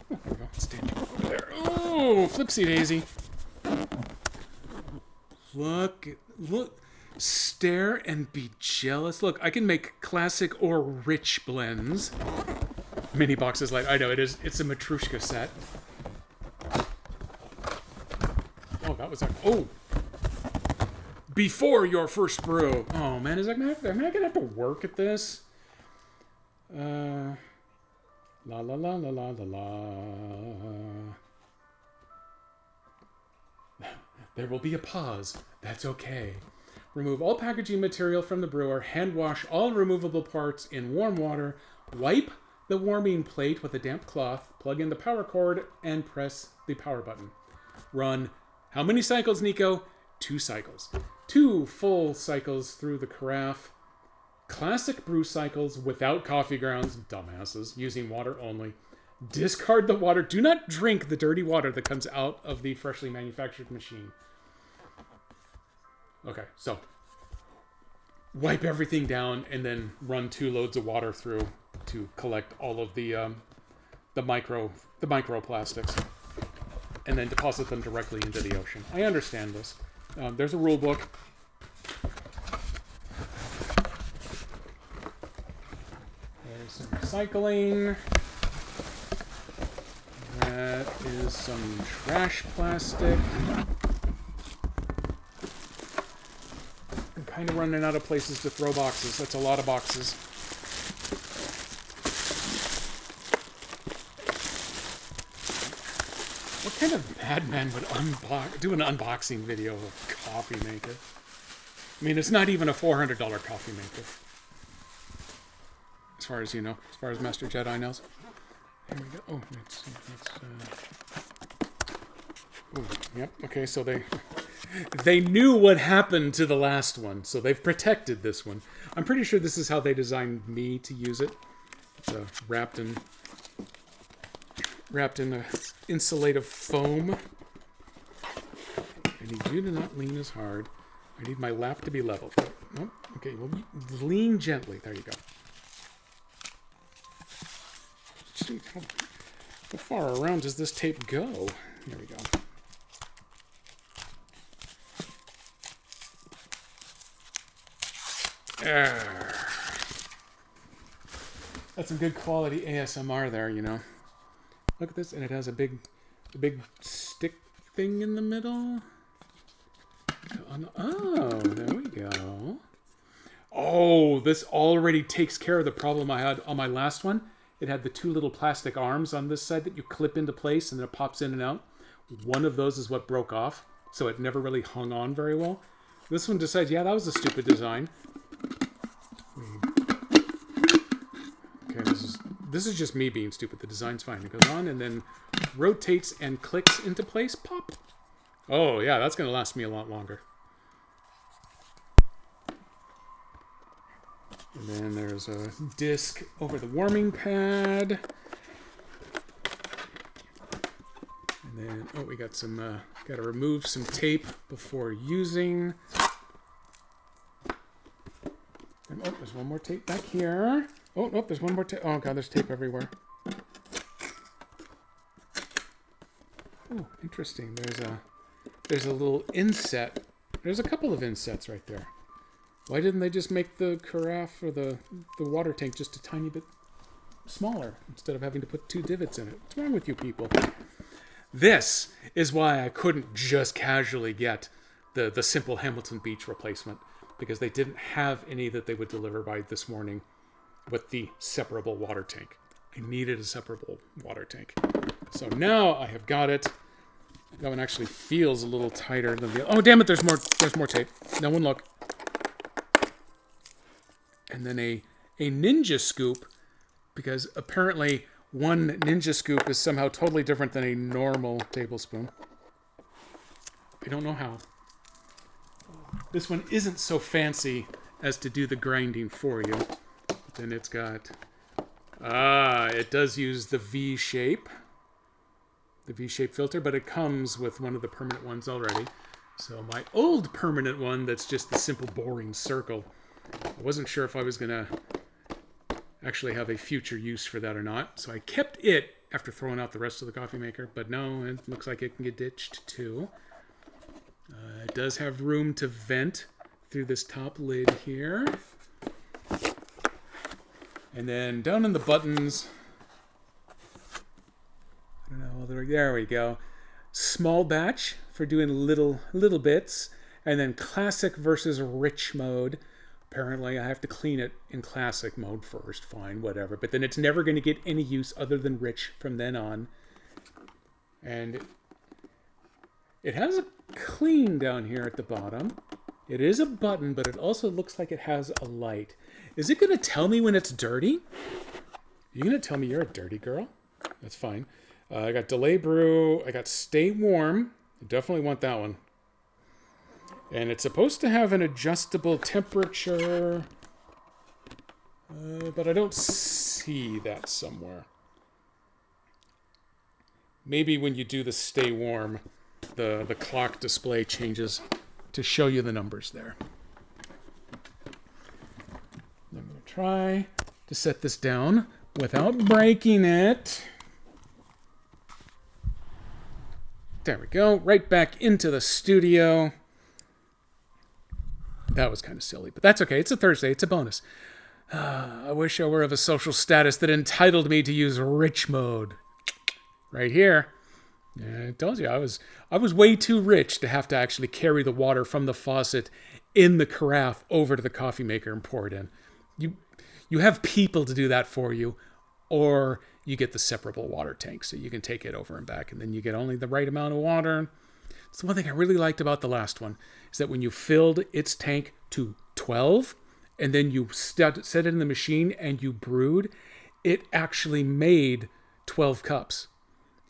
There we go. Standing over there. Oh, flipsy daisy. Look, stare and be jealous. Look, I can make classic or rich blends. Mini boxes like, I know it is, it's a Matryoshka set. Oh, that was oh! Before your first brew. Oh man, am I gonna have to work at this? La la la la la la la. There will be a pause. That's okay. Remove all packaging material from the brewer. Hand wash all removable parts in warm water. Wipe the warming plate with a damp cloth. Plug in the power cord and press the power button. Run how many cycles, Nico? 2 cycles. 2 full cycles through the carafe. Classic brew cycles without coffee grounds. Dumbasses. Using water only. Discard the water. Do not drink the dirty water that comes out of the freshly manufactured machine. Okay, so wipe everything down and then run 2 loads of water through to collect all of the microplastics. and then deposit them directly into the ocean. I understand this. There's a rule book. There's some recycling. That is some trash plastic. I'm kind of running out of places to throw boxes. That's a lot of boxes. What kind of madman would do an unboxing video of a coffee maker? I mean, it's not even a $400 coffee maker. As far as you know, as far as Master Jedi knows. Here we go. Oh, oh, yep. Okay, so they knew what happened to the last one, so they've protected this one. I'm pretty sure this is how they designed me to use it. It's wrapped in a insulative foam. I need you to not lean as hard. I need my lap to be level. Oh, okay, well, lean gently. There you go. How far around does this tape go? Here we go. That's some good quality ASMR there, you know. Look at this, and it has a big stick thing in the middle. Oh, there we go. Oh, this already takes care of the problem I had on my last one. It had the two little plastic arms on this side that you clip into place and then it pops in and out. One of those is what broke off, so it never really hung on very well. This one decides, yeah, that was a stupid design. Okay, this is just me being stupid. The design's fine. It goes on and then rotates and clicks into place. Pop. Oh, yeah, that's going to last me a lot longer. And then there's a disc over the warming pad. And then, oh, we got some, got to remove some tape before using. And, oh, there's one more tape back here. Oh, nope, there's one more tape. Oh, God, there's tape everywhere. Oh, interesting. There's a little inset. There's a couple of insets right there. Why didn't they just make the carafe or the water tank just a tiny bit smaller instead of having to put two divots in it? What's wrong with you people? This is why I couldn't just casually get the simple Hamilton Beach replacement, because they didn't have any that they would deliver by this morning with the separable water tank. I needed a separable water tank. So now I have got it. That one actually feels a little tighter than the other. Oh, damn it, there's more tape. No one look. And then a ninja scoop, because apparently one ninja scoop is somehow totally different than a normal tablespoon. I don't know how. This one isn't so fancy as to do the grinding for you. But then it's got... it does use the V-shape. The V-shape filter, but it comes with one of the permanent ones already. So my old permanent one, that's just the simple boring circle. I wasn't sure if I was going to actually have a future use for that or not. So I kept it after throwing out the rest of the coffee maker. But no, it looks like it can get ditched too. It does have room to vent through this top lid here. And then down in the buttons... I don't know, there we go. Small batch for doing little bits. And then classic versus rich mode. Apparently, I have to clean it in classic mode first. Fine, whatever. But then it's never going to get any use other than rich from then on. And it has a clean down here at the bottom. It is a button, but it also looks like it has a light. Is it going to tell me when it's dirty? You're going to tell me you're a dirty girl? That's fine. I got Delay Brew. I got Stay Warm. I definitely want that one. And it's supposed to have an adjustable temperature, but I don't see that somewhere. Maybe when you do the Stay Warm, the clock display changes to show you the numbers there. I'm going to try to set this down without breaking it. There we go. Right back into the studio. That was kind of silly, but that's okay. It's a Thursday. It's a bonus. I wish I were of a social status that entitled me to use rich mode. Right here. Yeah, I told you, I was way too rich to have to actually carry the water from the faucet in the carafe over to the coffee maker and pour it in. You have people to do that for you, or you get the separable water tank so you can take it over and back, and then you get only the right amount of water. So one thing I really liked about the last one is that when you filled its tank to 12 and then you set it in the machine and you brewed, it actually made 12 cups.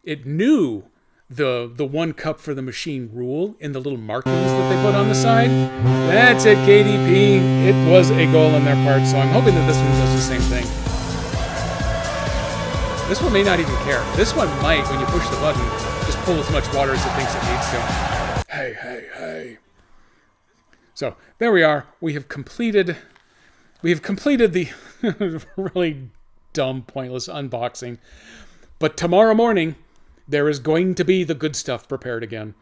It knew the 1 cup for the machine rule in the little markings that they put on the side. That's it, KDP. It was a goal on their part, so I'm hoping that this one does the same thing. This one may not even care. This one might, when you push the button, just pull as much water as it thinks it needs to. Hey. So, there we are. We have completed the really dumb, pointless unboxing. But tomorrow morning, there is going to be the good stuff prepared again.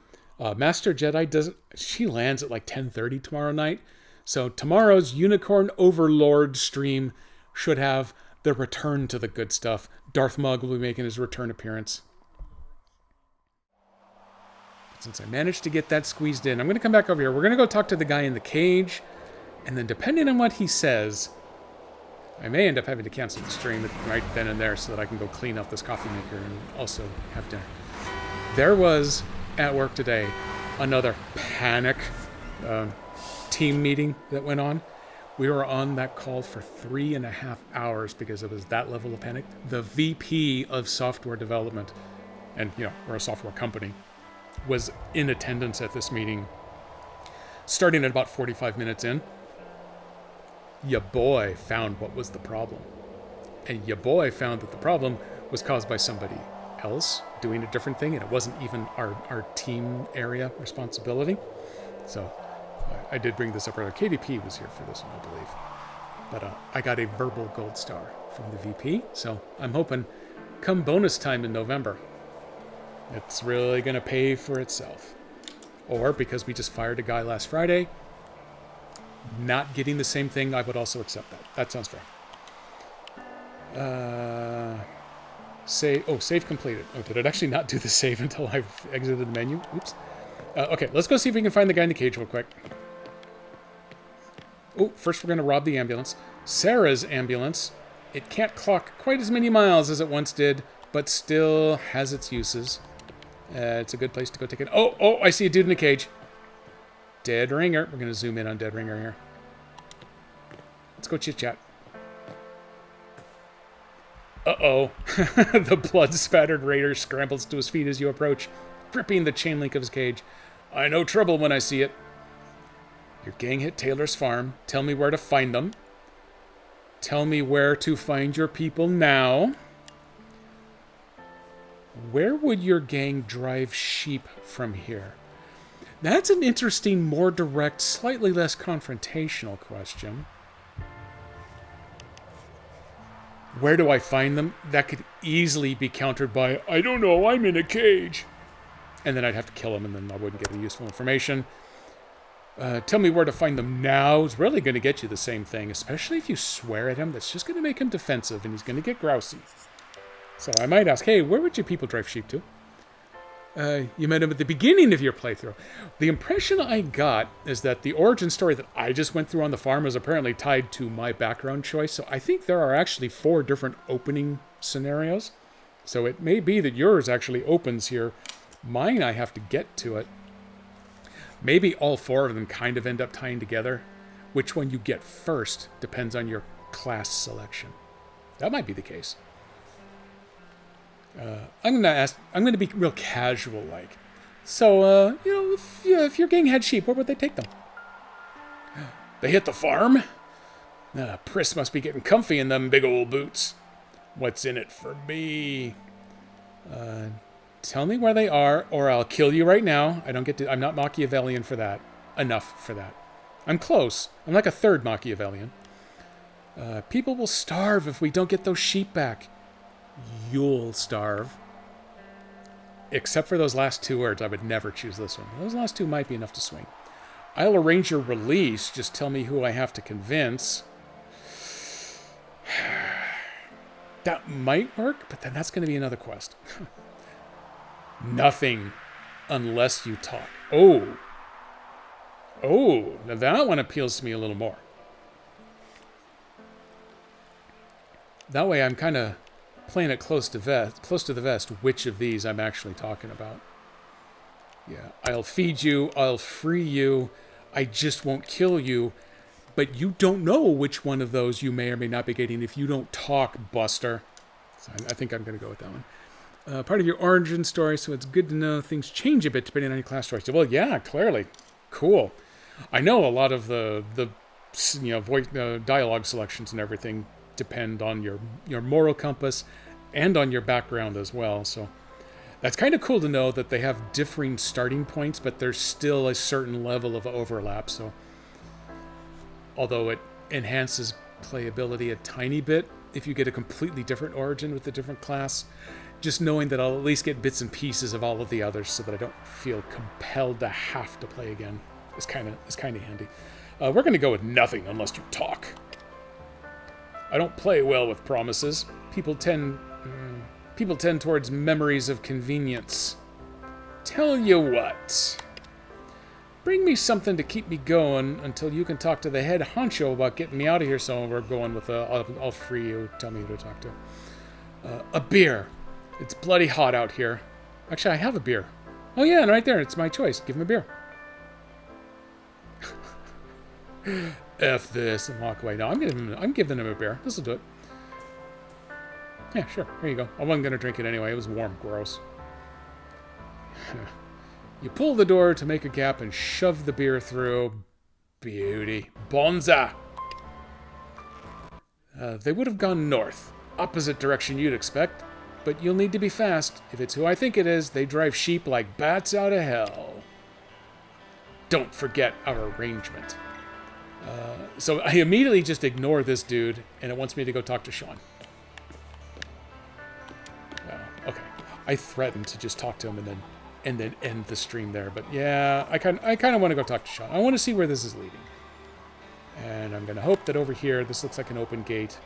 Master Jedi she lands at like 10:30 tomorrow night. So tomorrow's Unicorn Overlord stream should have the return to the good stuff. Darth Mug will be making his return appearance. But since I managed to get that squeezed in, I'm going to come back over here. We're going to go talk to the guy in the cage. And then depending on what he says, I may end up having to cancel the stream right then and there so that I can go clean up this coffee maker and also have dinner. There was, at work today, another panic team meeting that went on. We were on that call for 3.5 hours because it was that level of panic. The VP of software development, and we're a software company, was in attendance at this meeting, starting at about 45 minutes in. Ya boy found what was the problem. And ya boy found that the problem was caused by somebody else doing a different thing, and it wasn't even our team area responsibility. So I did bring this up earlier. KDP was here for this one, I believe. But I got a verbal gold star from the VP, so I'm hoping come bonus time in November, it's really going to pay for itself. Or because we just fired a guy last Friday, not getting the same thing, I would also accept that. That sounds fair. Save completed. Oh, did it actually not do the save until I've exited the menu? Oops. Okay, let's go see if we can find the guy in the cage real quick. Oh, first we're going to rob the ambulance. Sarah's ambulance. It can't clock quite as many miles as it once did, but still has its uses. It's a good place to go take it. Oh, I see a dude in a cage. Dead Ringer. We're going to zoom in on Dead Ringer here. Let's go chit-chat. Uh-oh. The blood-spattered raider scrambles to his feet as you approach, gripping the chain link of his cage. I know trouble when I see it. Your gang hit Taylor's farm. Tell me where to find them. Tell me where to find your people now. Where would your gang drive sheep from here? That's an interesting, more direct, slightly less confrontational question. Where do I find them? That could easily be countered by, I don't know, I'm in a cage. And then I'd have to kill him, and then I wouldn't get the useful information. Tell me where to find them now is really going to get you the same thing, especially if you swear at him. That's just going to make him defensive, and he's going to get grousy. So I might ask, hey, where would your people drive sheep to? You met him at the beginning of your playthrough. The impression I got is that the origin story that I just went through on the farm is apparently tied to my background choice. So I think there are actually 4 different opening scenarios. So it may be that yours actually opens here. Mine, I have to get to it. Maybe all 4 of them kind of end up tying together. Which one you get first depends on your class selection. That might be the case. I'm going to be real casual like. So, if your gang had sheep, where would they take them? They hit the farm? Priss must be getting comfy in them big old boots. What's in it for me? Tell me where they are, or I'll kill you right now. I'm not Machiavellian for that. Enough for that. I'm close. I'm like a third Machiavellian. People will starve if we don't get those sheep back. You'll starve. except for those last two words, I would never choose this one. Those last two might be enough to swing. I'll arrange your release. Just tell me who I have to convince. That might work, but then that's going to be another quest. Nothing unless you talk. Oh. Oh, now that one appeals to me a little more. That way I'm kind of playing it close to the vest, which of these I'm actually talking about. Yeah, I'll feed you, I'll free you, I just won't kill you, but you don't know which one of those you may or may not be getting if you don't talk, Buster. So I think I'm going to go with that one. Part of your origin story, so it's good to know things change a bit depending on your class story. So, well, yeah, clearly. Cool. I know a lot of the voice dialogue selections and everything depend on your moral compass and on your background as well. So that's kind of cool to know that they have differing starting points, but there's still a certain level of overlap. So although it enhances playability a tiny bit if you get a completely different origin with a different class, just knowing that I'll at least get bits and pieces of all of the others so that I don't feel compelled to have to play again is kind of handy. We're going to go with nothing unless you talk. I don't play well with promises. People tend towards memories of convenience. Tell you what. Bring me something to keep me going until you can talk to the head honcho about getting me out of here. So we're going with I'll free you. Tell me who to talk to. A beer. It's bloody hot out here. Actually, I have a beer. Oh yeah, and right there. It's my choice. Give him a beer. F this and walk away. No, I'm giving him a beer. This'll do it. Yeah, sure. Here you go. I wasn't gonna drink it anyway. It was warm. Gross. You pull the door to make a gap and shove the beer through. Beauty. Bonza! They would have gone north. Opposite direction you'd expect. But you'll need to be fast. If it's who I think it is, they drive sheep like bats out of hell. Don't forget our arrangement. So I immediately just ignore this dude, and it wants me to go talk to Sean. Well, okay. I threatened to just talk to him and then end the stream there. But yeah, I kind of want to go talk to Sean. I want to see where this is leading. And I'm going to hope that over here, this looks like an open gate.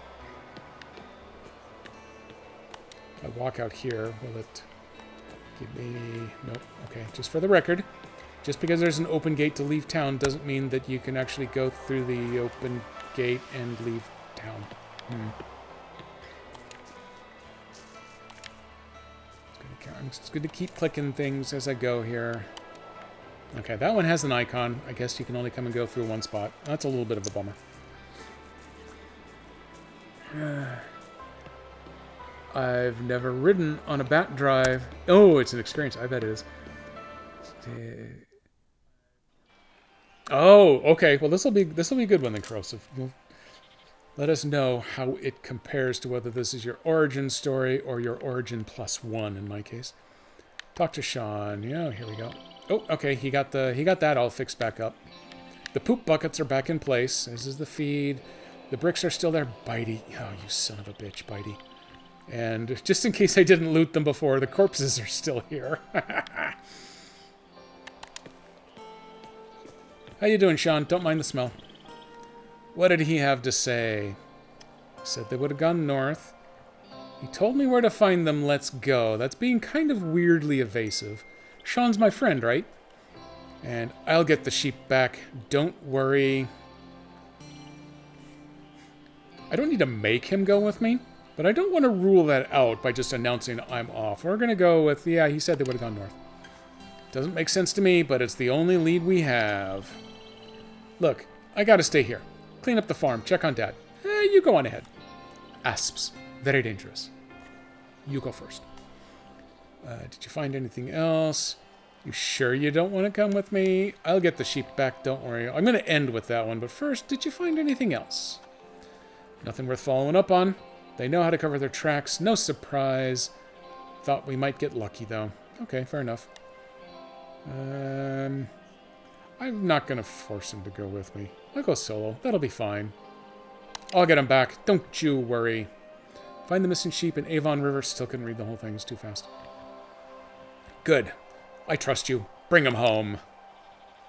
If I walk out here, will it give me... Nope. Okay, just for the record. Just because there's an open gate to leave town doesn't mean that you can actually go through the open gate and leave town. I'm just going to keep clicking things as I go here. Okay, that one has an icon. I guess you can only come and go through one spot. That's a little bit of a bummer. I've never ridden on a bat drive. Oh, it's an experience. I bet it is. Oh, okay. Well, this will be a good one then, Corrosive. Let us know how it compares to whether this is your origin story or your origin +1 in my case. Talk to Sean. Yeah, here we go. Oh, okay. He got that all fixed back up. The poop buckets are back in place, as is the feed. The bricks are still there. Bitey. Oh, you son of a bitch, Bitey. And just in case I didn't loot them before, the corpses are still here. How you doing, Sean? Don't mind the smell. What did he have to say? He said they would have gone north. He told me where to find them. Let's go. That's being kind of weirdly evasive. Sean's my friend, right? And I'll get the sheep back. Don't worry. I don't need to make him go with me, but I don't want to rule that out by just announcing I'm off. We're going to go with, yeah, he said they would have gone north. Doesn't make sense to me, but it's the only lead we have. Look, I gotta stay here. Clean up the farm, check on Dad. You go on ahead. Asps. Very dangerous. You go first. Did you find anything else? You sure you don't want to come with me? I'll get the sheep back, don't worry. I'm going to end with that one, but first, did you find anything else? Nothing worth following up on. They know how to cover their tracks. No surprise. Thought we might get lucky, though. Okay, fair enough. I'm not going to force him to go with me. I'll go solo. That'll be fine. I'll get him back. Don't you worry. Find the missing sheep in Avon River. Still couldn't read the whole thing. It's too fast. Good. I trust you. Bring him home.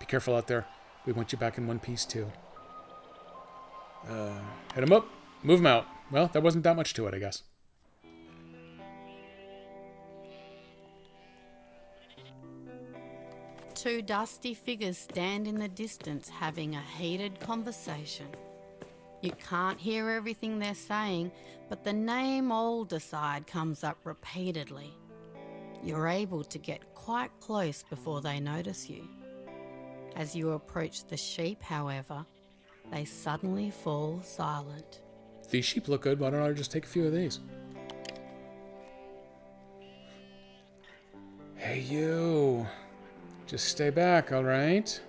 Be careful out there. We want you back in one piece, too. Hit him up. Move him out. Well, there wasn't that much to it, I guess. Two dusty figures stand in the distance having a heated conversation. You can't hear everything they're saying, but the name Alderside comes up repeatedly. You're able to get quite close before they notice you. As you approach the sheep, however, they suddenly fall silent. These sheep look good. Why don't I just take a few of these? Hey, you. Just stay back, all right?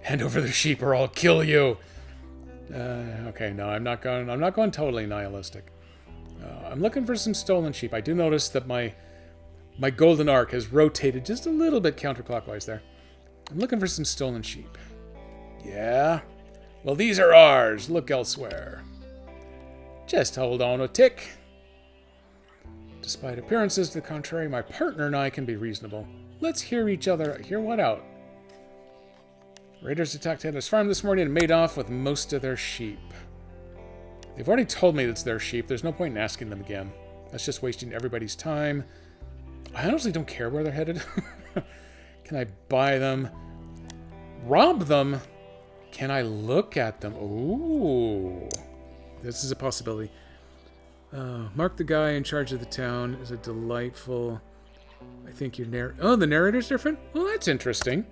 Hand over the sheep or I'll kill you. Okay, no, I'm not going totally nihilistic. I'm looking for some stolen sheep. I do notice that my golden arc has rotated just a little bit counterclockwise there. I'm looking for some stolen sheep. Yeah? Well, these are ours. Look elsewhere. Just hold on a tick. Despite appearances to the contrary, my partner and I can be reasonable. Let's hear what out. Raiders attacked Taylor's farm this morning and made off with most of their sheep. They've already told me it's their sheep. There's no point in asking them again. That's just wasting everybody's time. I honestly don't care where they're headed. Can I buy them? Rob them? Can I look at them? Ooh. This is a possibility. Mark the guy in charge of the town is a delightful... I think your the narrator's different? Well, that's interesting.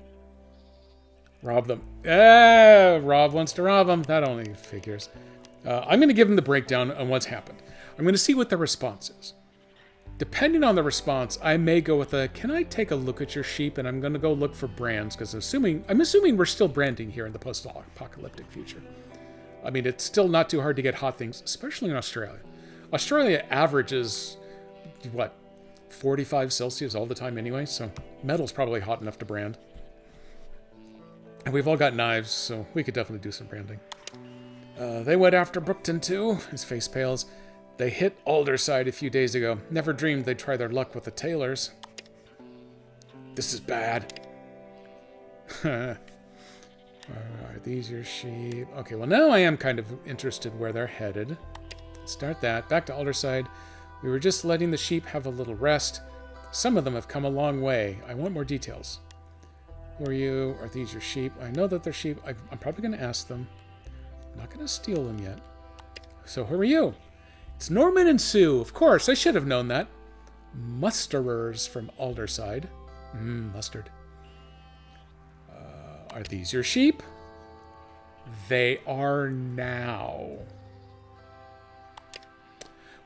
Rob them. Rob wants to rob them. That only figures. I'm going to give them the breakdown on what's happened. I'm going to see what the response is. Depending on the response, I may go with a, can I take a look at your sheep? And I'm going to go look for brands, because I'm assuming we're still branding here in the post-apocalyptic future. I mean, it's still not too hard to get hot things, especially in Australia. Australia averages, 45 Celsius all the time anyway, so metal's probably hot enough to brand. And we've all got knives, so we could definitely do some branding. They went after Brookton too. His face pales. They hit Alderside a few days ago. Never dreamed they'd try their luck with the Taylors. This is bad. Are these your sheep? Okay, well now I am kind of interested where they're headed. Start that. Back to Alderside. We were just letting the sheep have a little rest. Some of them have come a long way. I want more details. Who are you? Are these your sheep? I know that they're sheep. I'm probably going to ask them. I'm not going to steal them yet. So who are you? It's Norman and Sue. Of course, I should have known that. Musterers from Alderside. Mustard. Are these your sheep? They are now.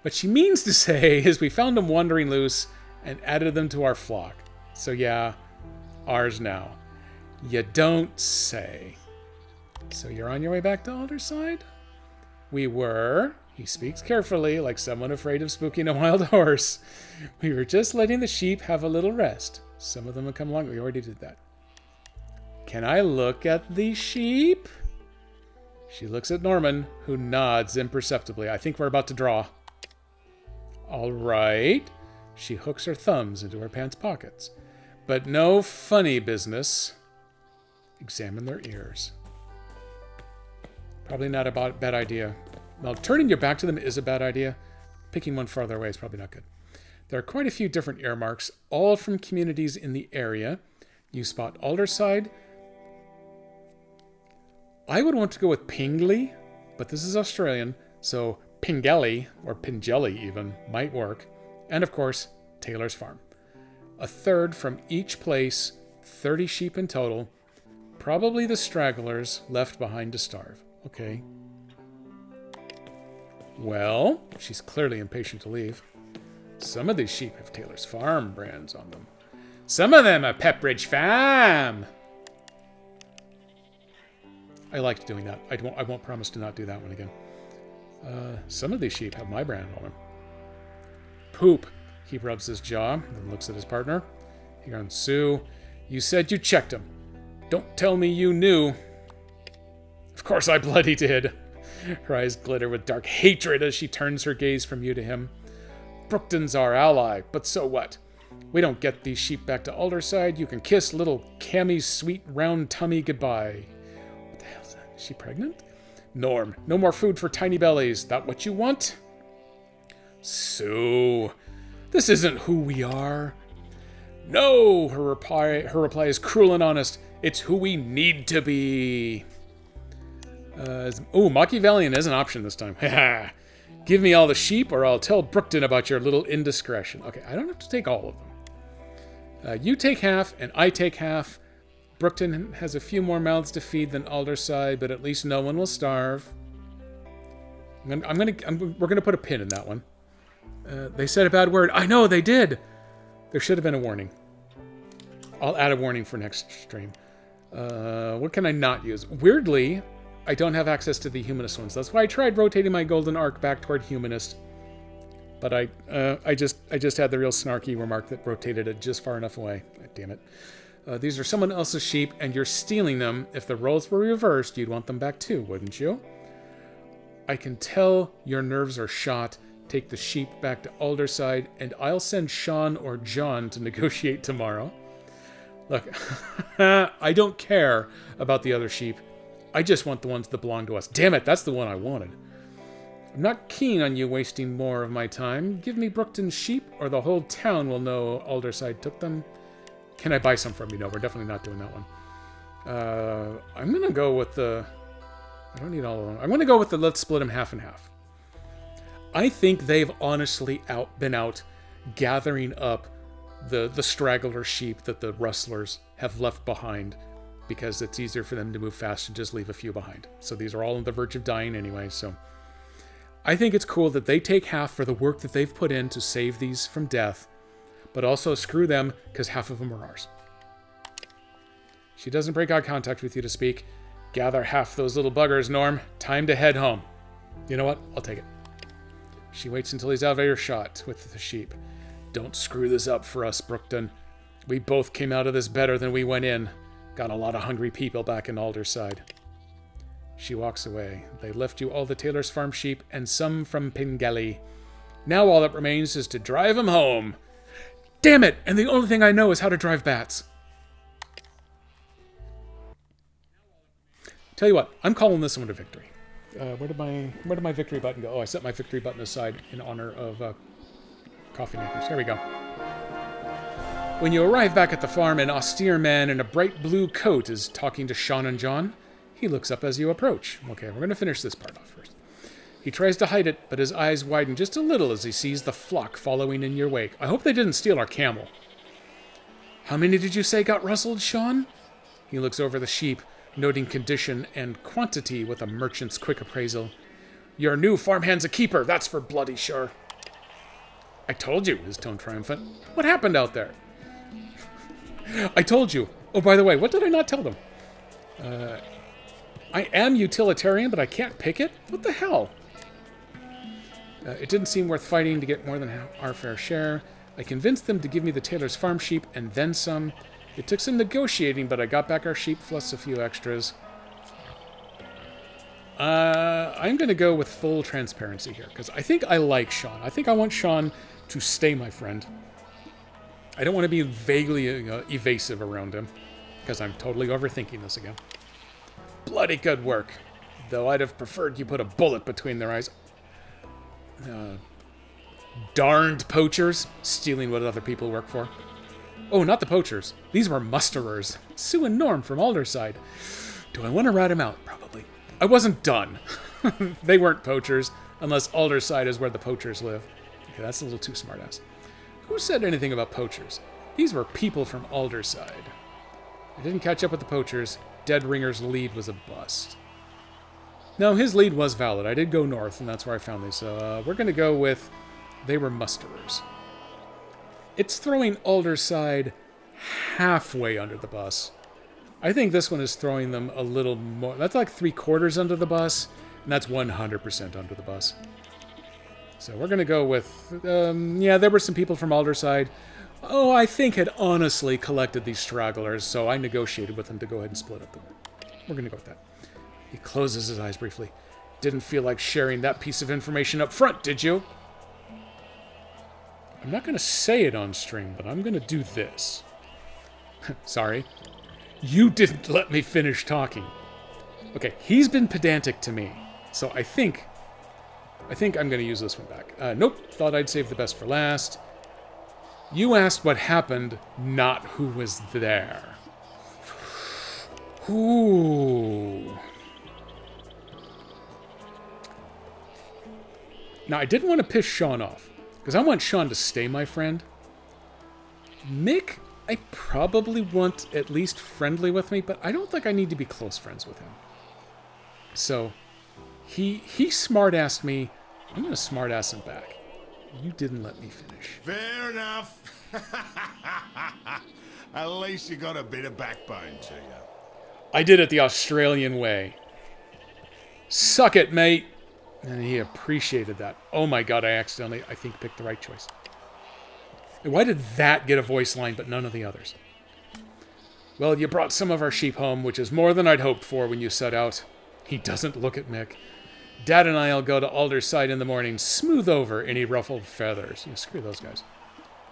What she means to say is we found them wandering loose and added them to our flock. So yeah, ours now. You don't say. So you're on your way back to Alderside? We were. He speaks carefully, like someone afraid of spooking a wild horse. We were just letting the sheep have a little rest. Some of them have come along. We already did that. Can I look at the sheep? She looks at Norman, who nods imperceptibly. I think we're about to draw. All right. She hooks her thumbs into her pants pockets. But no funny business. Examine their ears. Probably not a bad idea. Well, turning your back to them is a bad idea. Picking one farther away is probably not good. There are quite a few different ear marks, all from communities in the area. You spot Alderside. I would want to go with Pingley, but this is Australian, so Pingelly, or Pingelly even, might work. And of course, Taylor's Farm. A third from each place, 30 sheep in total. Probably the stragglers left behind to starve. Okay. Well, she's clearly impatient to leave. Some of these sheep have Taylor's Farm brands on them. Some of them are Pepperidge Farm. I liked doing that. I won't promise to not do that one again. Some of these sheep have my brand on them. Poop. He rubs his jaw and looks at his partner. Here on Sue. You said you checked him. Don't tell me you knew. Of course I bloody did. Her eyes glitter with dark hatred as she turns her gaze from you to him. Brookton's our ally, but so what? We don't get these sheep back to Alderside. You can kiss little Cammie's sweet round tummy goodbye. What the hell is that? Is she pregnant? Norm, no more food for tiny bellies. That what you want? Sue, this isn't who we are. No, her reply is cruel and honest. It's who we need to be. Machiavellian is an option this time. Give me all the sheep or I'll tell Brookton about your little indiscretion. Okay, I don't have to take all of them. You take half and I take half. Brookton has a few more mouths to feed than Alderside, but at least no one will starve. We're gonna put a pin in that one. They said a bad word. I know they did. There should have been a warning. I'll add a warning for next stream. What can I not use? Weirdly, I don't have access to the humanist ones. That's why I tried rotating my golden arc back toward humanist. But I just had the real snarky remark that rotated it just far enough away. Damn it. These are someone else's sheep, and you're stealing them. If the roles were reversed, you'd want them back too, wouldn't you? I can tell your nerves are shot. Take the sheep back to Alderside, and I'll send Sean or John to negotiate tomorrow. Look, I don't care about the other sheep. I just want the ones that belong to us. Damn it, that's the one I wanted. I'm not keen on you wasting more of my time. Give me Brookton's sheep, or the whole town will know Alderside took them. Can I buy some from you? No, we're definitely not doing that one. I'm going to go with the... I don't need all of them. I'm going to go with the let's split them half and half. I think they've honestly been out gathering up the straggler sheep that the rustlers have left behind because it's easier for them to move fast and just leave a few behind. So these are all on the verge of dying anyway, so... I think it's cool that they take half for the work that they've put in to save these from death, but also screw them because half of them are ours. She doesn't break eye contact with you to speak. Gather half those little buggers, Norm. Time to head home. You know what? I'll take it. She waits until he's out of earshot with the sheep. Don't screw this up for us, Brookton. We both came out of this better than we went in. Got a lot of hungry people back in Alderside. She walks away. They left you all the Taylor's Farm sheep and some from Pengelly. Now all that remains is to drive them home. Damn it! And the only thing I know is how to drive bats. Tell you what, I'm calling this one a victory. Where did my victory button go? Oh, I set my victory button aside in honor of coffee makers. There we go. When you arrive back at the farm, an austere man in a bright blue coat is talking to Sean and John. He looks up as you approach. Okay, we're going to finish this part off first. He tries to hide it, but his eyes widen just a little as he sees the flock following in your wake. I hope they didn't steal our camel. How many did you say got rustled, Sean? He looks over the sheep, noting condition and quantity with a merchant's quick appraisal. Your new farmhand's a keeper, that's for bloody sure. I told you, his tone triumphant. What happened out there? I told you. Oh, by the way, what did I not tell them? I am utilitarian, but I can't pick it? What the hell? It didn't seem worth fighting to get more than our fair share. I convinced them to give me the Taylor's Farm sheep and then some. It took some negotiating, but I got back our sheep plus a few extras. I'm going to go with full transparency here, because I think I like Sean. I think I want Sean to stay my friend. I don't want to be vaguely evasive around him, because I'm totally overthinking this again. Bloody good work. Though I'd have preferred you put a bullet between their eyes. Darned poachers, stealing what other people work for. Oh, not the poachers. These were musterers. Sue and Norm from Alderside. Do I want to rat them out? Probably. I wasn't done. They weren't poachers, unless Alderside is where the poachers live. Okay, that's a little too smartass. Who said anything about poachers? These were people from Alderside. I didn't catch up with the poachers. Dead Ringer's lead was a bust. No, his lead was valid. I did go north, and that's where I found these. So we're going to go with they were musterers. It's throwing Alderside halfway under the bus. I think this one is throwing them a little more. That's like 3/4 under the bus, and that's 100% under the bus. So we're going to go with, yeah, there were some people from Alderside. Oh, I think had honestly collected these stragglers, so I negotiated with them to go ahead and split up the work. We're going to go with that. He closes his eyes briefly. Didn't feel like sharing that piece of information up front, did you? I'm not going to say it on stream, but I'm going to do this. Sorry. You didn't let me finish talking. Okay, he's been pedantic to me, so I think I'm going to use this one back. Nope, thought I'd save the best for last. You asked what happened, not who was there. Ooh. Now, I didn't want to piss Sean off, because I want Sean to stay my friend. Mick, I probably want at least friendly with me, but I don't think I need to be close friends with him. So, he smart-assed me. I'm going to smart-ass him back. You didn't let me finish. Fair enough. At least you got a bit of backbone to you. I did it the Australian way. Suck it, mate. And he appreciated that. Oh my god, I accidentally, I think, picked the right choice. Why did that get a voice line, but none of the others? Well, you brought some of our sheep home, which is more than I'd hoped for when you set out. He doesn't look at Mick. Dad and I'll go to Alderside in the morning, smooth over any ruffled feathers. You know, screw those guys.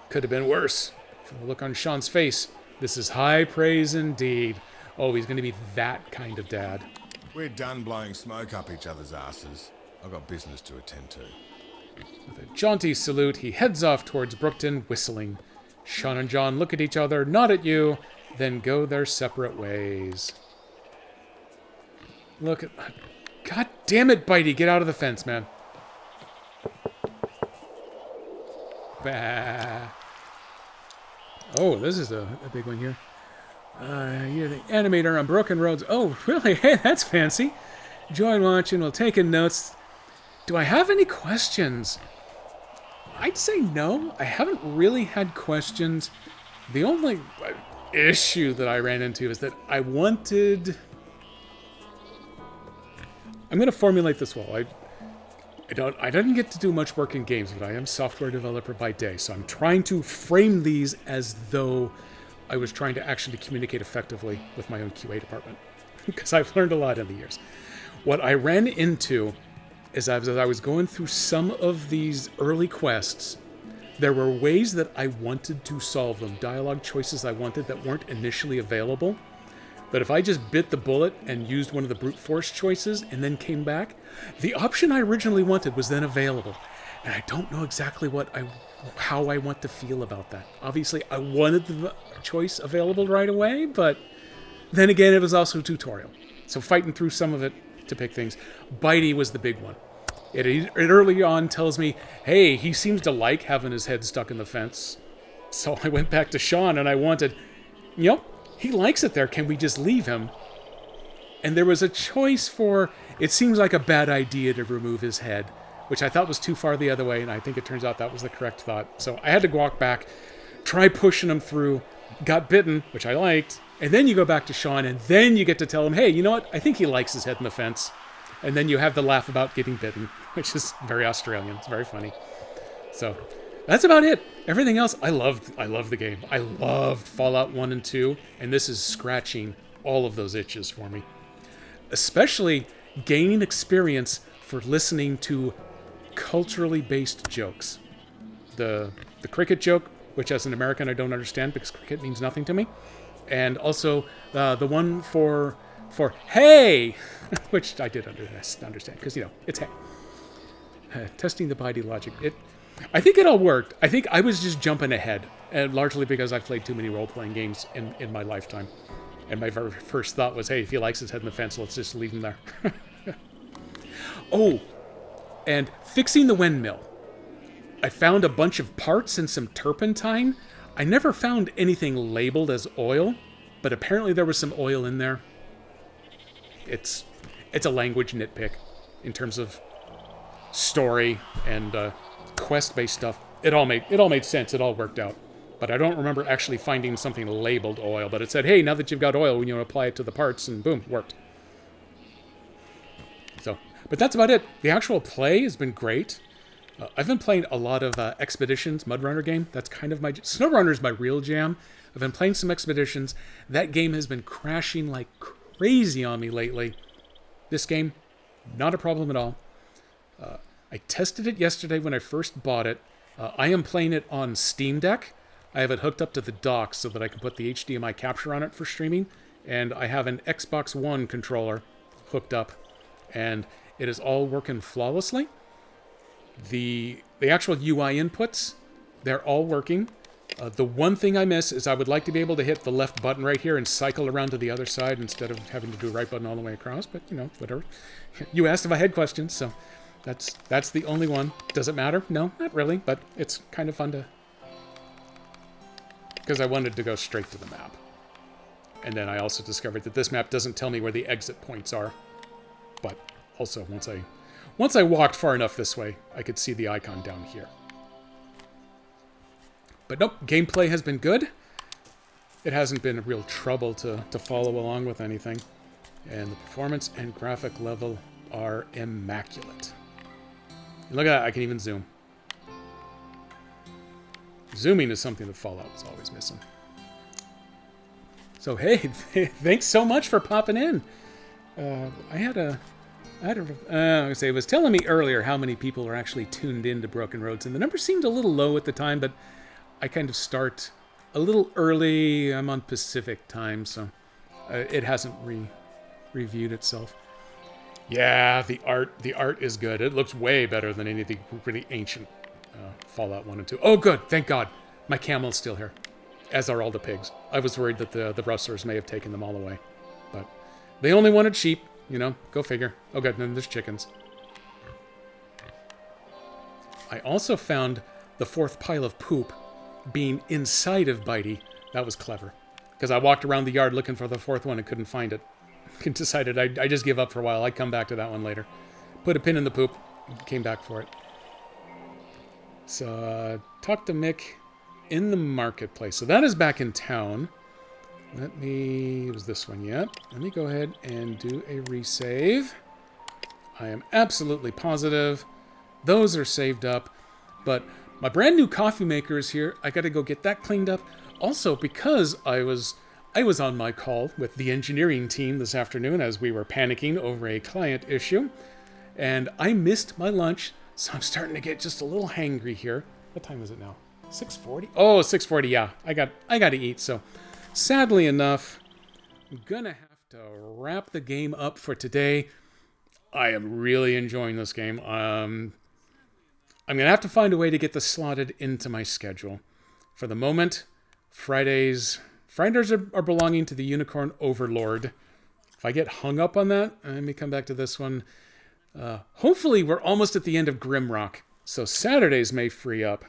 Could have been worse. From the look on Sean's face, this is high praise indeed. Oh, he's going to be that kind of dad. We're done blowing smoke up each other's asses. I've got business to attend to. With a jaunty salute, he heads off towards Brookton, whistling. Sean and John look at each other, nod at you, then go their separate ways. Look at... God damn it, Bitey, get out of the fence, man. Bah. Oh, this is a big one here. You're the animator on Broken Roads. Oh, really? Hey, that's fancy. Enjoyed watching while taking notes. Do I have any questions? I'd say no. I haven't really had questions. The only issue that I ran into is that I wanted... I'm going to formulate this well. I didn't get to do much work in games, but I am a software developer by day, so I'm trying to frame these as though I was trying to actually communicate effectively with my own QA department, because I've learned a lot in the years. What I ran into is as I was going through some of these early quests, there were ways that I wanted to solve them, dialogue choices I wanted that weren't initially available. But if I just bit the bullet and used one of the brute force choices and then came back, the option I originally wanted was then available. And I don't know exactly how I want to feel about that. Obviously, I wanted the choice available right away, but then again, it was also a tutorial. So fighting through some of it to pick things. Bitey was the big one. It early on tells me, hey, he seems to like having his head stuck in the fence. So I went back to Sean and I wanted, yep, he likes it there. Can we just leave him? And there was a choice for, it seems like a bad idea to remove his head, which I thought was too far the other way, and I think it turns out that was the correct thought. So I had to walk back, try pushing him through, got bitten, which I liked, and then you go back to Sean, and then you get to tell him, hey, you know what? I think he likes his head in the fence. And then you have the laugh about getting bitten, which is very Australian. It's very funny. So that's about it. Everything else, I loved the game. I loved Fallout 1 and 2, and this is scratching all of those itches for me. Especially gaining experience for listening to culturally based jokes. The cricket joke, which as an American I don't understand because cricket means nothing to me. And also the one for hey, which I did understand because, you know, it's hey. Testing the Bitey logic. I think it all worked. I think I was just jumping ahead, and largely because I've played too many role-playing games in my lifetime. And my very first thought was, hey, if he likes his head in the fence, let's just leave him there. Oh, and fixing the windmill. I found a bunch of parts and some turpentine. I never found anything labeled as oil, but apparently there was some oil in there. It's a language nitpick in terms of story and quest-based stuff. It all made sense. It all worked out. But I don't remember actually finding something labeled oil. But it said, hey, now that you've got oil, you know, apply it to the parts, and boom, worked. So, but that's about it. The actual play has been great. I've been playing a lot of Expeditions, Mudrunner game. That's kind of my... SnowRunner's my real jam. I've been playing some Expeditions. That game has been crashing like crazy on me lately. This game, not a problem at all. I tested it yesterday when I first bought it, I am playing it on Steam Deck. I have it hooked up to the dock so that I can put the HDMI capture on it for streaming. And I have an Xbox One controller hooked up. And it is all working flawlessly. The actual UI inputs, they're all working. The one thing I miss is I would like to be able to hit the left button right here and cycle around to the other side instead of having to do right button all the way across. But, you know, whatever. You asked if I had questions, so that's the only one. Does it matter? No, not really, but it's kind of fun to... Because I wanted to go straight to the map. And then I also discovered that this map doesn't tell me where the exit points are. But also, once I walked far enough this way, I could see the icon down here. But nope, gameplay has been good. It hasn't been a real trouble to follow along with anything. And the performance and graphic level are immaculate. Look at that, I can even zoom. Zooming is something that Fallout was always missing. So hey, thanks so much for popping in. It was telling me earlier how many people are actually tuned in to Broken Roads, and the number seemed a little low at the time, but I kind of start a little early. I'm on Pacific time, so it hasn't reviewed itself. Yeah, the art is good. It looks way better than any of the really ancient Fallout 1 and 2. Oh, good. Thank God. My camel's still here, as are all the pigs. I was worried that the rustlers may have taken them all away, but they only wanted sheep. You know, go figure. Oh, good. Then there's chickens. I also found the fourth pile of poop being inside of Bitey. That was clever, because I walked around the yard looking for the fourth one and couldn't find it. Decided I just give up for a while. I'd come back to that one later. Put a pin in the poop. Came back for it. So, talk to Mick in the marketplace. So that is back in town. It was this one, yeah. Let me go ahead and do a resave. I am absolutely positive those are saved up. But my brand new coffee maker is here. I got to go get that cleaned up. Also, because I was on my call with the engineering team this afternoon as we were panicking over a client issue. And I missed my lunch, so I'm starting to get just a little hangry here. What time is it now? 6:40? Oh, 6:40, yeah. I got to eat, so sadly enough, I'm gonna have to wrap the game up for today. I am really enjoying this game. I'm gonna have to find a way to get this slotted into my schedule. For the moment, Fridays are belonging to the Unicorn Overlord. If I get hung up on that, let me come back to this one. Hopefully, we're almost at the end of Grimrock, so Saturdays may free up.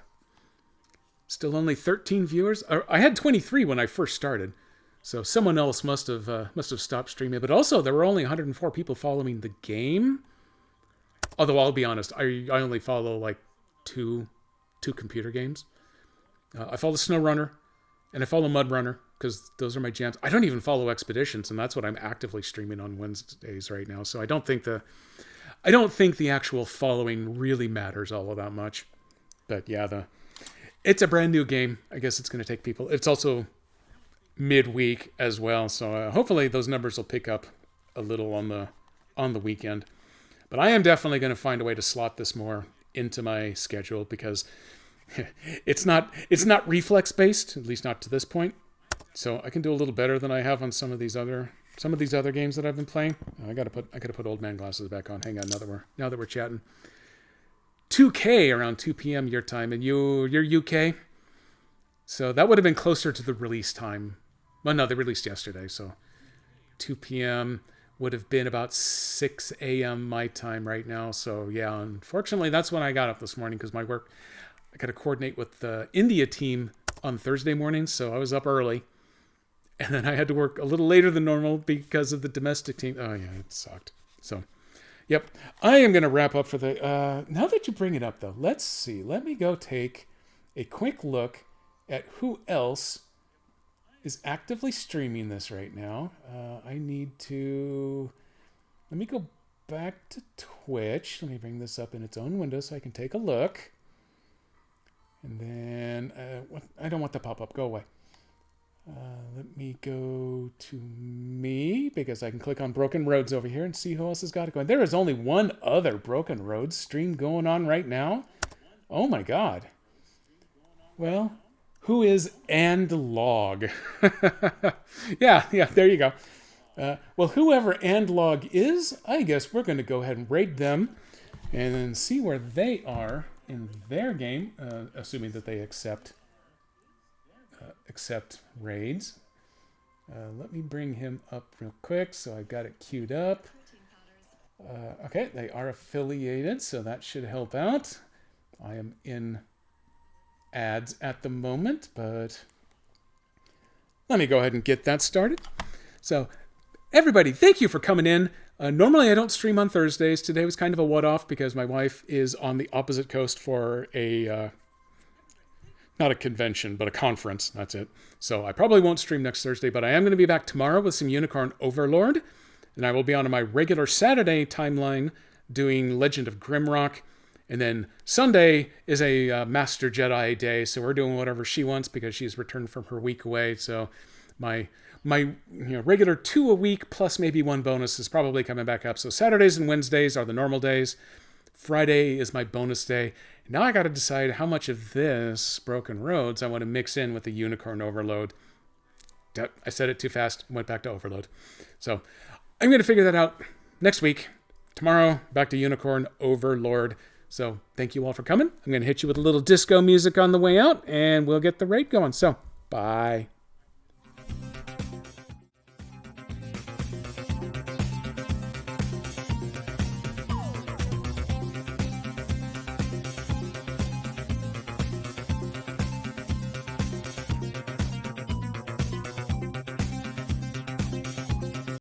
Still only 13 viewers. I had 23 when I first started, so someone else must have stopped streaming. But also, there were only 104 people following the game. Although I'll be honest, I only follow like two computer games. I follow SnowRunner, and I follow MudRunner because those are my jams. I don't even follow Expeditions, and that's what I'm actively streaming on Wednesdays right now. So I don't think the actual following really matters all that much. But yeah, it's a brand new game. I guess it's going to take people. It's also midweek as well, so hopefully those numbers will pick up a little on the weekend. But I am definitely going to find a way to slot this more into my schedule because it's not reflex based, at least not to this point. So I can do a little better than I have on some of these other games that I've been playing. I gotta put old man glasses back on. Hang on, now that we're chatting. 2K around 2 p.m. your time, and you're UK. So that would have been closer to the release time. Well, no, they released yesterday, so 2 p.m. would have been about 6 a.m. my time right now. So yeah, unfortunately, that's when I got up this morning because my work, I got to coordinate with the India team on Thursday morning, so I was up early. And then I had to work a little later than normal because of the domestic team. Oh yeah, it sucked. So, yep. I am going to wrap up for the... now that you bring it up, though, let's see. Let me go take a quick look at who else is actively streaming this right now. I need to... Let me go back to Twitch. Let me bring this up in its own window so I can take a look. And then... I don't want the pop-up. Go away. Let me go to me, because I can click on Broken Roads over here and see who else has got it going. There is only one other Broken Roads stream going on right now. Oh my god. Well, who is Andlog? yeah, there you go. Well, whoever Andlog is, I guess we're going to go ahead and raid them and then see where they are in their game, assuming that they accept raids. Let me bring him up real quick so I got it queued up. Okay, they are affiliated, so that should help out. I am in ads at the moment, but let me go ahead and get that started. So, everybody, thank you for coming in. Normally I don't stream on Thursdays. Today was kind of a what-off because my wife is on the opposite coast for a, not a convention, but a conference. That's it. So I probably won't stream next Thursday, but I am going to be back tomorrow with some Unicorn Overlord. And I will be on my regular Saturday timeline doing Legend of Grimrock. And then Sunday is a Master Jedi day, so we're doing whatever she wants because she's returned from her week away. So my regular 2 a week plus maybe 1 bonus is probably coming back up. So Saturdays and Wednesdays are the normal days. Friday is my bonus day. Now I got to decide how much of this Broken Roads I want to mix in with the Unicorn Overload. I said it too fast, went back to Overload. So I'm going to figure that out next week. Tomorrow, back to Unicorn Overlord. So thank you all for coming. I'm going to hit you with a little disco music on the way out, and we'll get the raid going. So, bye.